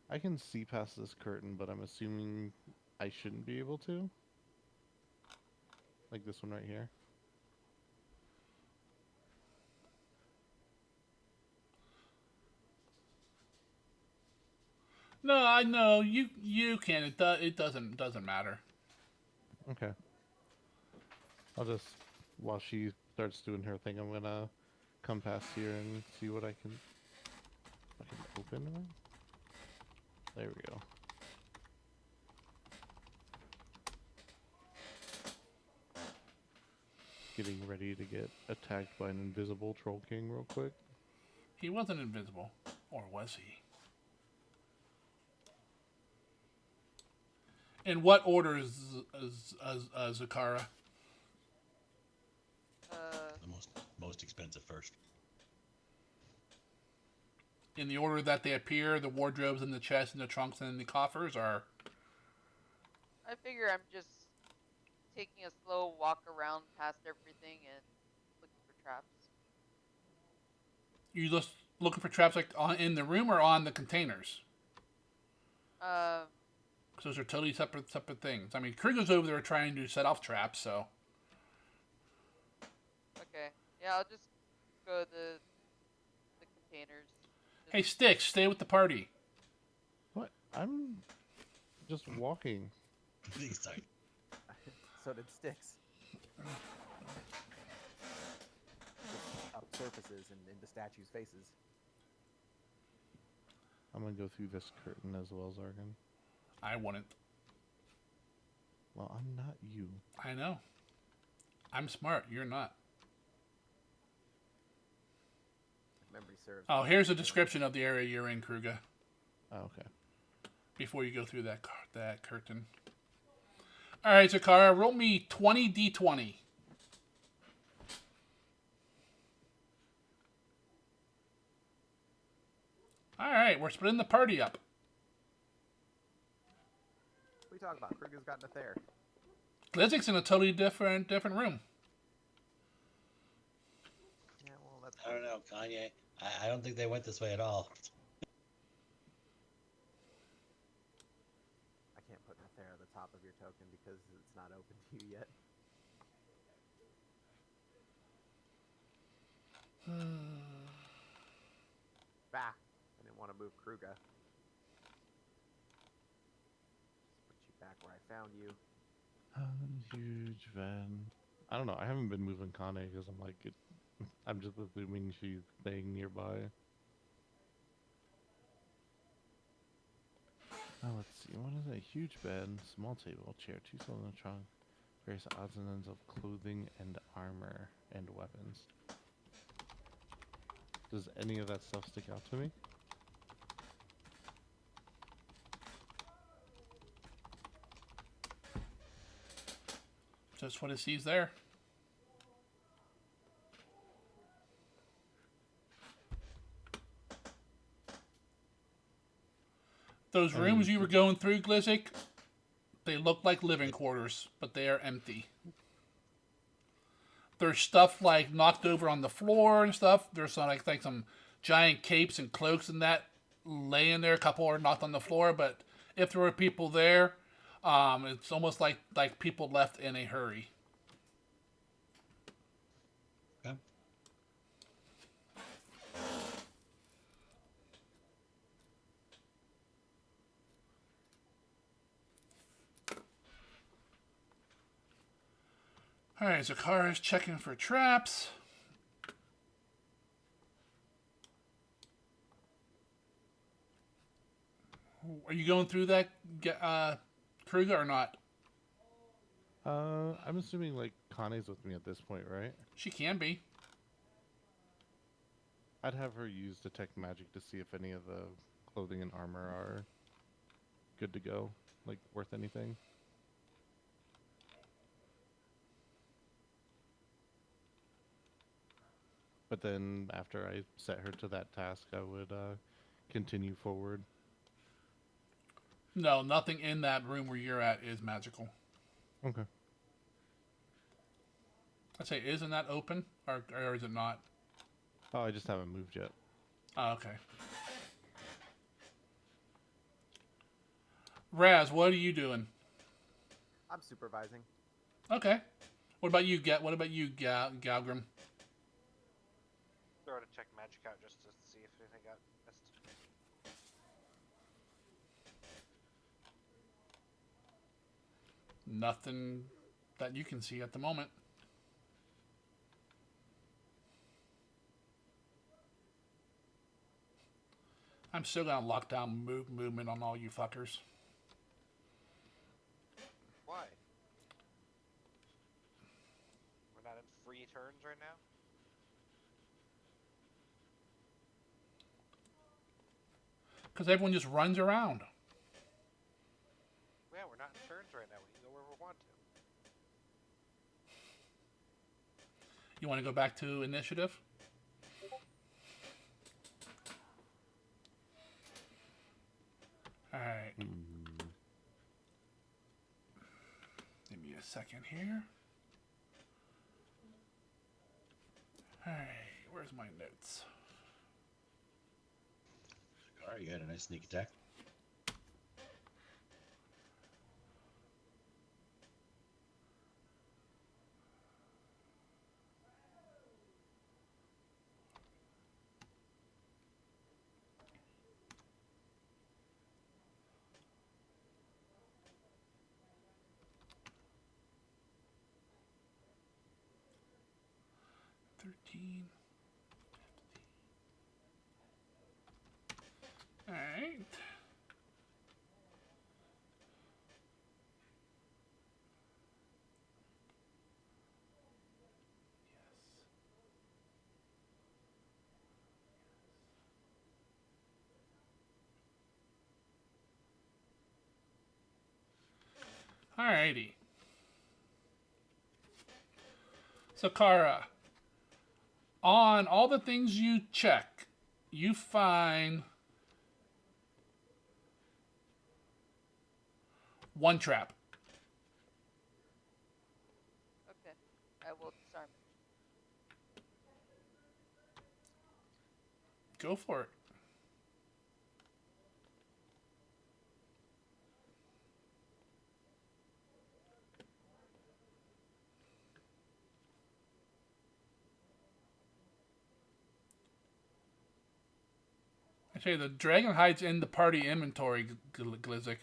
I can see past this curtain, but I'm assuming I shouldn't be able to. Like this one right here. No, I know you can. It doesn't matter. Okay. I'll just, while she starts doing her thing, I'm gonna come past here and see what I can open it. There we go. Getting ready to get attacked by an invisible Troll King real quick. He wasn't invisible, or was he? In what order is Zakara? The most expensive first. In the order that they appear, the wardrobes and the chests and the trunks and the coffers are. I figure I'm just taking a slow walk around past everything and looking for traps. You just looking for traps like in the room or on the containers? Um, Because those are totally separate things. I mean, Kruger's over there trying to set off traps, so. okay. Yeah, I'll just go to the containers. Hey, Sticks, stay with the party. What? I'm just walking. Sorry. So did Sticks. Up surfaces and into statues' faces. I'm gonna go through this curtain as well, Zargan. I wouldn't. Well, I'm not you. I know. I'm smart. You're not. If memory serves. Oh, here's a description of the area you're in, Kruger. Oh, okay. Before you go through that curtain. All right, Zakara, roll me 20d20. All right, we're splitting the party up. What are you talking about? Kruger's gotten it there. Glizzik's in a totally different room. Yeah, well, that's. I don't know, Kanye. I don't think they went this way at all. I can't put Nethera at the top of your token because it's not open to you yet. Bah! I didn't want to move Kruger. Just put you back where I found you. Huge van. I don't know. I haven't been moving Kane because I'm like, I'm just assuming she's staying nearby. Let's see. What is a huge bed, small table, chair, 2 cells in the trunk, various odds and ends of clothing and armor and weapons. Does any of that stuff stick out to me? Just what it sees there. Those rooms you were going through, Glizzik, they look like living quarters, but they are empty. There's stuff like knocked over on the floor and stuff. There's some like some giant capes and cloaks and that laying there. A couple are knocked on the floor, but if there were people there, it's almost like people left in a hurry. Okay. All right, Zakara's checking for traps. Are you going through that, Kruger, or not? I'm assuming like Kane's with me at this point, right? She can be. I'd have her use detect magic to see if any of the clothing and armor are good to go, like worth anything. But then after I set her to that task, I would continue forward. No, nothing in that room where you're at is magical. Okay. I say, isn't that open, or is it not? Oh, I just haven't moved yet. Oh, okay. Raz, what are you doing? I'm supervising. Okay. What about you, Galgrim? Throw to check magic out just to see if anything got missed. Nothing that you can see at the moment. I'm still gonna lock down movement on all you fuckers. Why? We're not in free turns right now? Because everyone just runs around. Yeah, we're not in turns right now. We can go where we want to. You want to go back to initiative? Alright. Give me a second here. Alright, where's my notes? All right, you had a nice sneak attack. Alright. Alrighty. So, Kara, on all the things you check, you find one trap. Okay. I will disarm it. Go for it. I say the dragon hides in the party inventory, Glizzik.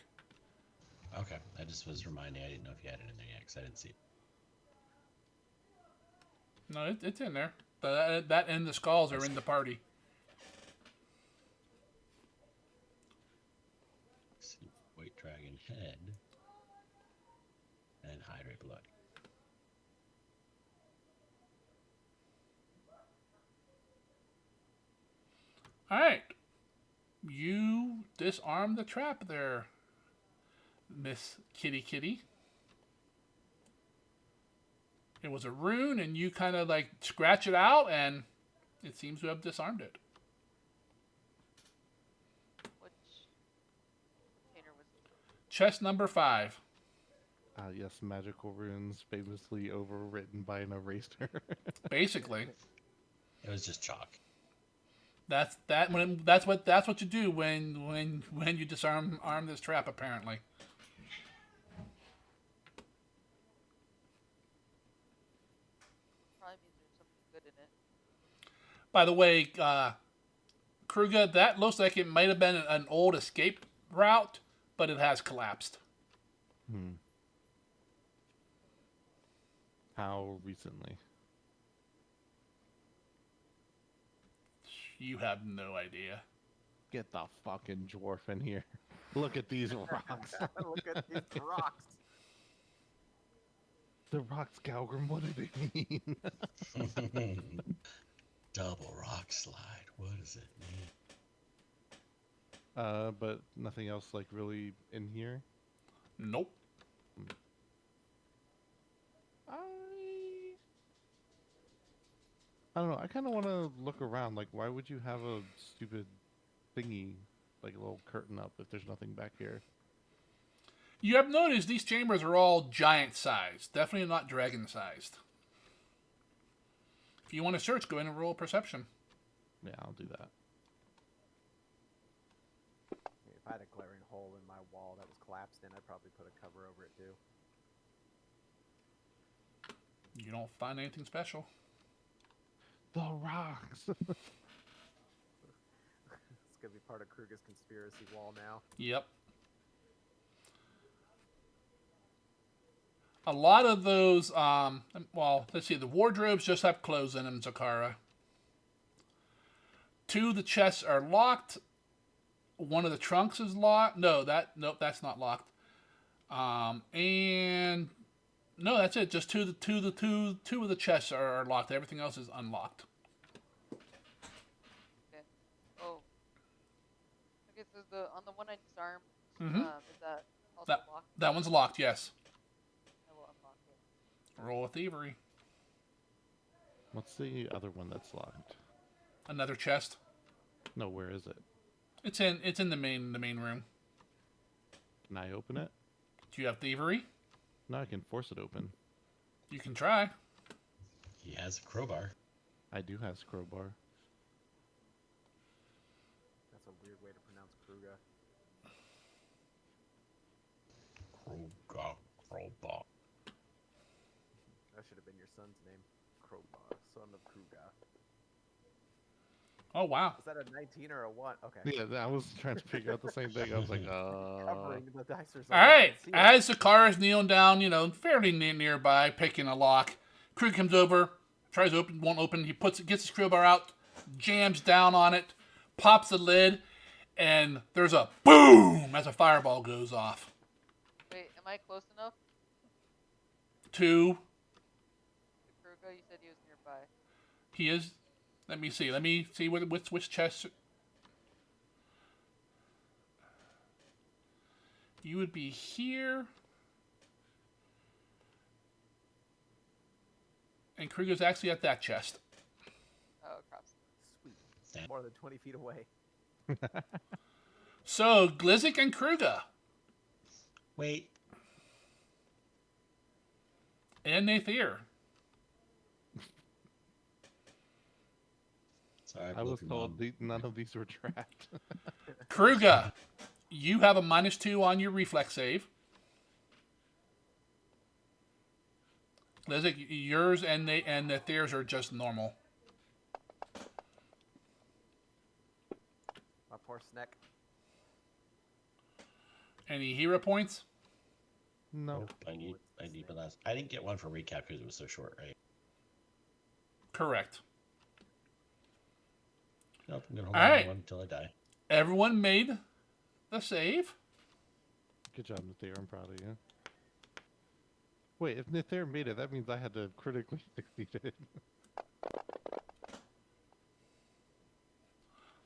Okay, I just was reminding. I didn't know if you had it in there yet because I didn't see it. No, it's in there. That and the skulls are in the party. See, white dragon head and hydrate blood. Alright. You disarm the trap there, Miss Kitty Kitty. It was a rune, and you kind of like scratch it out, and it seems to have disarmed it. Which container was it? Chest number 5. Yes, magical runes famously overwritten by an eraser. Basically, It was just chalk. that's what you do when you disarm this trap. Apparently, Probably means there's something good in it. by the way, Kruger, that looks like it might have been an old escape route, but it has collapsed. How recently? You have no idea. Get the fucking dwarf in here. Look at these rocks. Look at these rocks. The rocks, Galgrim, what do they mean? Double rock slide. What does it mean? But nothing else like really in here. Nope. I don't know. I kind of want to look around. Like, why would you have a stupid thingy, like a little curtain up, if there's nothing back here? You have noticed these chambers are all giant sized, definitely not dragon sized. If you want to search, go in and roll perception. Yeah, I'll do that. If I had a glaring hole in my wall that was collapsed in, I'd probably put a cover over it too. You don't find anything special. The rocks. It's gonna be part of Kruger's conspiracy wall now. Yep. A lot of those, well, let's see, the wardrobes just have clothes in them, Zakara. 2 of the chests are locked. 1 of the trunks is locked. Nope, that's not locked. And no, that's it. Just two of the chests are locked. Everything else is unlocked. Okay. Oh. Okay, so on the one I disarmed, Mhm. is that also locked? That one's locked. Yes. I will unlock it. Roll a thievery. What's the other one that's locked? Another chest. No, where is it? It's in the main room. Can I open it? Do you have thievery? No, I can force it open. You can try. He has a crowbar. I do have crowbar. That's a weird way to pronounce Kruger. Crowbar. That should have been your son's name. Crowbar, son of Kruger. Oh wow. Was that a 19 or a 1? Okay. Yeah, I was trying to figure out the same thing. I was like, Covering the dice or something. All right. As Zakara's kneeling down, fairly nearby, picking a lock, Krug comes over, tries to open, won't open. He gets his crowbar out, jams down on it, pops the lid, and there's a boom as a fireball goes off. Wait, am I close enough? To Kruger, you said he was nearby. he is. Let me see which chest. You would be here. And Kruger's actually at that chest. Oh, crap. Sweet. Stand. More than 20 feet away. So, Glizzik and Kruger. Wait. And Nathier. Sorry, I was told none of these were trapped. Kruger, you have a -2 on your reflex save. Glizzik, yours and Nathier's are just normal. My poor Sneck. Any hero points? No. I need the last. I didn't get one for recap because it was so short, right? Correct. Nope, I'm gonna hold All on right. to one until I die. Everyone made the save. Good job, Nathair. I'm proud of you. Wait, if Nathair made it, that means I had to critically succeed it.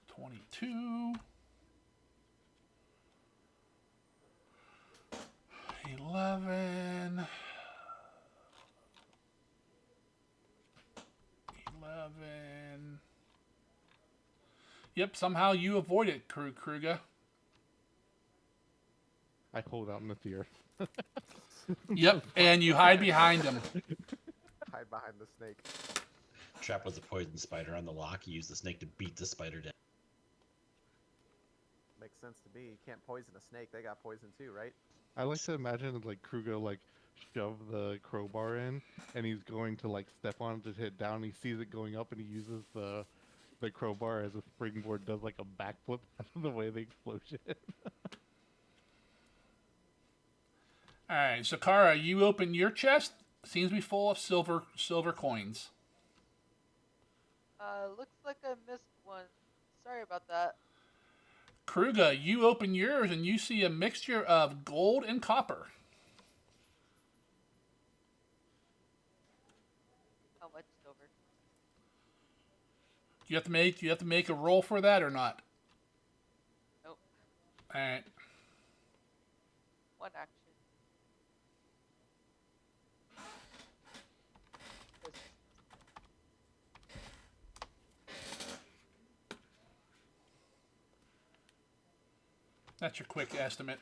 22. 11. 11. Yep, somehow you avoid it, Kruger. I hold out Nathair. Yep, and you hide behind him. Hide behind the snake. Trap was a poison spider on the lock. He used the snake to beat the spider down. Makes sense to me. You can't poison a snake. They got poison too, right? I like to imagine like Kruger shove the crowbar in, and he's going to step on it to hit down. He sees it going up, and he uses the crowbar as a springboard, does like a backflip out of the way of the explosion. All right, Zakara, you open your chest. Seems to be full of silver coins. Looks like I missed one. Sorry about that. Kruger, you open yours and you see a mixture of gold and copper. How much silver? Do you have to make a roll for that or not? Nope. All right. One action. That's your quick estimate.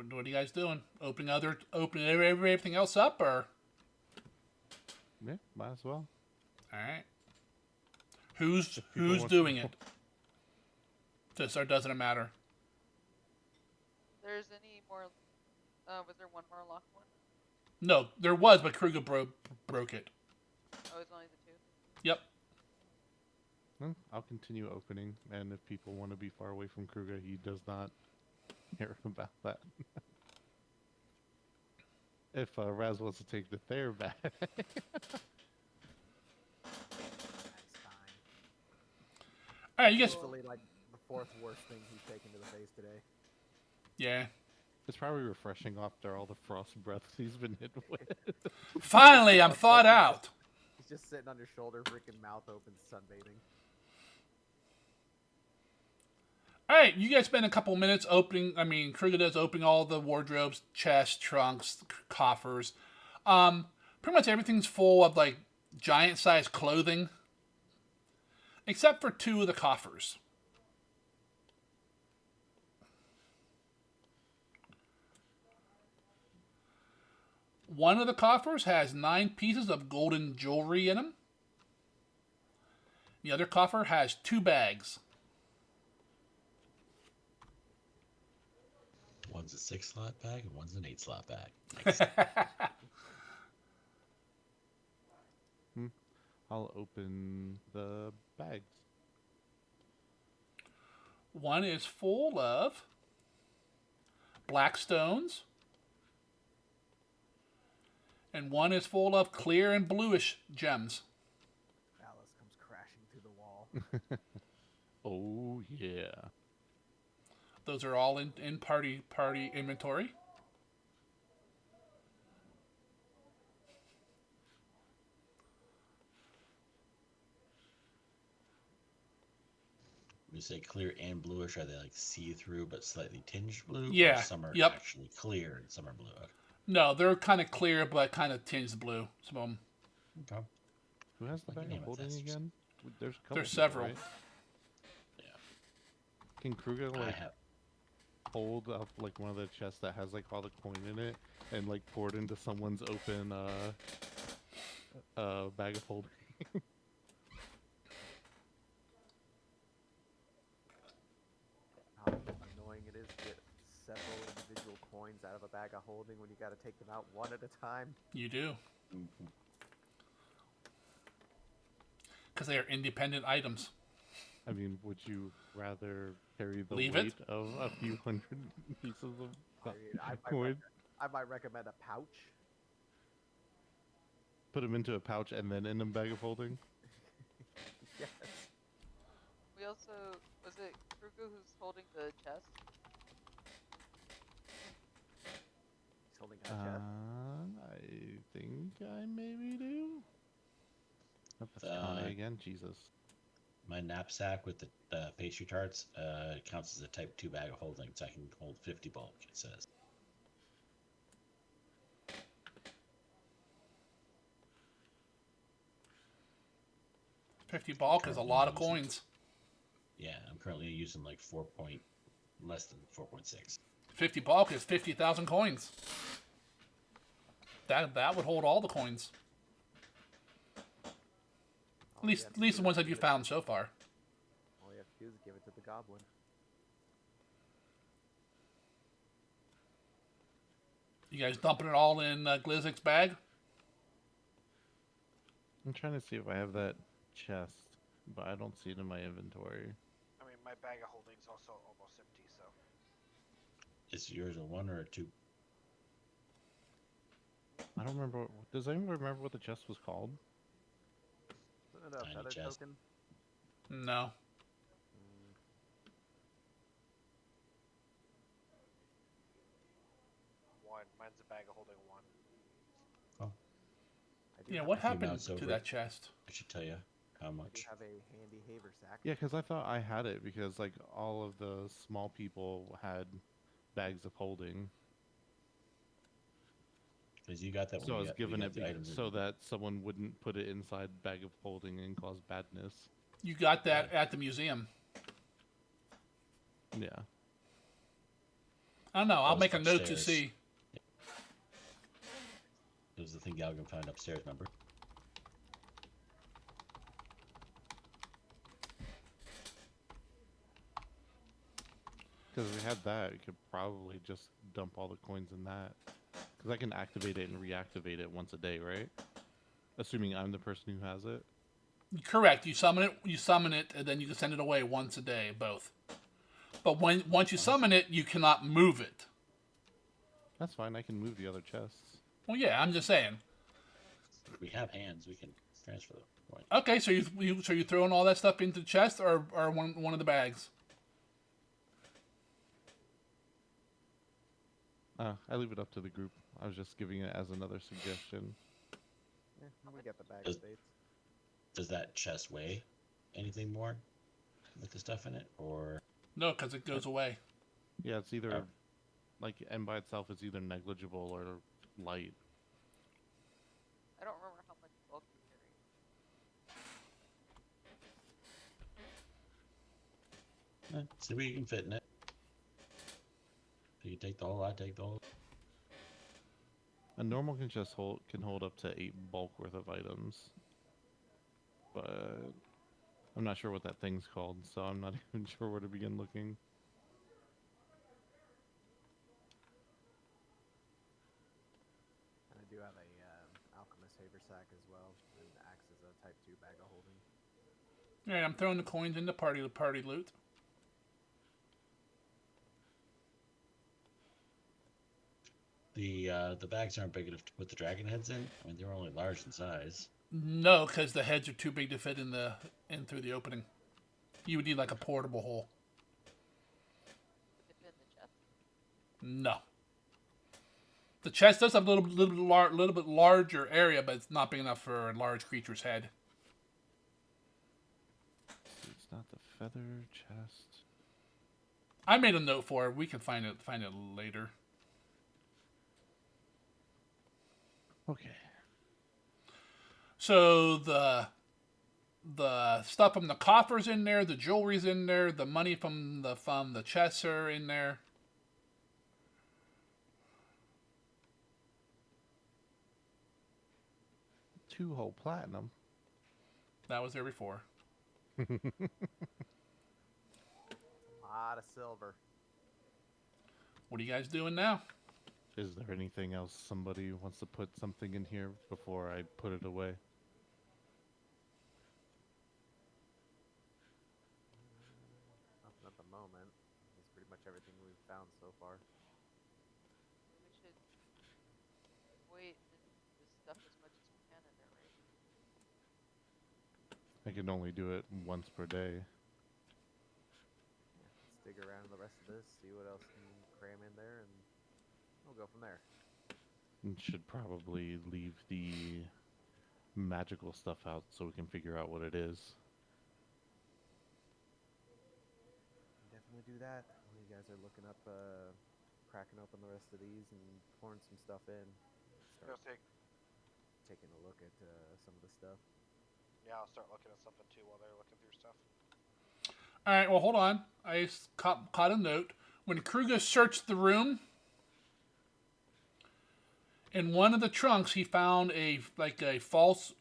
What are you guys doing? Opening everything else up, or Yeah, might as well. all right? Who's people want- doing it? Just or doesn't it matter? There's any more? Was there one more locked one? No, there was, but Kruger broke it. Oh, it's only the two. Yep. I'll continue opening, and if people want to be far away from Kruger, he does not care about that. If Raz wants to take the Thayer back, That's fine. All right, you guys. Easily like the fourth worst thing he's taken to the face today. Yeah. it's probably refreshing after all the frost breaths he's been hit with. Finally, I'm thawed out. He's just sitting on your shoulder, freaking mouth open, sunbathing. All right, you guys spend a couple minutes opening. I mean, Kruger does opening all the wardrobes, chests, trunks, coffers. Pretty much everything's full of like giant-sized clothing, except for two of the coffers. One of the coffers has 9 pieces of golden jewelry in them. The other coffer has 2 bags. One's a 6-slot bag and one's an 8-slot bag. I'll open the bags. One is full of black stones, and one is full of clear and bluish gems. Alice comes crashing through the wall. Oh yeah. Those are all in party inventory. You say clear and bluish. Are they like see-through but slightly tinged blue? Yeah, Or some are yep. actually clear and some are blue. No, they're kind of clear, but kind of tinged blue. Some of them. Okay. Who has the Like bag Game of of holding Thrones. again? There's a couple. There's people, several. right? Yeah. Can Kruger I like have. hold up like one of the chests that has like all the coin in it and like pour it into someone's open bag of holding? How annoying it is to get several individual coins out of a bag of holding when you got to take them out one at a time. You do, Mhm. because they are independent items. I mean, would you rather carry the Leave it? weight of a few hundred pieces of I mean, coin, I might recommend a pouch. put them into a pouch, and then in a bag of holding? Yes. We also was it Kruger who's holding the chest? He's holding a chest. I think I maybe do. Oh, that's Connie again. Jesus. My knapsack with the pastry tarts counts as a type 2 bag of holding, so I can hold 50 bulk, it says. $50 bulk is a lot of coins. Yeah, I'm currently using like less than 4.6. 50 bulk is 50,000 coins. That would hold all the coins. At least the ones that you found so far. All you have to do is give it to the goblin. You guys dumping it all in Glizik's bag? I'm trying to see if I have that chest, but I don't see it in my inventory. I mean, my bag of holding's also almost empty, so. Is yours a 1 or a 2? I don't remember. Does anyone remember what the chest was called? Isn't it a Tiny feather chest. token? No. One. Mine's a bag of holding 1. I do Yeah, have what a- happened mounts to over that it. chest? I should tell you how I do much. have a handy haversack. Yeah, because I thought I had it because like all of the small people had bags of holding, Because you got that so I when was you given got it the items so in- that someone wouldn't put it inside bag of holding and cause badness. You got that at the museum. Yeah. I don't know. I'll Goes make a note to upstairs. see. It was the thing Galgan found upstairs, remember? Because if we had that, we could probably just dump all the coins in that. Because I can activate it and reactivate it once a day, right? Assuming I'm the person who has it. Correct. You summon it, and then you can send it away once a day, both. But once you summon it, you cannot move it. That's fine. I can move the other chests. Well, yeah, I'm just saying. We have hands. We can transfer them. Right. Okay, so you throwing all that stuff into the chest or one of the bags? I leave it up to the group. I was just giving it as another suggestion. Yeah, we got the bag Does- states. Does that chest weigh anything more with the stuff in it, or No, because it goes away. Yeah, it's either Oh. like M by itself is either negligible or light. I don't remember how much bulk you carry. see what you can fit in it? If you take the whole, I take the whole. A normal can just hold up to 8 bulk worth of items. But I'm not sure what that thing's called, so I'm not even sure where to begin looking. And I do have a alchemist haversack as well, and acts as a type 2 bag of holding. All right, I'm throwing the coins into party loot. The bags aren't big enough to put the dragon heads in. I mean, they're only large in size. No, because the heads are too big to fit in through the opening. You would need like a portable hole. Put it in the chest. No. The chest does have a little bit larger area, but it's not big enough for a large creature's head. It's not the feather chest. I made a note for it. We can find it later. Okay. So the stuff from the coffers in there, the jewelry's in there, the money from the chests are in there. Two whole platinum. That was there before. A lot of silver. What are you guys doing now? Is there anything else somebody wants to put something in here before I put it away? Nothing at the moment. That's pretty much everything we've found so far. We should wait and just stuff as much as we can in there, right? I can only do it once per day. Yeah, let's dig around the rest of this, see what else we can cram in there, and we'll go from there. And should probably leave the magical stuff out so we can figure out what it is. Definitely do that. While you guys are looking up, cracking open the rest of these and pouring some stuff in. Go Start take. taking a look at some of the stuff. Yeah, I'll start looking at something too while they're looking through stuff. All right, well, hold on. I caught a note. When Kruger searched the room, in one of the trunks, he found a false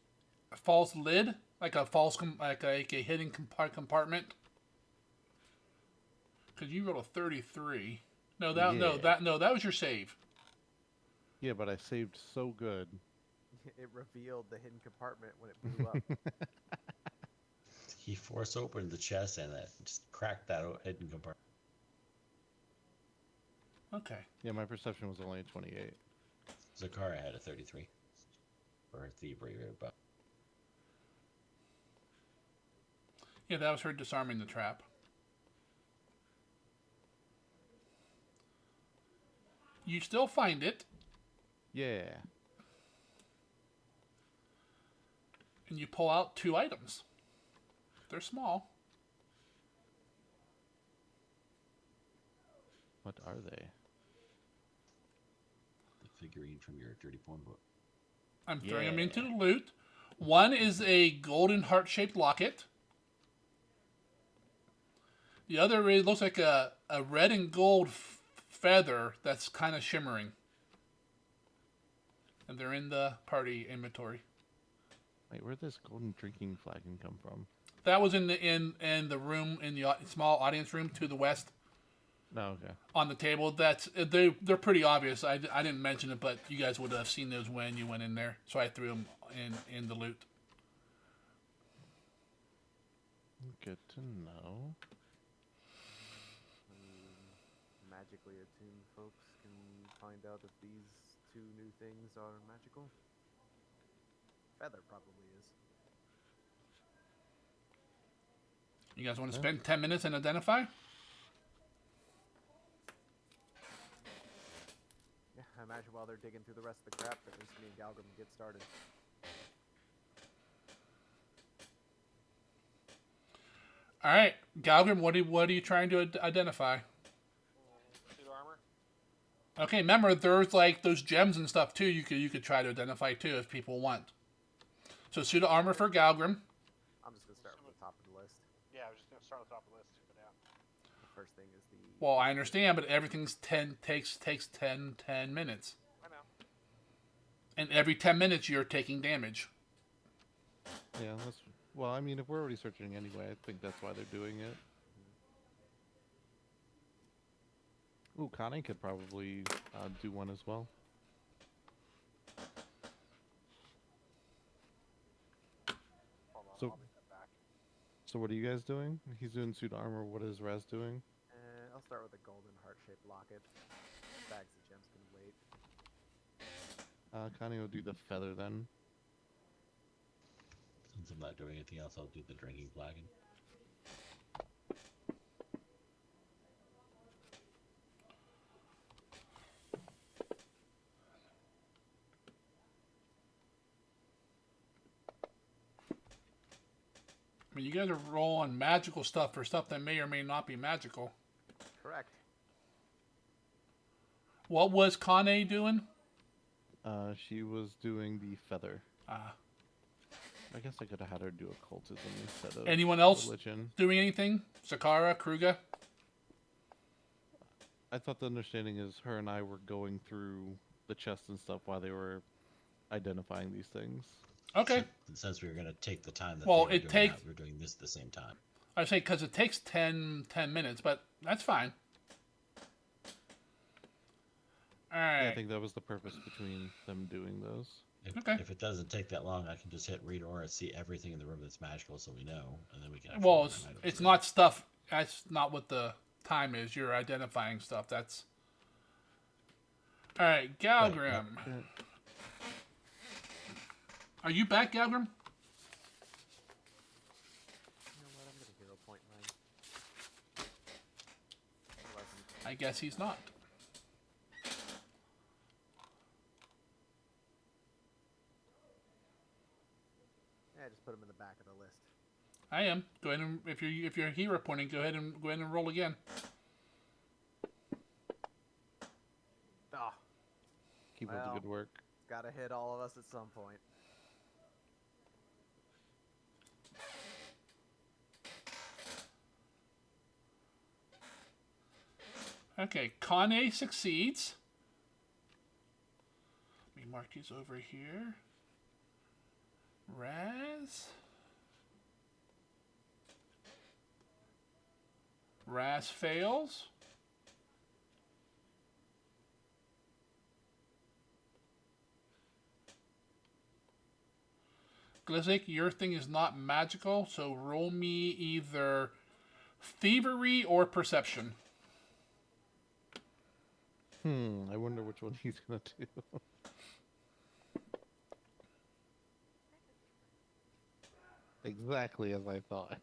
lid, like a hidden compartment. Because you rolled a 33. No, that was your save. Yeah, but I saved so good. It revealed the hidden compartment when it blew up. He forced open the chest and just cracked that hidden compartment. Okay. Yeah, my perception was only a 28. Zakara had a 33 for her thievery, but Yeah, that was her disarming the trap. You still find it, Yeah. and you pull out 2 items. They're small. What are they? the figurine from your dirty porn book. I'm throwing them Yeah. into the loot. One is a golden heart-shaped locket. The other looks like a red and gold feather that's kind of shimmering. And they're in the party inventory. Wait, where'd this golden drinking flagon come from? That was in the room, in the small audience room to the west. No, okay. On the table. They're pretty obvious. I didn't mention it, but you guys would have seen those when you went in there. So I threw them in the loot. Good to know. Magically attuned folks can find out if these two new things are magical. Feather probably is. You guys want to spend 10 minutes and identify? Yeah, I imagine while they're digging through the rest of the crap, at least me and Galgrim get started. All right, Galgrim, what are you trying to identify? Suit armor. Okay, remember there's like those gems and stuff too. You could try to identify too if people want. So suit of armor for Galgrim. I'm just gonna start from the top of the list. Yeah, I was just gonna start at the top of the list. But yeah. The first thing is the. Well, I understand, but everything's takes 10 minutes, I know. and every 10 minutes you're taking damage. Yeah, well, I mean, if we're already searching anyway, I think that's why they're doing it. Ooh, Connie could probably do one as well. Hold on, So- I'll make that back. So what are you guys doing? He's doing suit armor. What is Raz doing? I'll start with a golden heart-shaped locket. Bags of gems can wait. Connie will do the feather then. Since I'm not doing anything else, I'll do the drinking flagon. I mean, you guys are rolling magical stuff for stuff that may or may not be magical. Correct. What was Kane doing? She was doing the feather. Ah. I guess I could have had her do occultism instead of Anyone else religion. doing anything? Sakara, Kruga? I thought the understanding is her and I were going through the chest and stuff while they were identifying these things. Okay. Since we were going to take the time that Well, they were it doing takes- that, we were doing this at the same time. I say because it takes 10 minutes, but that's fine. All right. Yeah, I think that was the purpose between them doing those. Okay. If it doesn't take that long, I can just hit read aura, see everything in the room that's magical, so we know, and then we can. Well, actually find it's items. not stuff. That's not what the time is. You're identifying stuff. That's. All right, Galgrim. Are you back, Galgrim? You know what? I'm gonna hero point mine. Otherwise I'm- I guess he's not. Yeah, just put them in the back of the list. I am. Go ahead and if you're hero pointing, go ahead and roll again. Ah, Keep up the Well. good work. it's gotta hit all of us at some point. Okay, Kane succeeds. Let me mark these over here. Raz fails. Glizik, your thing is not magical, so roll me either thievery or perception. I wonder which one he's gonna do. Exactly as I thought.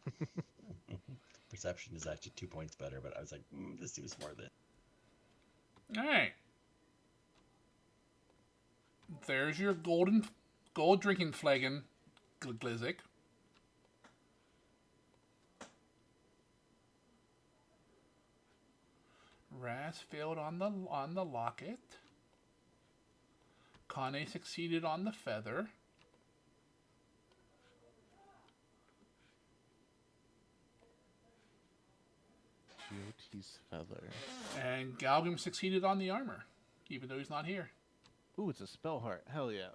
Perception is actually 2 points better, but I was like, this seems more than. All right. There's your gold drinking flagon, Glizik. Raz failed on the locket. Kane succeeded on the feather. GOT's feather. And Galgrim succeeded on the armor, even though he's not here. Ooh, it's a spell heart. Hell yeah.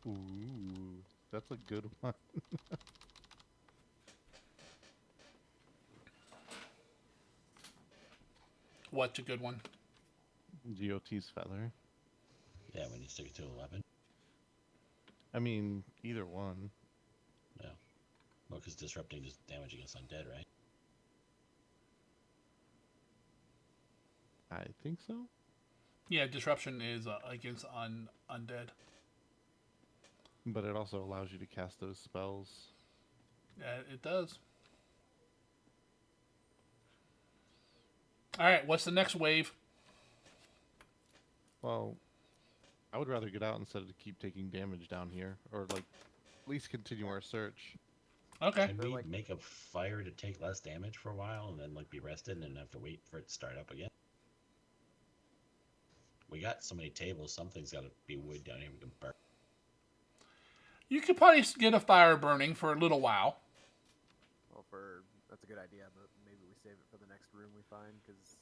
Ooh, that's a good one. What's a good one? GOT's feather. Yeah, when you stick it to 11. I mean, either one. Yeah. Well, because disrupting does damage against undead, right? I think so. Yeah, disruption is against undead. But it also allows you to cast those spells. Yeah, it does. All right, what's the next wave? Well, I would rather get out instead of keep taking damage down here, or like at least continue our search. Okay. Can They're we like- make a fire to take less damage for a while and then like be rested and then have to wait for it to start up again? We got so many tables, something's got to be wood down here we can burn. You could probably get a fire burning for a little while. Well, that's a good idea, but maybe we save it for the next room we find, because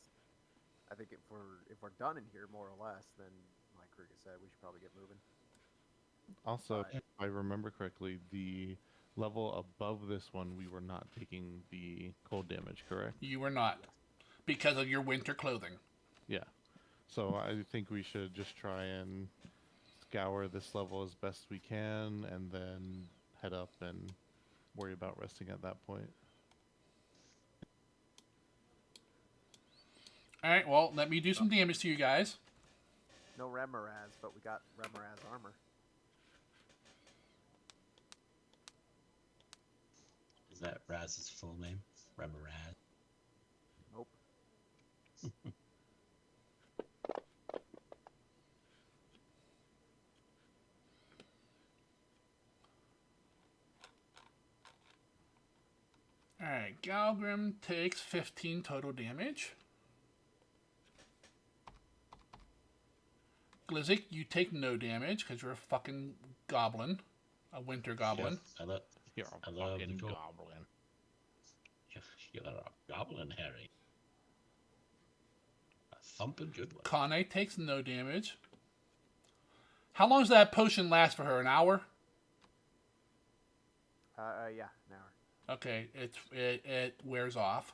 I think if we're done in here more or less, then like Kruger said, we should probably get moving. Also, Right. if I remember correctly, the level above this one, we were not taking the cold damage, correct? You were not, because of your winter clothing. Yeah. So I think we should just try and scour this level as best we can, and then head up and worry about resting at that point. All right, well, let me do some damage to you guys. No Remoraz, but we got Remoraz armor. Is that Raz's full name? Remoraz? Nope. All right, Galgrim takes 15 total damage. Glizzik, you take no damage because you're a fucking goblin, a winter goblin. I love You're I a love the fucking gold. goblin. You're a goblin, Harry. A thumping good one. Kane takes no damage. How long does that potion last for her? An hour? Yeah, an hour. Okay, it wears off.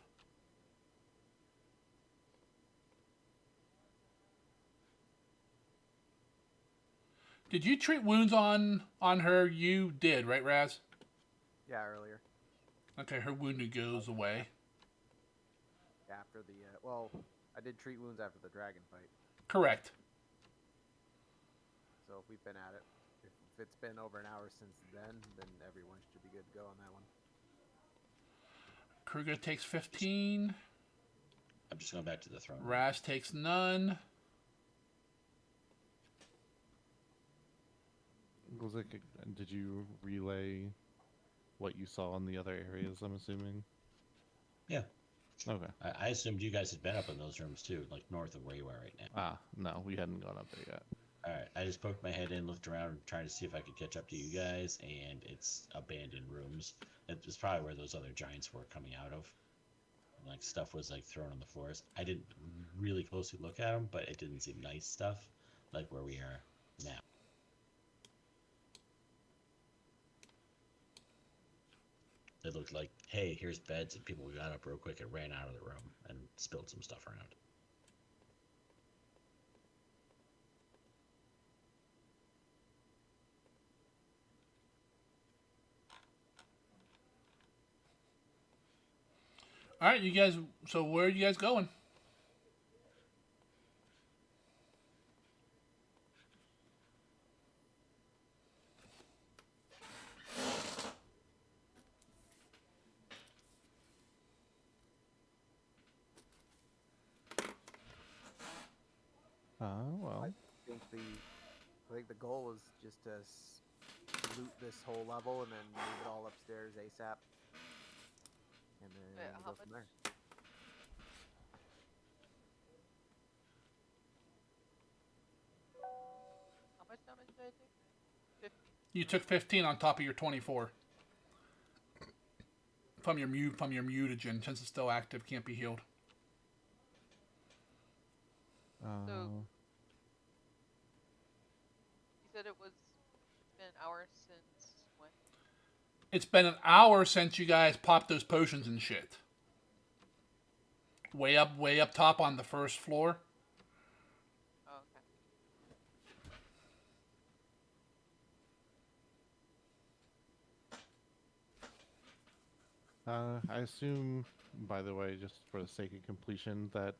Did you treat wounds on her? You did, right, Raz? Yeah, earlier. Okay, her wound goes away. After the well, I did treat wounds after the dragon fight. Correct. So if we've been at it, if it's been over an hour since then everyone should be good to go on that one. Kruger takes 15. I'm just going back to the throne. Raz takes none. Glizzik, did you relay what you saw in the other areas, I'm assuming? Yeah. Okay. I assumed you guys had been up in those rooms too, like north of where you are right now. Ah, no, we hadn't gone up there yet. Alright, I just poked my head in, looked around, trying to see if I could catch up to you guys, and it's abandoned rooms. It's probably where those other giants were coming out of. Like, stuff was, like, thrown on the floors. I didn't really closely look at them, but it didn't seem nice stuff, like where we are now. It looked like, hey, here's beds, and people got up real quick and ran out of the room and spilled some stuff around. All right, you guys. So where are you guys going? Well. I think the goal is just to loot this whole level and then move it all upstairs ASAP. And then Wait, go how from much? there. How much damage did I take? 15. You took 15 on top of your 24 from your mutagen, since it's still active, can't be healed. So Uh, you said it's been an hour since when? It's been an hour since you guys popped those potions and shit. Way up top on the first floor. Oh, okay. I assume, by the way, just for the sake of completion, that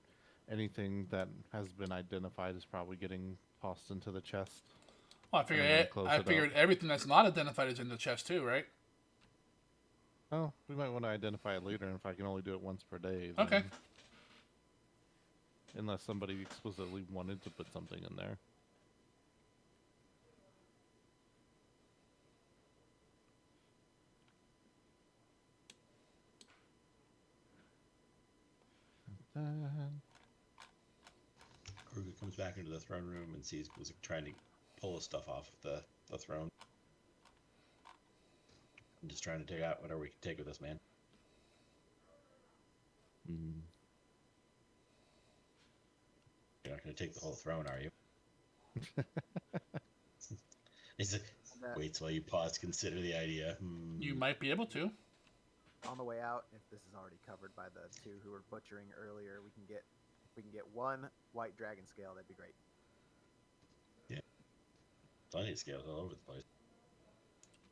anything that has been identified is probably getting tossed into the chest. Well, And I'm gonna close I it up. figured everything that's not identified is in the chest too, right? Oh, we might want to identify it later, and if I can only do it once per day, then... Okay. Unless somebody explicitly wanted to put something in there. Kruger comes back into the throne room and sees was trying to pull his stuff off the throne. I'm just trying to take out whatever we can take with us, man. Mm. You're not going to take the whole throne, are you? He waits while you pause to consider the idea. You might be able to. On the way out, if this is already covered by the two who were butchering earlier, we can get one white dragon scale. That'd be great. Plenty of scales all over the place.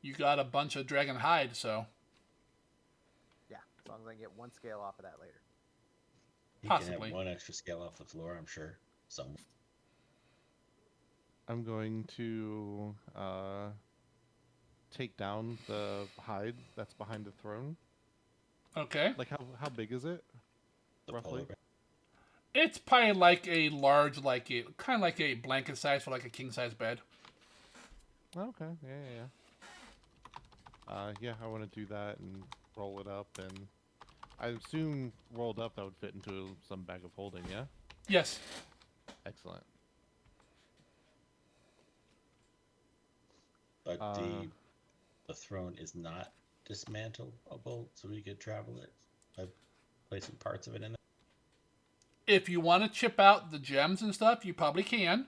You got a bunch of dragon hide, so Yeah, as long as I can get one scale off of that later. You can possibly. have one extra scale off the floor, I'm sure. Some. I'm going to take down the hide that's behind the throne. Okay. Like, how big is it? The Roughly? polar bear. It's probably like a large, kind of like a blanket size for like a king size bed. Okay, yeah. Yeah, I want to do that and roll it up, and I assume rolled up that would fit into some bag of holding, yeah? Yes. Excellent. But the throne is not dismantleable, so we could travel it by placing parts of it in it. If you want to chip out the gems and stuff, you probably can.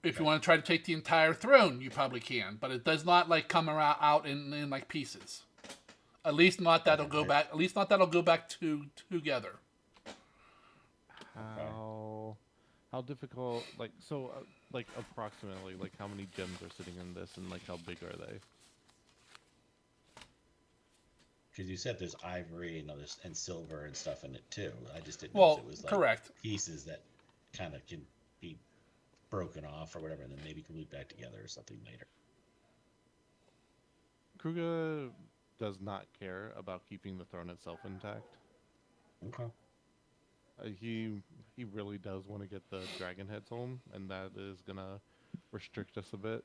If you want to try to take the entire throne, you probably can. But it does not like come around out in like pieces. At least not that'll go back. At least not that'll go back together. How difficult? Like, so, like approximately, like how many gems are sitting in this, and like how big are they? Because you said there's ivory and silver and stuff in it too. I just didn't know Well, if it was like correct. pieces that kind of can be broken off or whatever, and then maybe glued back together or something later. Kruga does not care about keeping the throne itself intact. Okay. He really does want to get the dragon heads home, and that is gonna restrict us a bit.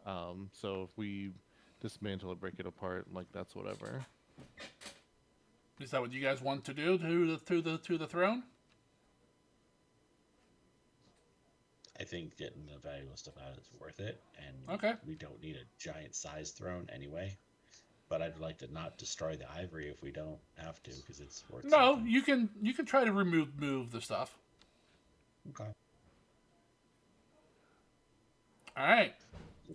So if we dismantle it, break it apart, like that's whatever. Is that what you guys want to do to the throne? I think getting the valuable stuff out is worth it, and Okay. we don't need a giant size throne anyway. But I'd like to not destroy the ivory if we don't have to, because it's worth. No, something. you can try to move the stuff. Okay. All right.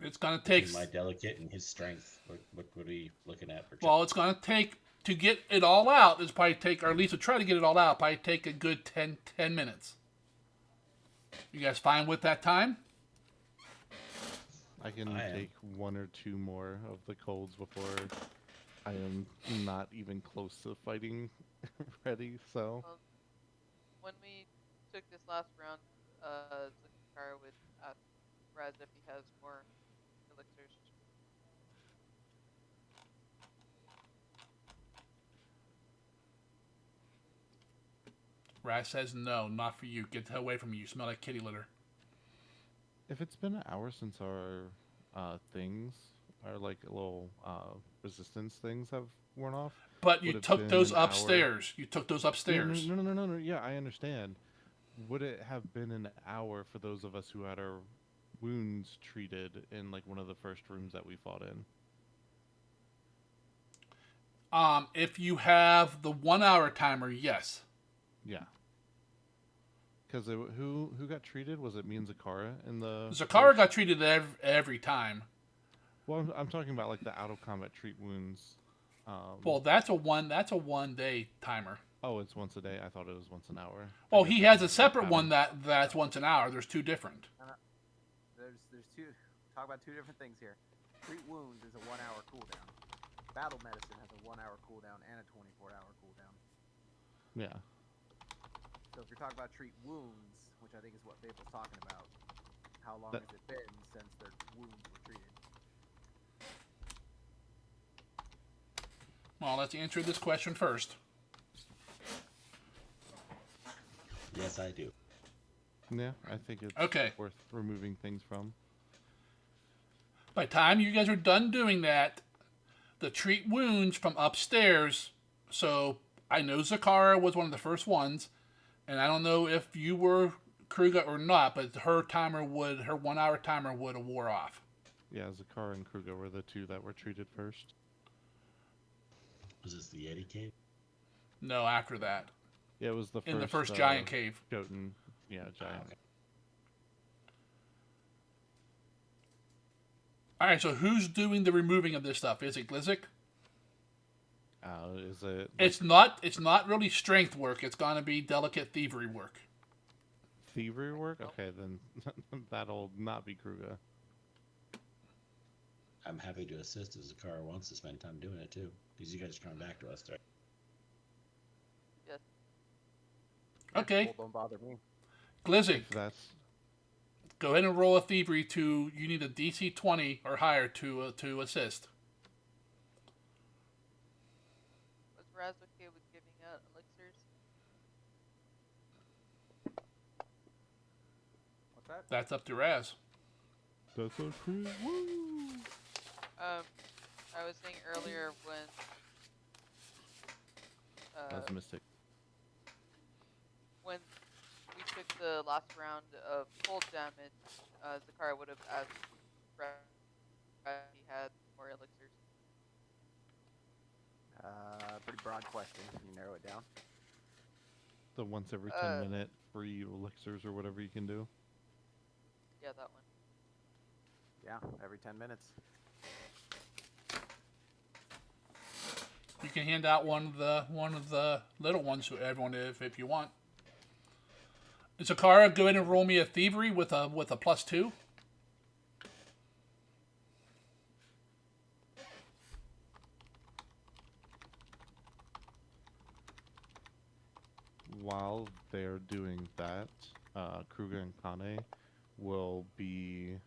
It's gonna take. Between my delicate and his strength, what are we looking at for? Well, it's gonna take to get it all out. It's probably take, or at least to try to get it all out. Probably take a good 10 minutes. You guys fine with that time? I can take one or two more of the colds before I am not even close to fighting ready, so... When we took this last round, Zakar would ask Raz if he has more elixirs. Raz says no, not for you. Get away from me. You smell like kitty litter. If it's been an hour since our things, our like little resistance things have worn off... But you took those upstairs. You took those upstairs. No. Yeah, I understand. Would it have been an hour for those of us who had our wounds treated in like one of the first rooms that we fought in? If you have the 1 hour timer, yes. Yeah. Because who got treated? Was it me and Zakara in the? Zakara first- got treated every time. Well, I'm talking about like the out of combat treat wounds. Well, that's a 1 day timer. Oh, it's once a day. I thought it was once an hour. I Well, guess he it has a depends on separate the one pattern. that's once an hour. There's two different. There's two. Talk about two different things here. Treat wounds is a 1 hour cooldown. Battle medicine has a 1 hour cooldown and a 24-hour cooldown. Yeah. So if you're talking about treat wounds, which I think is what Fable's talking about, how long That- has it been since their wounds were treated? Well, let's answer this question first. Yes, I do. Yeah, I think it's Okay. worth removing things from. By the time you guys are done doing that, the treat wounds from upstairs. So I know Zakara was one of the first ones, and I don't know if you were Kruga or not, but her 1 hour timer would have wore off. Yeah, Zakara and Kruger were the two that were treated first. Was this the Yeti cave? No, after that, Yeah, it was the first in the first giant cave. Jotun. Yeah, giant. okay. All right, so who's doing the removing of this stuff? Is it Glizik? Is it? It's not. It's not really strength work. It's gonna be delicate thievery work. Thievery work? Okay, then that'll not be Kruger. I'm happy to assist if Zakara wants to spend time doing it too. Because you guys are coming back to us, right? Yes. Okay, Well, don't bother me. Glizik, If that's go ahead and roll a thievery to. You need a DC 20 or higher to assist. Was Raz okay with giving out elixirs? What's that? That's up to Raz. that's a crit. Woo! I was saying earlier when That's Mystic. when we took the last round of cold damage, Zakara would have asked Raz if he had more elixirs. Pretty broad question. Can you narrow it down? The once every 10-minute free elixirs or whatever you can do. Yeah, that one. Yeah, every 10 minutes. You can hand out one of the little ones to everyone if you want. Zakara, go ahead and roll me a thievery with a +2. While they're doing that, Kruger and Kane will be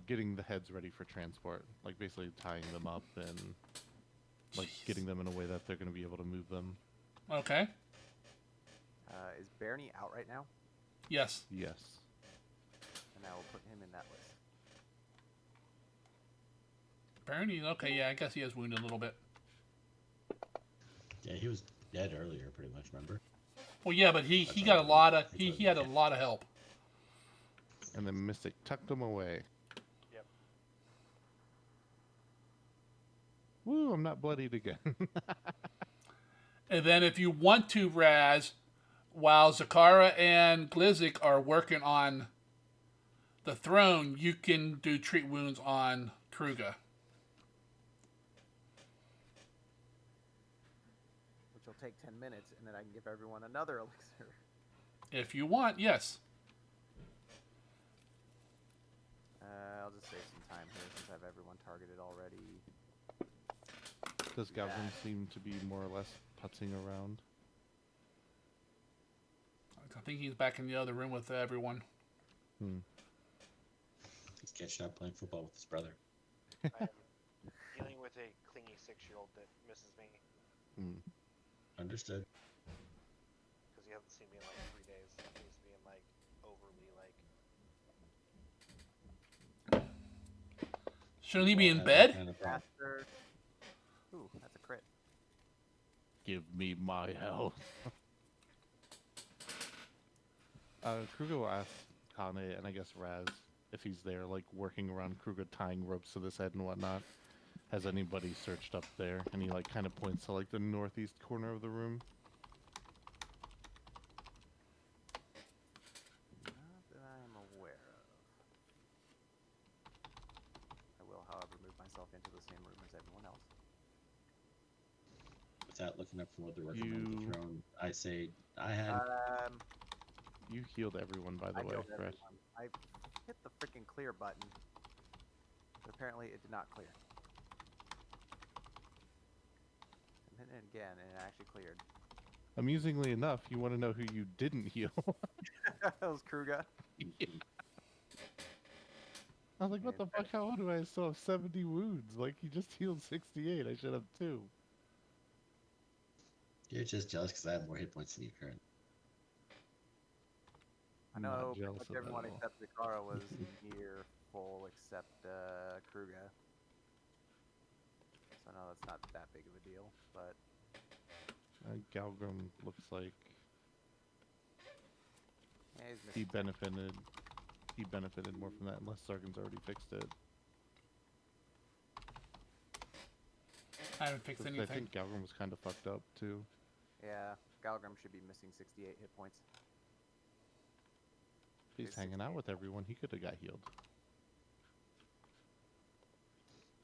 getting the heads ready for transport, like basically tying them up and like getting them in a way that they're going to be able to move them. Okay. Is Bernie out right now? Yes. Yes. And I will put him in that list. Bernie. Okay. Yeah. I guess he is wounded a little bit. Yeah, he was dead earlier, pretty much. Remember? Well, yeah, but he got a lot of he had a lot of help. And then Mystic tucked them away. Yep. Woo! I'm not bloodied again. And then if you want to, Raz, while Zakara and Glizik are working on the throne, you can do treat wounds on Kruga. Which will take 10 minutes, and then I can give everyone another elixir. If you want, yes. I'll just save some time here since I have everyone targeted already. Does Gavin seem to be more or less putzing around? I think he's back in the other room with everyone. He's catching up playing football with his brother. I'm dealing with a clingy 6-year-old that misses me Understood. because he hasn't seen me in like 3 days. He's being like overly like. Shouldn't he be in Well, bed? kind of problem. Faster. Ooh, that's a crit. Give me my health. Kruger will ask Kane, and I guess Raz, if he's there, like working around Kruger, tying ropes to his head and whatnot. Has anybody searched up there? And he like kind of points to like the northeast corner of the room. Not that I am aware of. I will, however, move myself into the same room as everyone else. Without looking up from what they're working on the throne, I say I had. You healed everyone, by the way, healed correct? everyone. I hit the freaking clear button, but apparently it did not clear. And then again, and it actually cleared. Amusingly enough, you want to know who you didn't heal? That was Kruger. Yeah. I was like, what the fuck? How do I still have 70 wounds? Like, he just healed 68. I should have 2. You're just jealous because I have more hit points than you currently. I I'm not know pretty jealous much of everyone that at all. except Zakara was near full except Kruger. So no, that's not that big of a deal, but Galgrim looks like yeah, he's he missing. benefited more from that, unless Sargon's already fixed it. I haven't fixed 'Cause I anything. think Galgrim was kind of fucked up too. Yeah, Galgrim should be missing 68 hit points. If he's hanging out with everyone, he could have got healed.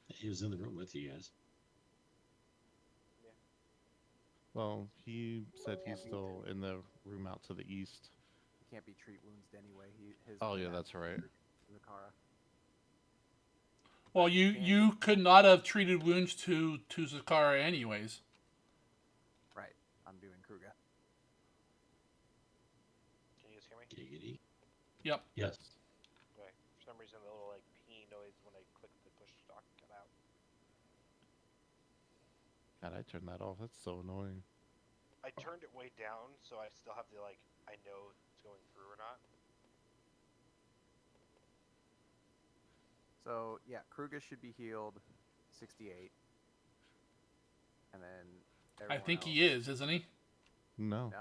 He was in the room with you guys. Well, he said he's still in the room out to the east. He can't be treat wounds anyway. His Oh yeah, that's right. Zakara. Well, you could not have treated wounds to Zakara anyways. Right, I'm doing Kruger. Can you guys hear me? Giggity. Yep. Yes. Okay. For some reason, the little like pee noise when I click the push dock cut out. God, I turned that off. That's so annoying. I turned it way down, so I still have to like I know it's going through or not. So yeah, Kruger should be healed 68. And then I think he is, isn't he? No.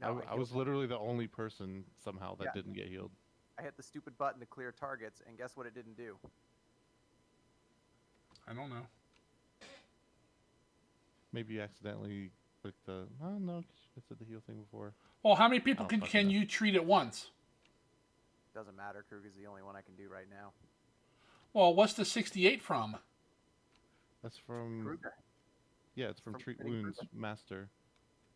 No. I was literally the only person somehow that Yeah. didn't get healed. I hit the stupid button to clear targets, and guess what it didn't do? I don't know. Maybe you accidentally clicked the... Oh, no, I said the heal thing before. Well, how many people Oh, can fucking hell. you treat at once? Doesn't matter. Kruger's the only one I can do right now. Well, what's the 68 from? That's from... Kruger. Yeah, it's from From Treat Fitting Wounds Kruger. Master.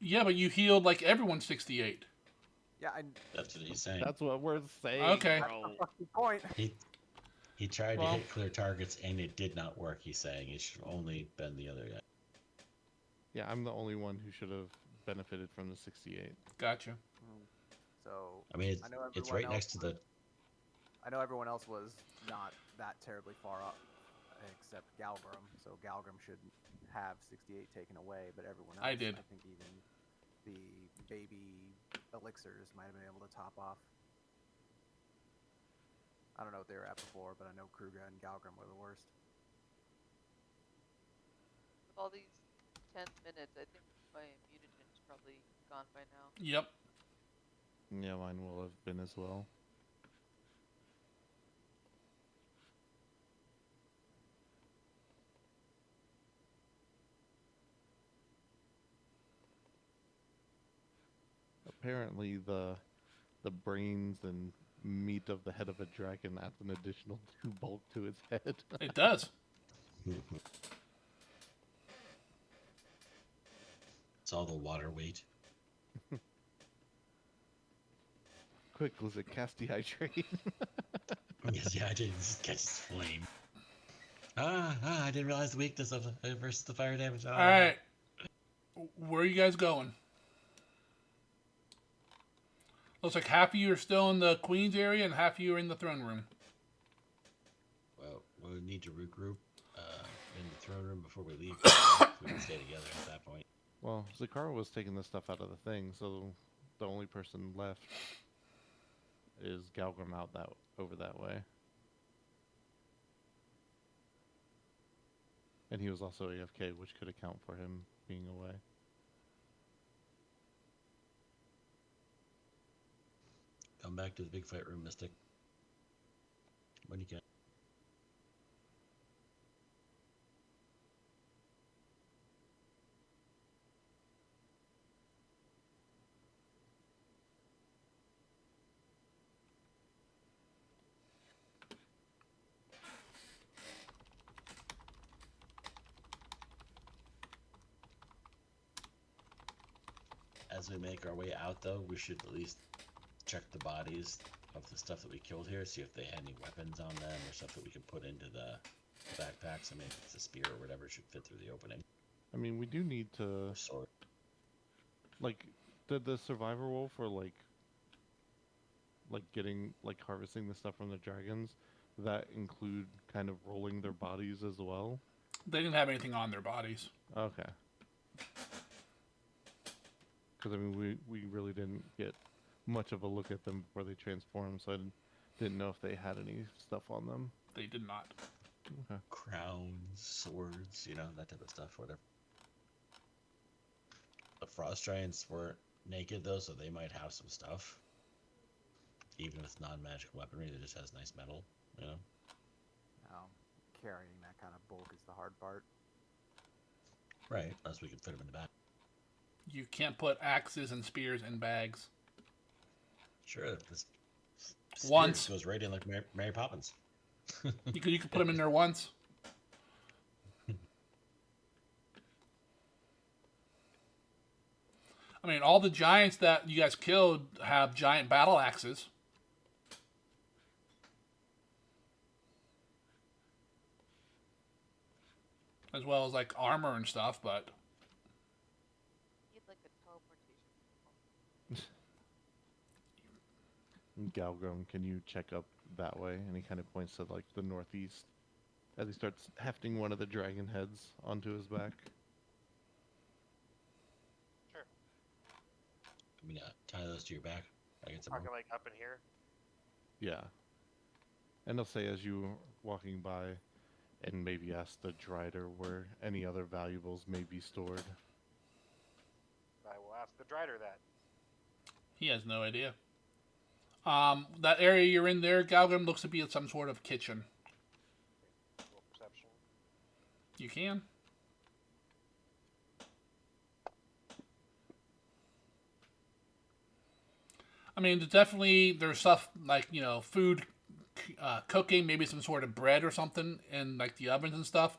Yeah, but you healed like everyone 68. Yeah, That's what he's saying. That's what we're saying, Okay. bro. that's the fucking point. He tried Well- to hit clear targets and it did not work. He's saying it should have only been the other guy. Yeah, I'm the only one who should have benefited from the 68. Gotcha. So I mean, I know it's everyone right next to the. I know everyone else was not that terribly far up, except Galgrim. So Galgrim should have 68 taken away, but everyone else, I did. I think even the baby elixirs might have been able to top off. I don't know what they were at before, but I know Kruger and Galgrim were the worst. With all these 10 minutes, I think my mutagen's probably gone by now. Yep. Yeah, mine will have been as well. Apparently the brains and meat of the head of a dragon adds an additional 2 bulk to its head. It does. It's all the water weight. Quick, Blizzard, cast dehydrate. Yes, yeah, I did. Just catch his flame. I didn't realize the weakness of versus the fire damage. All right. Where are you guys going? Looks like half of you are still in the Queen's area and half of you are in the throne room. Well, we'll need to regroup in the throne room before we leave. We can stay together at that point. Well, Zakara was taking this stuff out of the thing, so the only person left is Galgrim out over that way. And he was also AFK, which could account for him being away. Come back to the big fight room, Mystic. When you can. As we make our way out, though, we should at least check the bodies of the stuff that we killed here, see if they had any weapons on them or stuff that we can put into the backpacks. I mean, if it's a spear or whatever, it should fit through the opening. I mean, we do need to, Or sword. like, did the survivor wolf or like getting, like harvesting the stuff from the dragons, that include kind of rolling their bodies as well? They didn't have anything on their bodies. Okay. Because, I mean, we really didn't get much of a look at them before they transformed, so I didn't know if they had any stuff on them. They did not. Okay. Crowns, swords, you know, that type of stuff, whatever. The frost giants weren't naked, though, so they might have some stuff. Even with non-magic weaponry that just has nice metal, you know? Carrying that kind of bulk is the hard part. Right, unless we can fit them in the back. You can't put axes and spears in bags. Sure, this Once. goes right in like Mary Poppins. You could put them in there once. I mean, all the giants that you guys killed have giant battle axes. As well as, like, armor and stuff, but... Need like a teleportation. Galgrim, can you check up that way? And he kind of points to, like, the northeast as he starts hefting one of the dragon heads onto his back. Sure. I mean, tie those to your back. I get some. Talking like up in here. Yeah. And I'll say as you walking by, and maybe ask the Drider where any other valuables may be stored. I will ask the Drider that. He has no idea. That area you're in there, Galgrim, looks to be some sort of kitchen. Roll perception. You can. I mean, there's stuff like, you know, food cooking, maybe some sort of bread or something in like the ovens and stuff.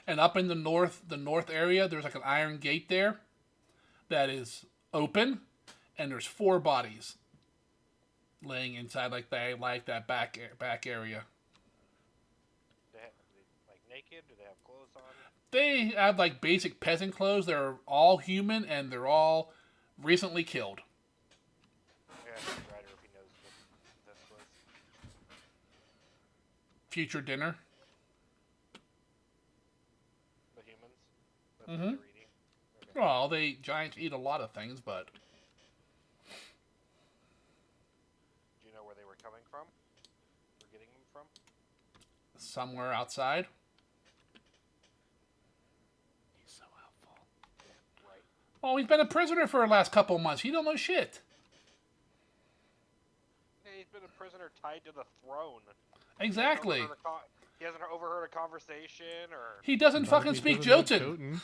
And up in the north area, there's like an iron gate there that is open, and there's 4 bodies laying inside like that back area. Are they like naked? Do they have clothes on? They have like basic peasant clothes. They're all human and they're all recently killed. Yeah, ask the Drider if he knows what this was. Future dinner. The humans. That's what they're eating. Okay. Well, giants eat a lot of things, but Do you know where they were coming from? We're getting them from? somewhere outside. He's so helpful. Right. Oh, he's been a prisoner for the last couple of months. He don't know shit. Yeah, he's been a prisoner tied to the throne. Exactly. He hasn't overheard a conversation or. He doesn't fucking speak Jotun.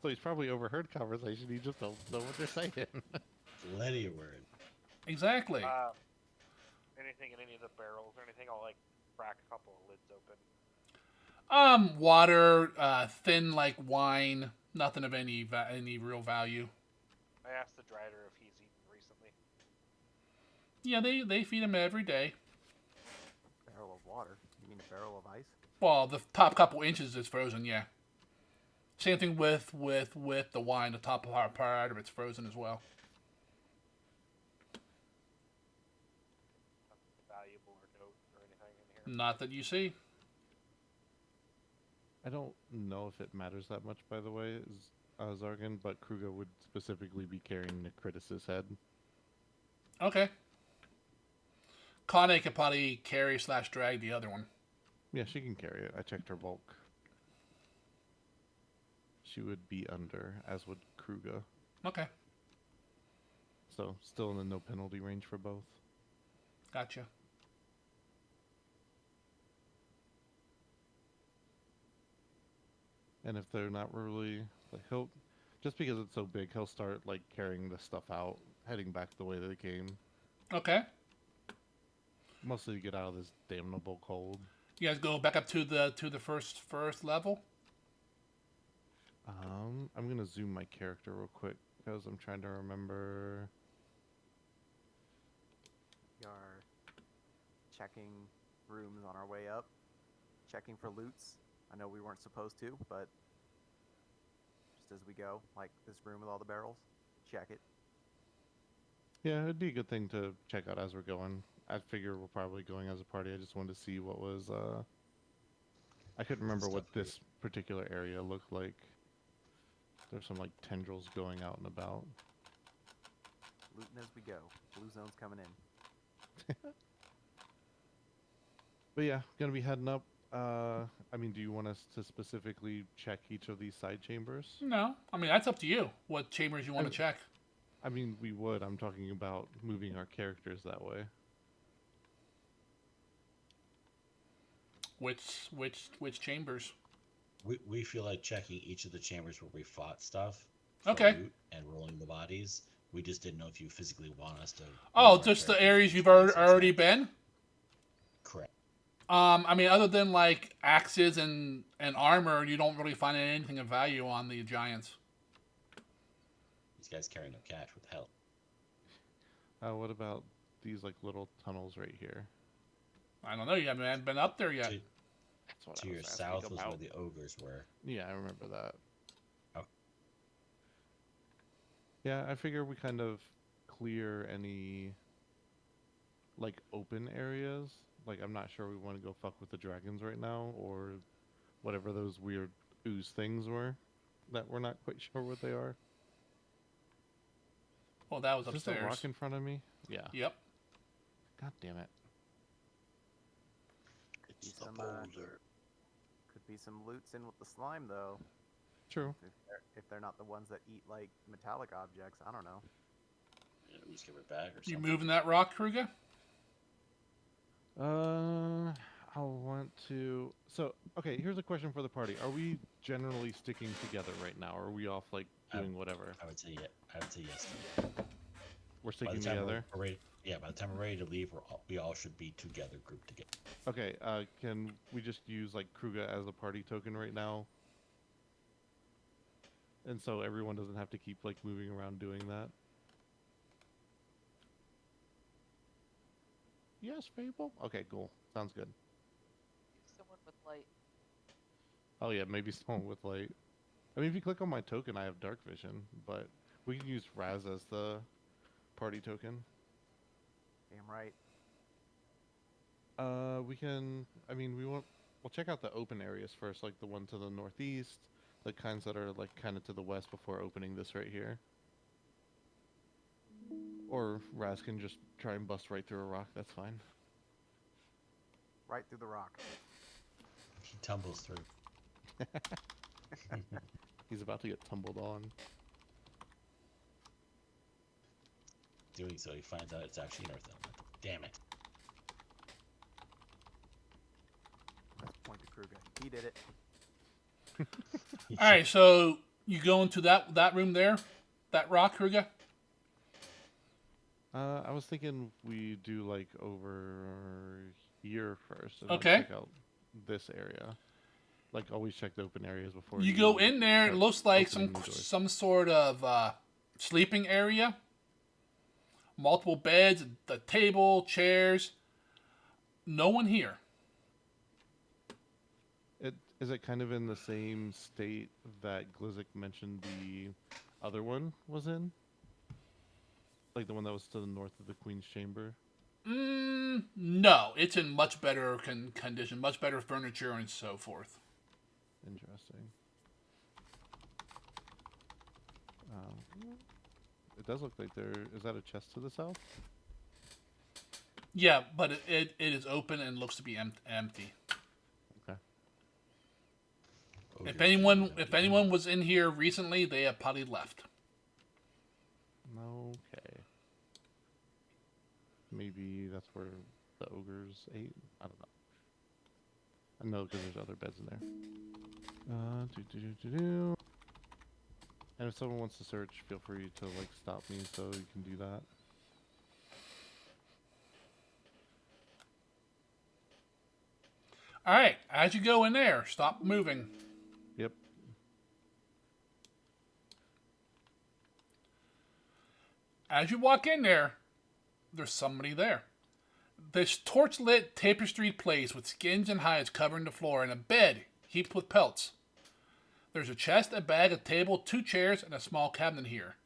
So he's probably overheard conversation. He just don't know what they're saying. Plenty of word. Exactly. Anything in any of the barrels or anything, I'll like crack a couple of lids open. Water, thin like wine, nothing of any real value. I asked the Drider if he's eaten recently. Yeah, they feed him every day. Barrel of water? You mean a barrel of ice? Well, the top couple inches is frozen, yeah. Same thing with the wine. The top part of it's frozen as well. Valuable or note or anything in here. Not that you see. I don't know if it matters that much, by the way, Zargan, but Kruga would specifically be carrying Necritus's head. Okay. Kane could probably carry / drag the other one. Yeah, she can carry it. I checked her bulk. She would be under, as would Kruga. Okay. It's So still in the no penalty range for both. Gotcha. And if they're not really like he'll just because it's so big, he'll start like carrying the stuff out, heading back the way they came. Okay. Mostly to get out of this damnable cold. You guys go back up to the first level. I'm gonna zoom my character real quick because I'm trying to remember. We are checking rooms on our way up, checking for loots. I know we weren't supposed to, but just as we go, like this room with all the barrels, check it. Yeah, it'd be a good thing to check out as we're going. I figure we're probably going as a party. I just wanted to see what was. I couldn't remember what Stuff this particular area looked like. There's some like tendrils going out and about. Looting as we go. Blue zone's coming in. But yeah, gonna be heading up. I mean, do you want us to specifically check each of these side chambers? No, I mean that's up to you. What chambers you want to check? I mean, we would. I'm talking about moving our characters that way. Which chambers? We feel like checking each of the chambers where we fought stuff. For Okay. loot and rolling the bodies. We just didn't know if you physically want us to. Oh, move our just the characters areas to you've each place and already check. been. Correct. I mean, other than like axes and armor, you don't really find anything of value on the giants. These guys carry no cash. What the hell? What about these like little tunnels right here? I don't know. You haven't been up there yet. To, That's what to I your was asking south was about. where the ogres were. Yeah, I remember that. Oh. Yeah, I figure we kind of clear any like open areas. Like I'm not sure we want to go fuck with the dragons right now or whatever those weird ooze things were that we're not quite sure what they are. Well, that was Is there a upstairs. rock in front of me? Yeah. Yep. God damn it. Could be It's the some boulder. could be some loots in with the slime though. True. If they're not the ones that eat like metallic objects, I don't know. Yeah, ooze give it back or You something. moving that rock, Kruger? I'll want to. So, okay, here's a question for the party. Are we generally sticking together right now? Or are we off, like, doing whatever? I would say yes. We're By the sticking time together? we're ready, by the time we're ready to leave, we all should be together, grouped together. Okay, can we just use, like, Kruga as a party token right now? And so everyone doesn't have to keep, like, moving around doing that? Yes, Fable? Okay, cool. Sounds good. Use someone with light. Oh yeah, maybe someone with light. I mean, if you click on my token, I have dark vision, but we can use Raz as the party token. Damn right. We can. I mean, we'll check out the open areas first, like the one to the northeast, the kinds that are like kind of to the west before opening this right here. Or Raz can just try and bust right through a rock. That's fine. Right through the rock. He tumbles through. He's about to get tumbled on. Doing so, he finds out it's actually an earth element. Damn it. Let's point to Kruger. He did it. All right, so you go into that room there, that rock, Kruger. I was thinking we do like over here first. And Okay. Check out this area. Like always check the open areas before You go in there. It start looks like opening new doors. some sort of sleeping area. Multiple beds, the table, chairs. No one here. Is it kind of in the same state that Glizzik mentioned the other one was in? Like the one that was to the north of the Queen's Chamber? No, it's in much better condition, much better furniture and so forth. Interesting. It does look like there... Is that a chest to the south? Yeah, but it is open and looks to be empty. Okay. Oh, If you're anyone was in here recently, they have probably left. Okay. Maybe that's where the ogres ate. I don't know. I know because there's other beds in there. Do. And if someone wants to search, feel free to like stop me so you can do that. All right, as you go in there, stop moving. Yep. As you walk in there, there's somebody there. This torch-lit tapestried place with skins and hides covering the floor and a bed heaped with pelts. There's a chest, a bag, a table, 2 chairs, and a small cabinet here.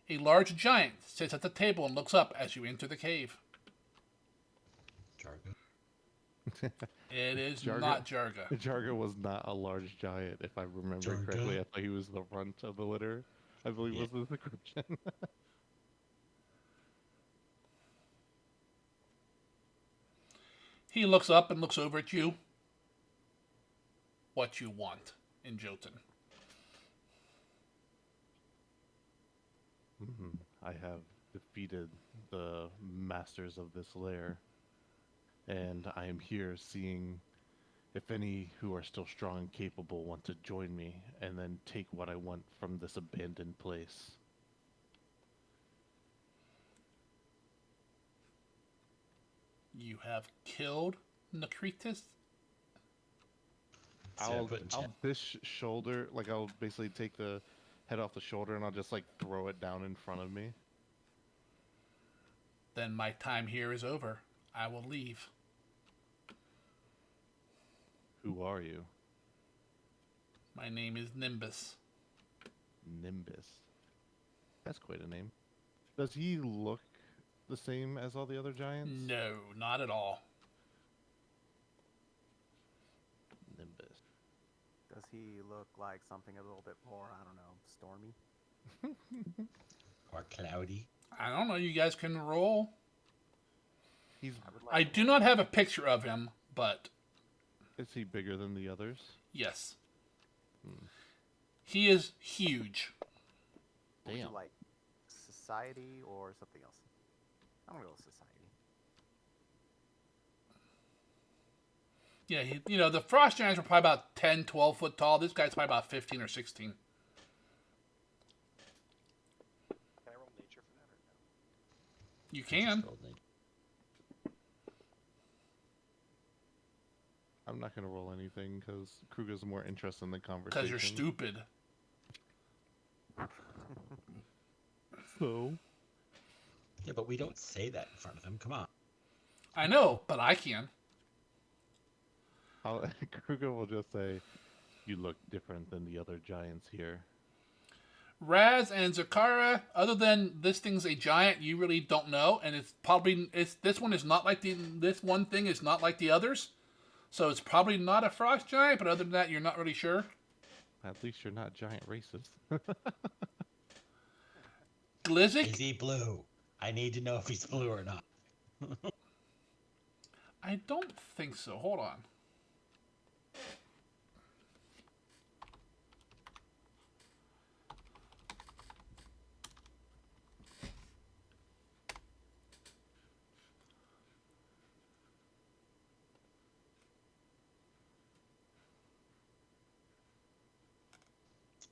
A large giant sits at the table and looks up as you enter the cave. Jargo. It is Jargo? not Jarga. Jargo was not a large giant, if I remember Jargo? correctly. I thought he was the runt of the litter. I believe was the description. He looks up and looks over at you. What you want in Jotun. I have defeated the masters of this lair, and I am here seeing if any who are still strong and capable want to join me and then take what I want from this abandoned place. You have killed Nakritis? I'll this shoulder, like I'll basically take the head off the shoulder and I'll just like throw it down in front of me. Then my time here is over. I will leave. Who are you? My name is Nimbus. Nimbus. That's quite a name. Does he look the same as all the other giants? No, not at all. Nimbus. Does he look like something a little bit more, I don't know, stormy? Or cloudy. I don't know. You guys can roll. He's. I do not have a picture of him, but Is he bigger than the others? yes. He is huge. Would you Damn. like society or something else? I'm gonna go with society. Yeah, you know, the frost giants were probably about 10, 12 foot tall. This guy's probably about 15 or 16. Can I roll nature for that or no? You can. I'm not gonna roll anything because Kruger's more interested in the conversation. Because you're stupid. So? Yeah, but we don't say that in front of him. Come on. I know, but I can. Kruger will just say, "You look different than the other giants here." Raz and Zakara, other than this thing's a giant, you really don't know, and this one is not like this one thing is not like the others, so it's probably not a frost giant. But other than that, you're not really sure. At least you're not giant racist. Glizzik, Is he blue? I need to know if he's blue or not. I don't think so. Hold on.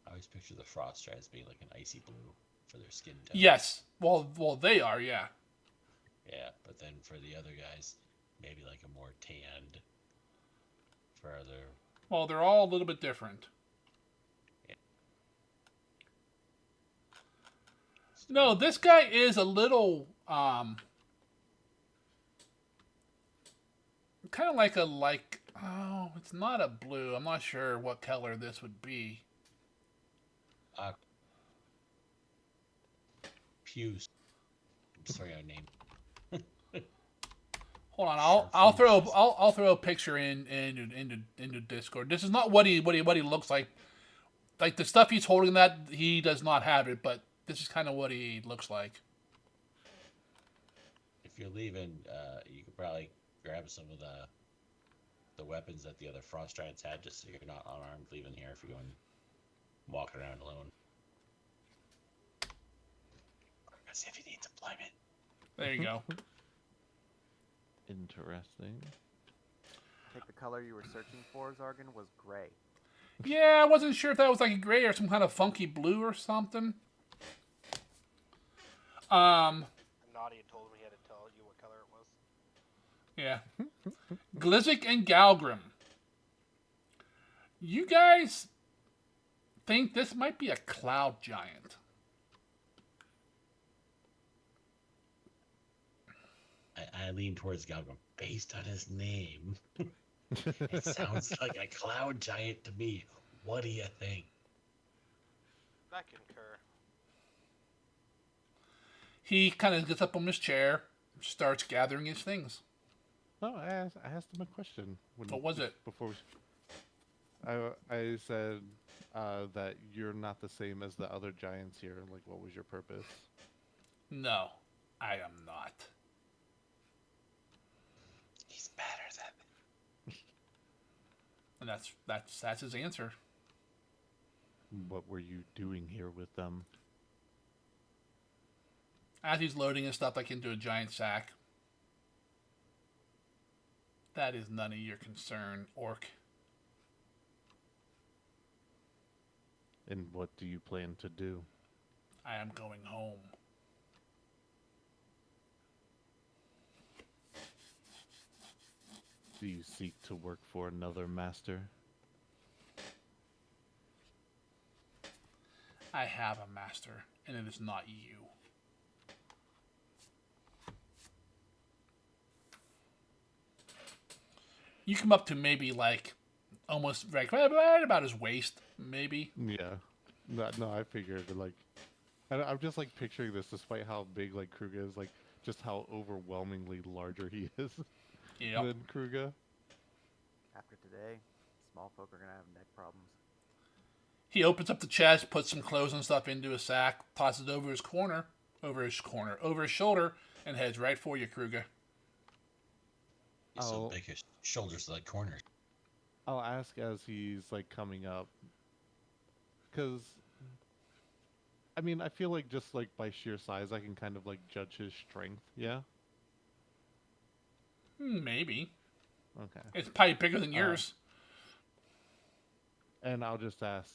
I always picture the frost giants being like an icy blue for their skin tone. Yes. Well, they are. Yeah. Yeah, but then for the other guys, maybe like a more tanned. For other. Well, they're all a little bit different. Yeah. No, this guy is a little kind of like oh, it's not a blue. I'm not sure what color this would be. Pews. I'm sorry, I named. Hold on, I'll throw a picture into Discord. This is not what he looks like. Like the stuff he's holding, that he does not have it, but this is kind of what he looks like. If you're leaving, you could probably grab some of the weapons that the other frost giants had, just so you're not unarmed leaving here if you're going walking around alone. See if he needs employment. There you go. Interesting. I think the color you were searching for, Zargan, was gray. Yeah, I wasn't sure if that was like a gray or some kind of funky blue or something. And Nadia told him he had to tell you what color it was. Yeah. Glizzic and Galgrim. You guys think this might be a cloud giant. I lean towards Galgrim. Based on his name, it sounds like a cloud giant to me. What do you think? I concur. He kind of gets up on his chair, starts gathering his things. No, I asked him a question. What was it? Before I said that you're not the same as the other giants here. Like, what was your purpose? No, I am not. He's better than And that's his answer. What were you doing here with them? As he's loading his stuff like into a giant sack. That is none of your concern, orc. And what do you plan to do? I am going home. Do you seek to work for another master? I have a master, and it is not you. You come up to maybe like almost right about his waist, maybe. Yeah. No, I figured like I'm just like picturing this, despite how big like Kruga is, like just how overwhelmingly larger he is Yep. than Kruga. After today, small folk are gonna have neck problems. He opens up the chest, puts some clothes and stuff into a sack, tosses it over his shoulder, and heads right for you, Kruger. He's so big, his shoulders are like corners. I'll ask as he's like coming up, because I mean I feel like just like by sheer size I can kind of like judge his strength. Yeah. Maybe. Okay. It's probably bigger than yours. And I'll just ask,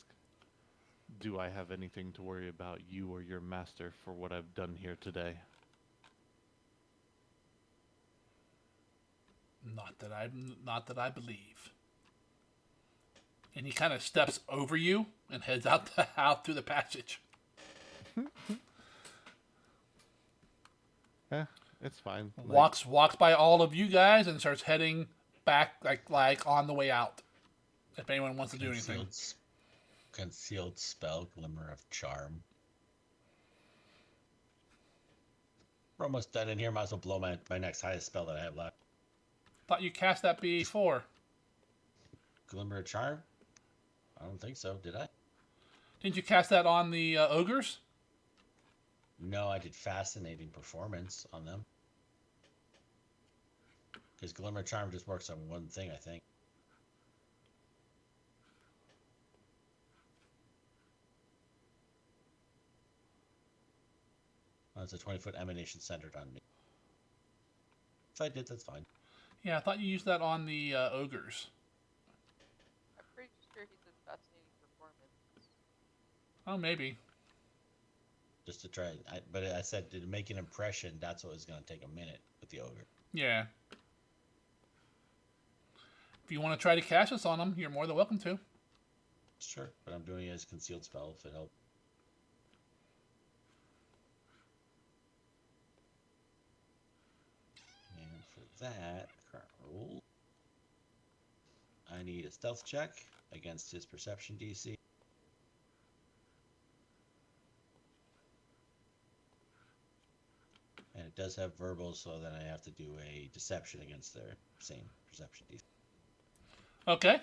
do I have anything to worry about, you or your master, for what I've done here today? Not that I believe. And he kind of steps over you and heads out through the passage. It's fine. Walks by all of you guys and starts heading back like on the way out. If anyone wants to do anything. Concealed spell, Glimmer of Charm. We're almost done in here. Might as well blow my next highest spell that I have left. Thought you cast that before. Glimmer of Charm? I don't think so. Did I? Didn't you cast that on the ogres? No, I did Fascinating Performance on them. Because Glimmer of Charm just works on one thing, I think. Oh, it's a 20-foot emanation centered on me. If I did, that's fine. Yeah, I thought you used that on the ogres. I'm pretty sure he said fascinating performance. Oh, maybe. Just to try. But I said to make an impression, that's what was going to take a minute with the ogre. Yeah. If you want to try to cast this on them, you're more than welcome to. Sure, but I'm doing it as concealed spell if it helps. And for that, current roll, I need a stealth check against his perception DC. And it does have verbal, so then I have to do a deception against their same perception DC. Okay.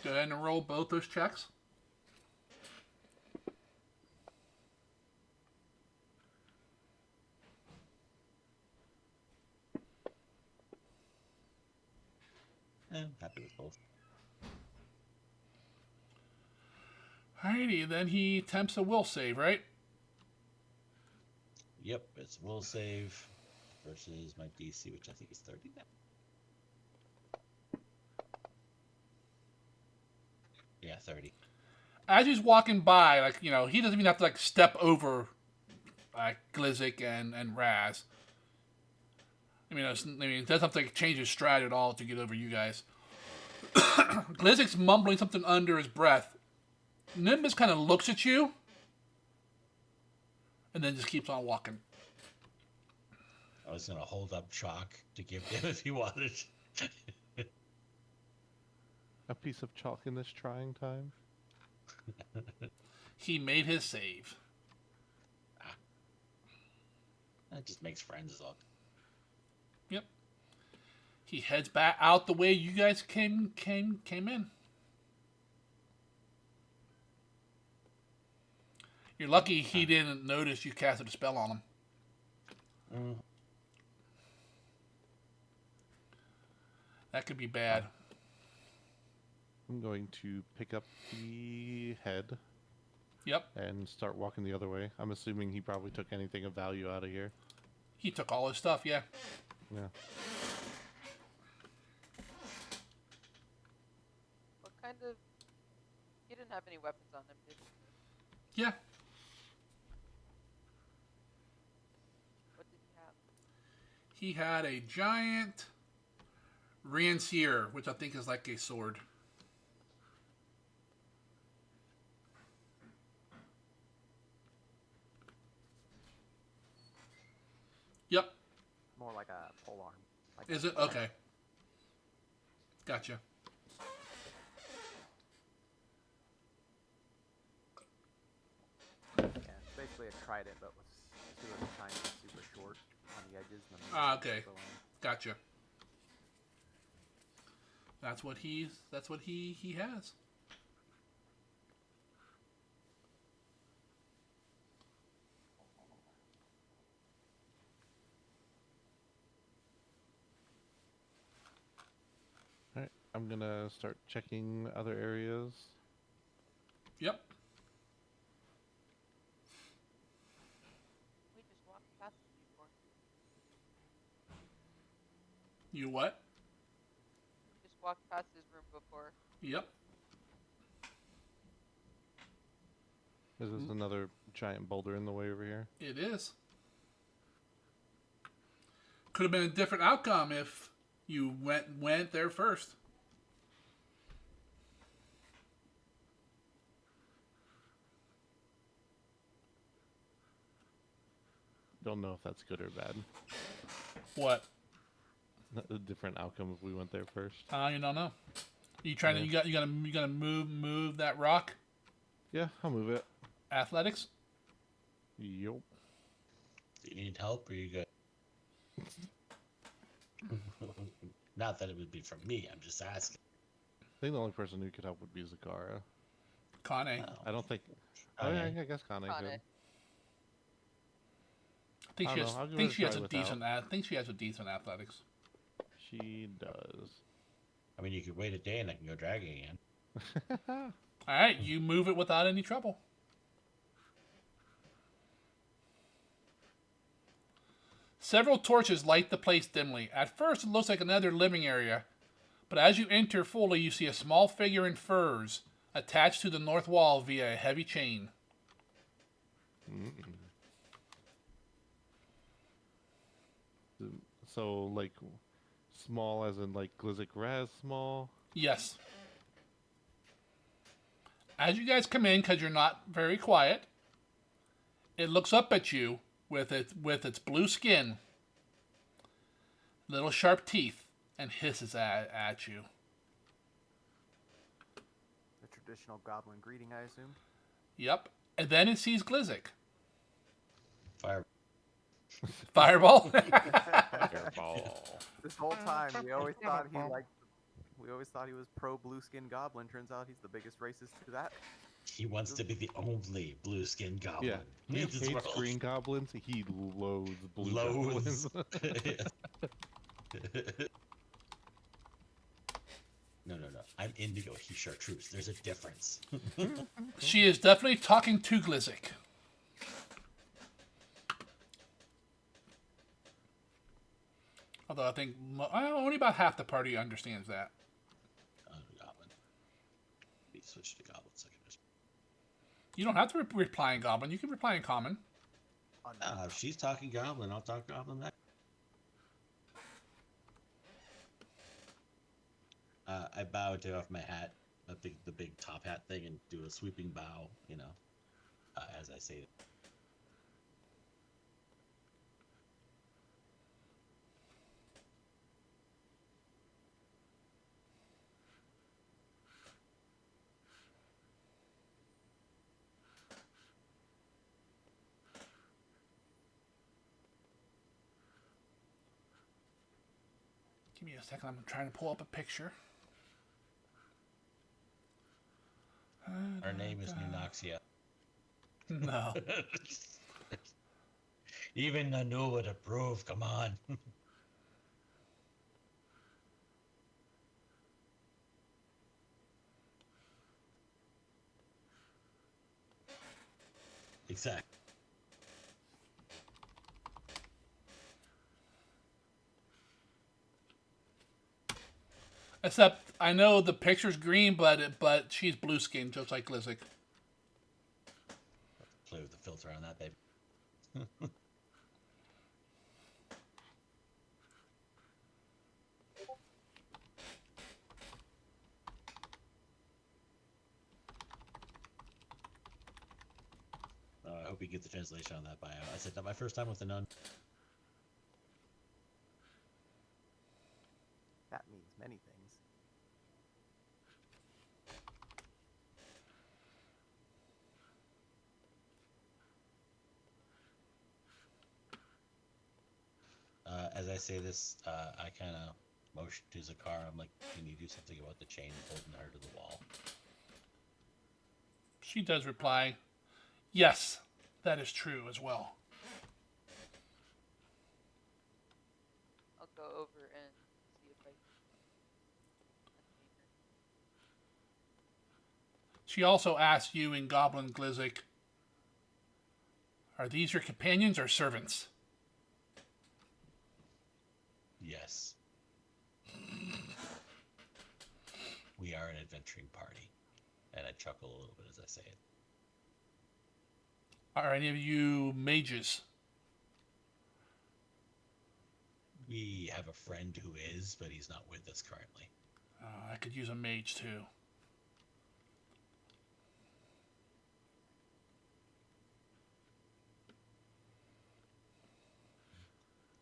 Go ahead and roll both those checks. I'm happy with both. Alrighty, then he attempts a will save, right? Yep, it's will save versus my DC, which I think is 30 now. got 30. As he's walking by, like, he doesn't even have to like step over Glizik and Raz. It doesn't have to like, change his stride at all to get over you guys. Glizik's mumbling something under his breath. Nimbus kind of looks at you and then just keeps on walking. I was going to hold up chalk to give him if he wanted. A piece of chalk in this trying time. He made his save. That just makes friends look. Yep. He heads back out the way you guys came in. You're lucky he didn't notice you casted a spell on him. Mm. That could be bad. I'm going to pick up the head Yep. and start walking the other way. I'm assuming he probably took anything of value out of here. He took all his stuff, yeah. Yeah. What kind of... He didn't have any weapons on him, did he? Yeah. What did he have? He had a giant rancier, which I think is like a sword. Yep. More like a pole arm. Like Is it? Okay. Gotcha. Yeah, it's basically a trident, but with two of the tines super short on the edges. And then Ah, okay. the long. Gotcha. That's what he has. Alright, I'm gonna start checking other areas. Yep. We just walked past him before. You what? We just walked past his room before. Yep. Is this another giant boulder in the way over here? It is. Could have been a different outcome if you went there first. Don't know if that's good or bad. What? A different outcome if we went there first. You don't know. You trying to you gotta move that rock? Yeah, I'll move it. Athletics? Yup. Do you need help or are you good? Not that it would be from me, I'm just asking. I think the only person who could help would be Zakara. Kane. I don't think. Oh, Oh yeah, yeah. I guess Kane Kane. could. I think I she don't has. know, I'll give Think it a she has try a without. decent. I think she has a decent athletics. She does. I mean, you could wait a day and I can go dragging again. All right, you move it without any trouble. Several torches light the place dimly. At first, it looks like another living area, but as you enter fully, you see a small figure in furs attached to the north wall via a heavy chain. So like small as in like Glizik Raz small. Yes. As you guys come in, because you're not very quiet, it looks up at you with its blue skin, little sharp teeth, and hisses at you. The traditional goblin greeting, I assume. Yep. And then it sees Glizik. Fire. Fireball. Fireball. This whole time, we always thought he liked. We always thought he was pro blue skin goblin. Turns out he's the biggest racist to that. He wants to be the only blue skinned goblin. Yeah, he in this hates world. green goblins. He loathes blue Loathes. goblins. No. I'm indigo. He's chartreuse. There's a difference. She is definitely talking to Glizik. Although I think only about half the party understands that. Goblin. Be switch to goblin second. You don't have to reply in Goblin. You can reply in Common. If she's talking goblin, I'll talk goblin back. I bow, take off my hat, the big top hat thing, and do a sweeping bow, as I say it. Give me a second. I'm trying to pull up a picture. Her name is Nunoxia. No. Even Nanu would approve. Come on. Exactly. Except I know the picture's green, but she's blue skinned, just like Glizik. Play with the filter on that, baby. I hope you get the translation on that bio. I said, not my first time with a nun. That means many things. As I say this, I kind of motion to Zakara. I'm like, can you do something about the chain holding her to the wall? She does reply, yes, that is true as well. I'll go over and see if I can unchain her. She also asks you in Goblin Glizik, are these your companions or servants? Yes. We are an adventuring party. And I chuckle a little bit as I say it. Are any of you mages? We have a friend who is, but he's not with us currently. I could use a mage too.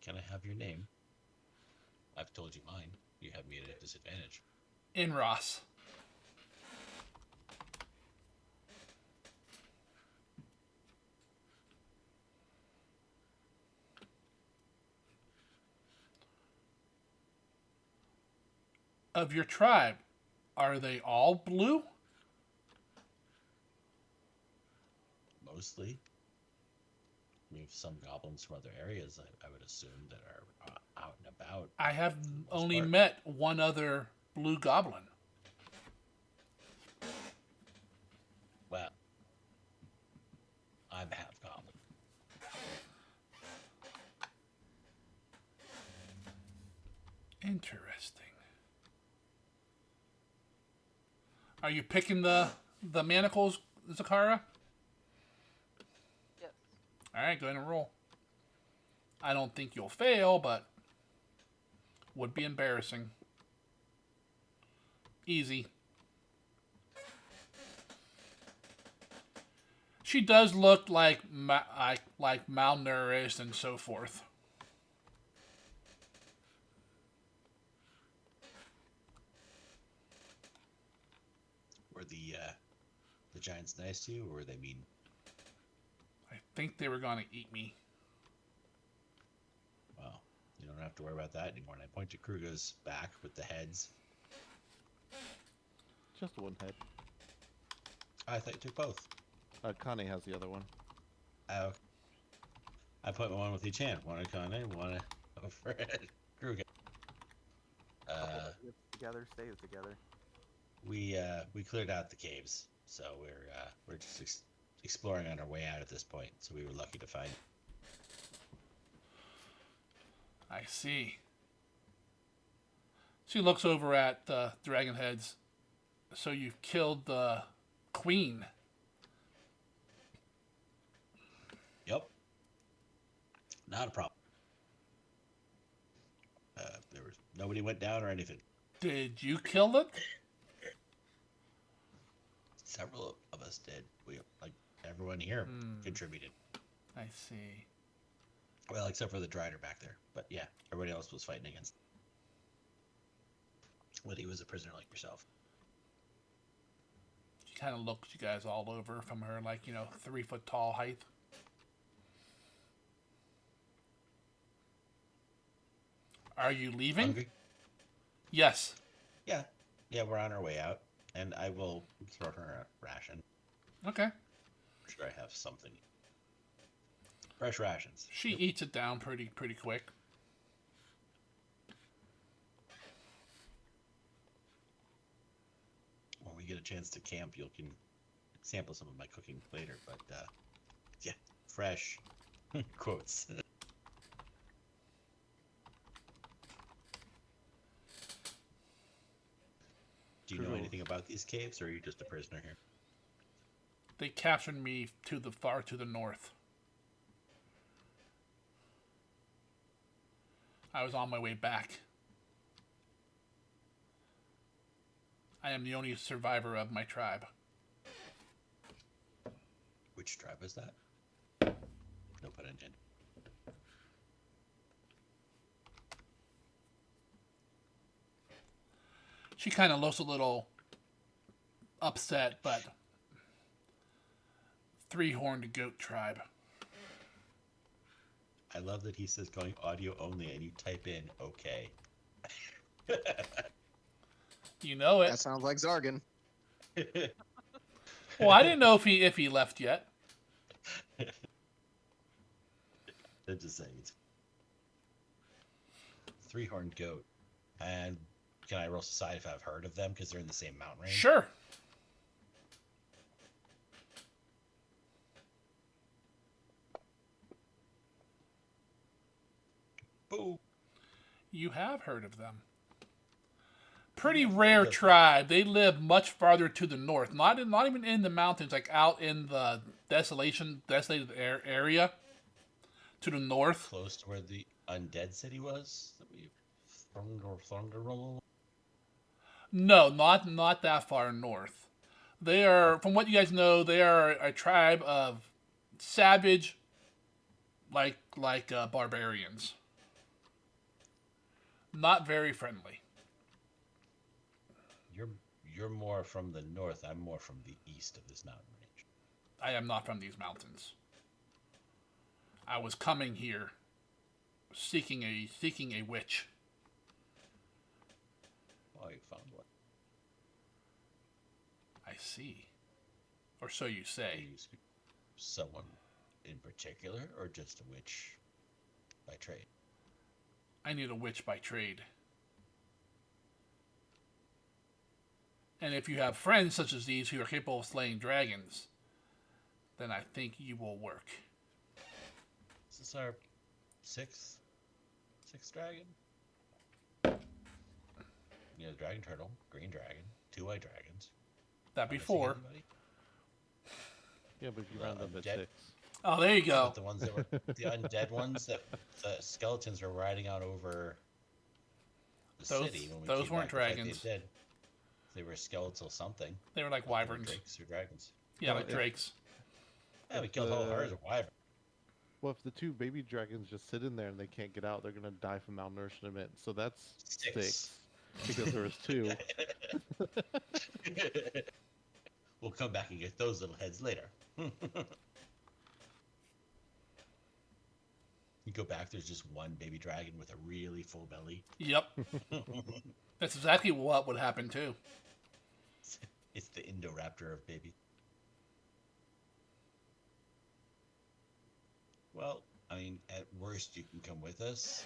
Can I have your name? I've told you mine. You have me at a disadvantage. Inros. Of your tribe, are they all blue? Mostly. We have some goblins from other areas, I would assume, that are out and about. I have only part. met one other blue goblin. Well, I'm half goblin. Interesting. Are you picking the manacles, Zakara? Yes. Alright, go ahead and roll. I don't think you'll fail, but would be embarrassing. Easy. She does look like malnourished and so forth. Were the giants nice to you, or were they mean? I think they were going to eat me. Well, you don't have to worry about that anymore. And I point to Kruga's back with the heads. Just one head. I thought you took both. Connie has the other one. Oh. I put one with each hand. One at Connie, one over at Kruga. Together, stay together. We cleared out the caves, so we're just exploring on our way out at this point. So we were lucky to find. I see. She looks over at the dragon heads. So you've killed the queen. Yep. Not a problem. There was nobody went down or anything. Did you kill it? Several of us did. We like everyone here contributed. I see. Well, except for the Drider back there. But yeah, everybody else was fighting against. But he was a prisoner like yourself. She kind of looked you guys all over from her, 3-foot tall height. Are you leaving? Hungry? Yes. Yeah. Yeah, we're on our way out. And I will throw her a ration. Okay. I'm sure I have something. Fresh rations. She eats it down pretty quick. When we get a chance to camp, you can sample some of my cooking later. But yeah, fresh quotes. Do you know anything about these caves, or are you just a prisoner here? They captured me far to the north. I was on my way back. I am the only survivor of my tribe. Which tribe is that? No pun intended. She kind of looks a little upset, but three-horned goat tribe. I love that he says going audio only, and you type in okay. You know it. That sounds like Zargan. Well, I didn't know if he left yet. They're just saying it's three-horned goat. And can I roll society if I've heard of them because they're in the same mountain range? Sure. Boo. You have heard of them. Pretty rare tribe. They live much farther to the north. Not even in the mountains, like out in the desolated area to the north. Close to where the undead city was? That we No, not that far north. They are, from what you guys know, they are a tribe of savage, like barbarians. Not very friendly. You're more from the north. I'm more from the east of this mountain range. I am not from these mountains. I was coming here, seeking a witch. Oh, you found one. I see, or so you say. Someone in particular, or just a witch by trade? I need a witch by trade. And if you have friends such as these who are capable of slaying dragons, then I think you will work. Is this our sixth dragon? Yeah, dragon turtle, green dragon, two-eyed dragons. That before. Yeah, but if you round up at 6. Oh, there you go. But the ones that were the undead ones that the skeletons were riding out over the city when we those came weren't back, the fact dragons. They were skeletal something. They were like wyverns. Drakes or dragons. Yeah, like drakes. Yeah, we killed whole herds of wyverns. Well, if the 2 baby dragons just sit in there and they can't get out, they're gonna die from malnourishment. So that's 6 because there was 2. We'll come back and get those little heads later. You go back, there's just one baby dragon with a really full belly. Yep. That's exactly what would happen too. It's the Indoraptor of baby. Well, I mean, at worst, you can come with us.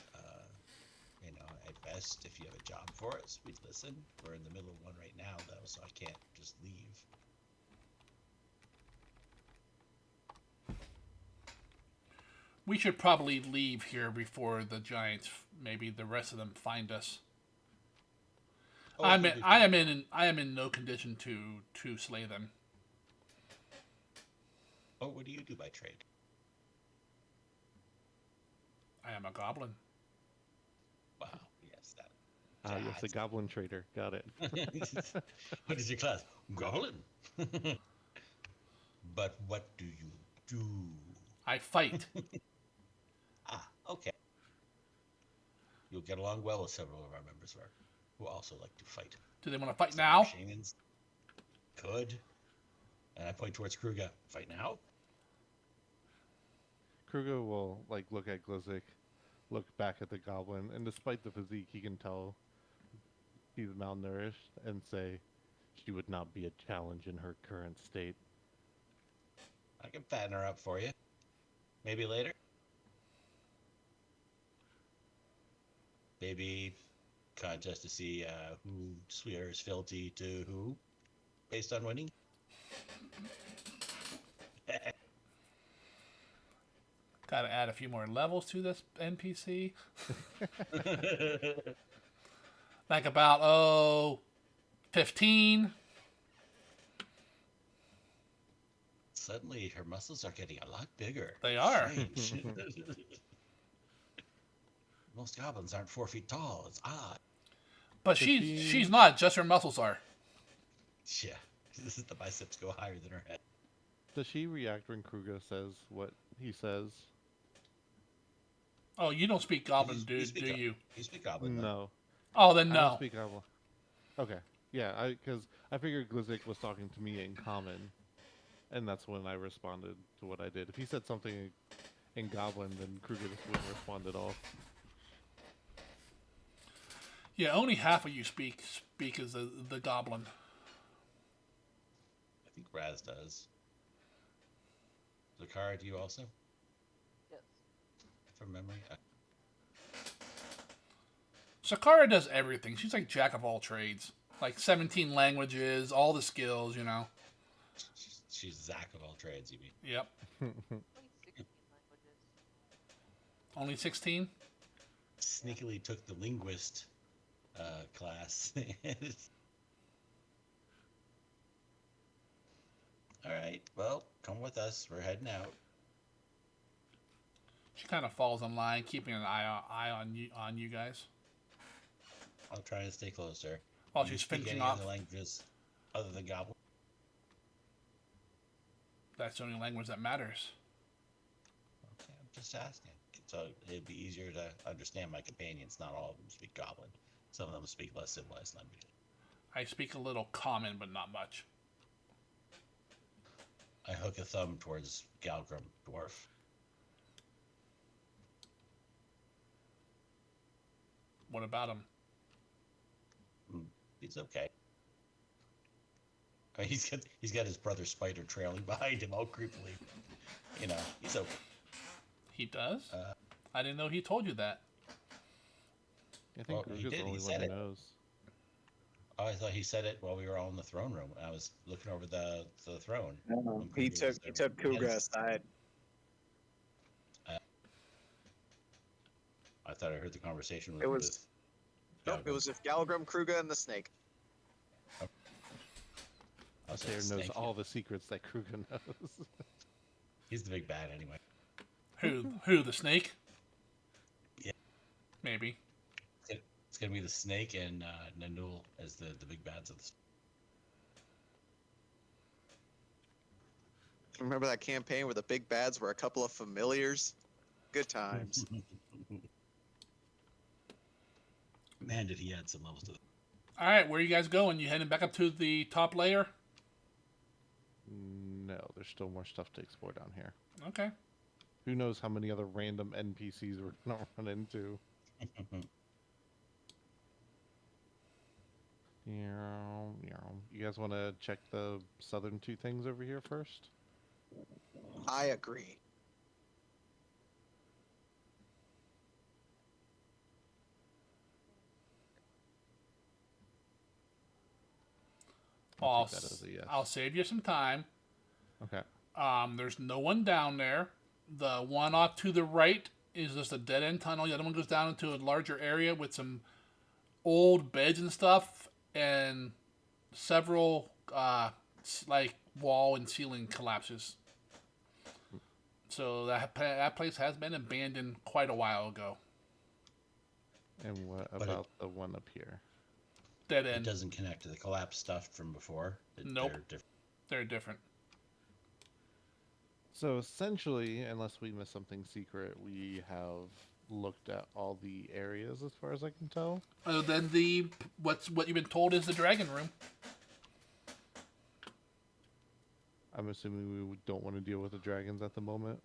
At best, if you have a job for us, we'd listen. We're in the middle of one right now, though, so I can't just leave. We should probably leave here before the giants, maybe the rest of them, find us. Oh, I you mean, do I am in no condition to slay them. Oh, what do you do by trade? I am a goblin. Wow, yes, that. Ah, yes, a goblin trader. Got it. What is your class? Goblin. But what do you do? I fight. Ah, okay. You'll get along well with several of our members who also like to fight. Do they want to fight Some of our now? shamans could. And I point towards Kruga. Fight now? Kruger will like look at Glizik, look back at the goblin, and despite the physique, he can tell he's malnourished, and say, "She would not be a challenge in her current state." I can fatten her up for you. Maybe later. Maybe contest to see who swears fealty to who, based on winning. Got to add a few more levels to this NPC. Like about 15. Suddenly, her muscles are getting a lot bigger. They are. Strange. Most goblins aren't 4 feet tall. It's odd. But she's not. Just her muscles are. Yeah, this is the biceps go higher than her head. Does she react when Kruger says what he says? Oh, you don't speak goblin, You do speak you? You speak goblin. though. No. Oh, then I don't no. speak goblin. Okay. Yeah, because I figured Glizik was talking to me in common, and that's when I responded to what I did. If he said something in goblin, then Kruger just wouldn't respond at all. Yeah, only half of you speak as the goblin. I think Raz does. Zakara, do you also? Yes. From memory? Sakara does everything. She's like jack of all trades. Like 17 languages, all the skills, you know. She's Zach of all trades, you mean? Yep. Only 16 languages. Only 16? Sneakily took the linguist class. All right, well, come with us. We're heading out. She kind of falls in line, keeping an eye on you guys. I'll try to stay close to her. While Do you she's speak finishing any off. other languages other than Goblin? That's the only language that matters. Okay, I'm just asking. So it'd be easier to understand my companions. Not all of them speak Goblin. Some of them speak less civilized languages. I speak a little common, but not much. I hook a thumb towards Galgrim, dwarf. What about him? He's okay. I mean, he's got his brother Spider trailing behind him all creepily. You know, he's okay. He does? I didn't know he told you that. I think Well, he Kruger's did, the he only said one who it. knows. Oh, I thought he said it while we were all in the throne room. I was looking over the throne. No, when he Kruger was took there. Kuga Yes. aside. I thought I heard the conversation with. It was- Nope, it Galgrim. was with Galgrim, Kruga, and the snake. I was Taylor like, knows "Snake." all the secrets that Kruger knows. He's the big bad anyway. Who? The snake? Yeah. Maybe. It's gonna be the snake and Nanul as the big bads of the. Remember that campaign where the big bads were a couple of familiars? Good times. Man, did he add some levels to it. All right, where are you guys going? You heading back up to the top layer? No, there's still more stuff to explore down here. Okay. Who knows how many other random NPCs we're gonna run into? You guys want to check the southern two things over here first? I agree. I'll take that as a yes. I'll save you some time. Okay. There's no one down there. The one off to the right is just a dead end tunnel. The other one goes down into a larger area with some old beds and stuff. and several like wall and ceiling collapses. So that place has been abandoned quite a while ago. And what But about the one up here? Dead it end. doesn't connect to the collapse stuff from before. Nope. They're different. They're different. So essentially, unless we miss something secret, we have looked at all the areas as far as I can tell. Then what you've been told is the dragon room. I'm assuming we don't want to deal with the dragons at the moment.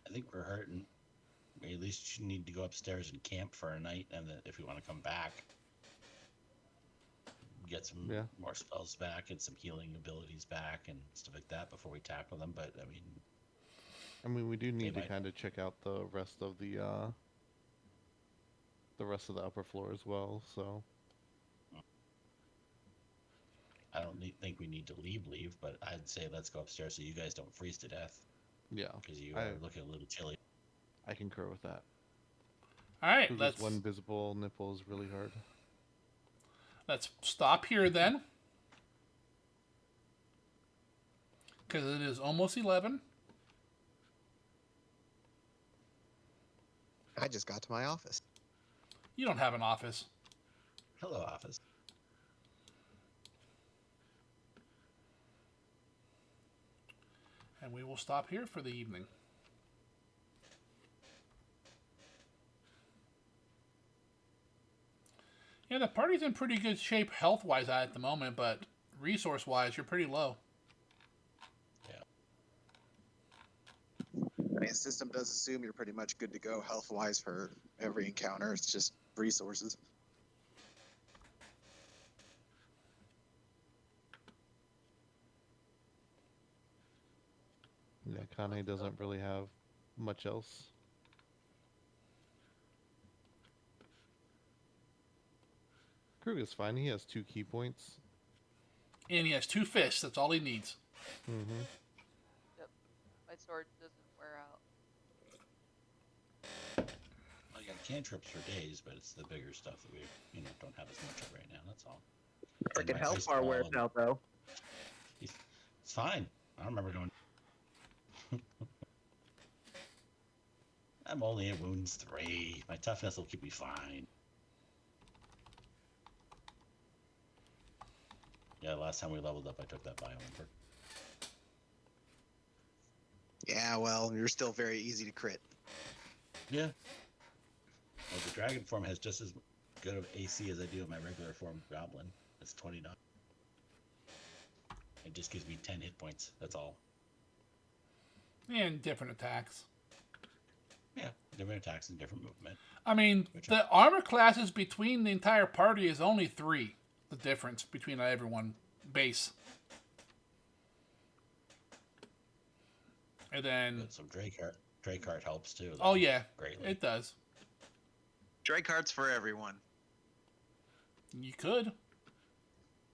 I think we're hurting. We at least need to go upstairs and camp for a night, and then if we want to come back, get some more spells back and some healing abilities back and stuff like that before we tackle them. But I mean, we do need to might- kind of check out the rest of the upper floor as well. So I don't think we need to leave, but I'd say let's go upstairs so you guys don't freeze to death yeah, because you are looking a little chilly. I concur with that. All right, Because let's one visible nipple is really hard. stop here then, because it is almost 11. I just got to my office. You don't have an office. Hello, office. And we will stop here for the evening. Yeah, the party's in pretty good shape health-wise at the moment, but resource-wise, you're pretty low. I mean, the system does assume you're pretty much good to go health-wise for every encounter. It's just resources. Yeah, Kane doesn't really have much else. Krug is fine. He has 2 key points. And he has 2 fists. That's all he needs. Mm-hmm. My sword doesn't wear out. I got cantrips for days, but it's the bigger stuff that we don't have as much of right now. That's all. And Freaking my health ice bar ball wears and- out though. It's fine. I don't remember going. I'm only at wounds 3. My toughness will keep me fine. Yeah, last time we leveled up, I took that Biolimper. Yeah, well, you're still very easy to crit. Yeah. Well, the dragon form has just as good of AC as I do with my regular form goblin. It's 20 knock. It just gives me 10 hit points. That's all. And different attacks. Yeah, different attacks and different movement. I mean, the armor classes between the entire party is only 3. The difference between everyone base. And then... But some Dracart helps too. Oh, yeah. Greatly. It does. Drake hearts for everyone. You could.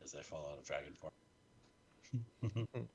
As I fall out of dragon form.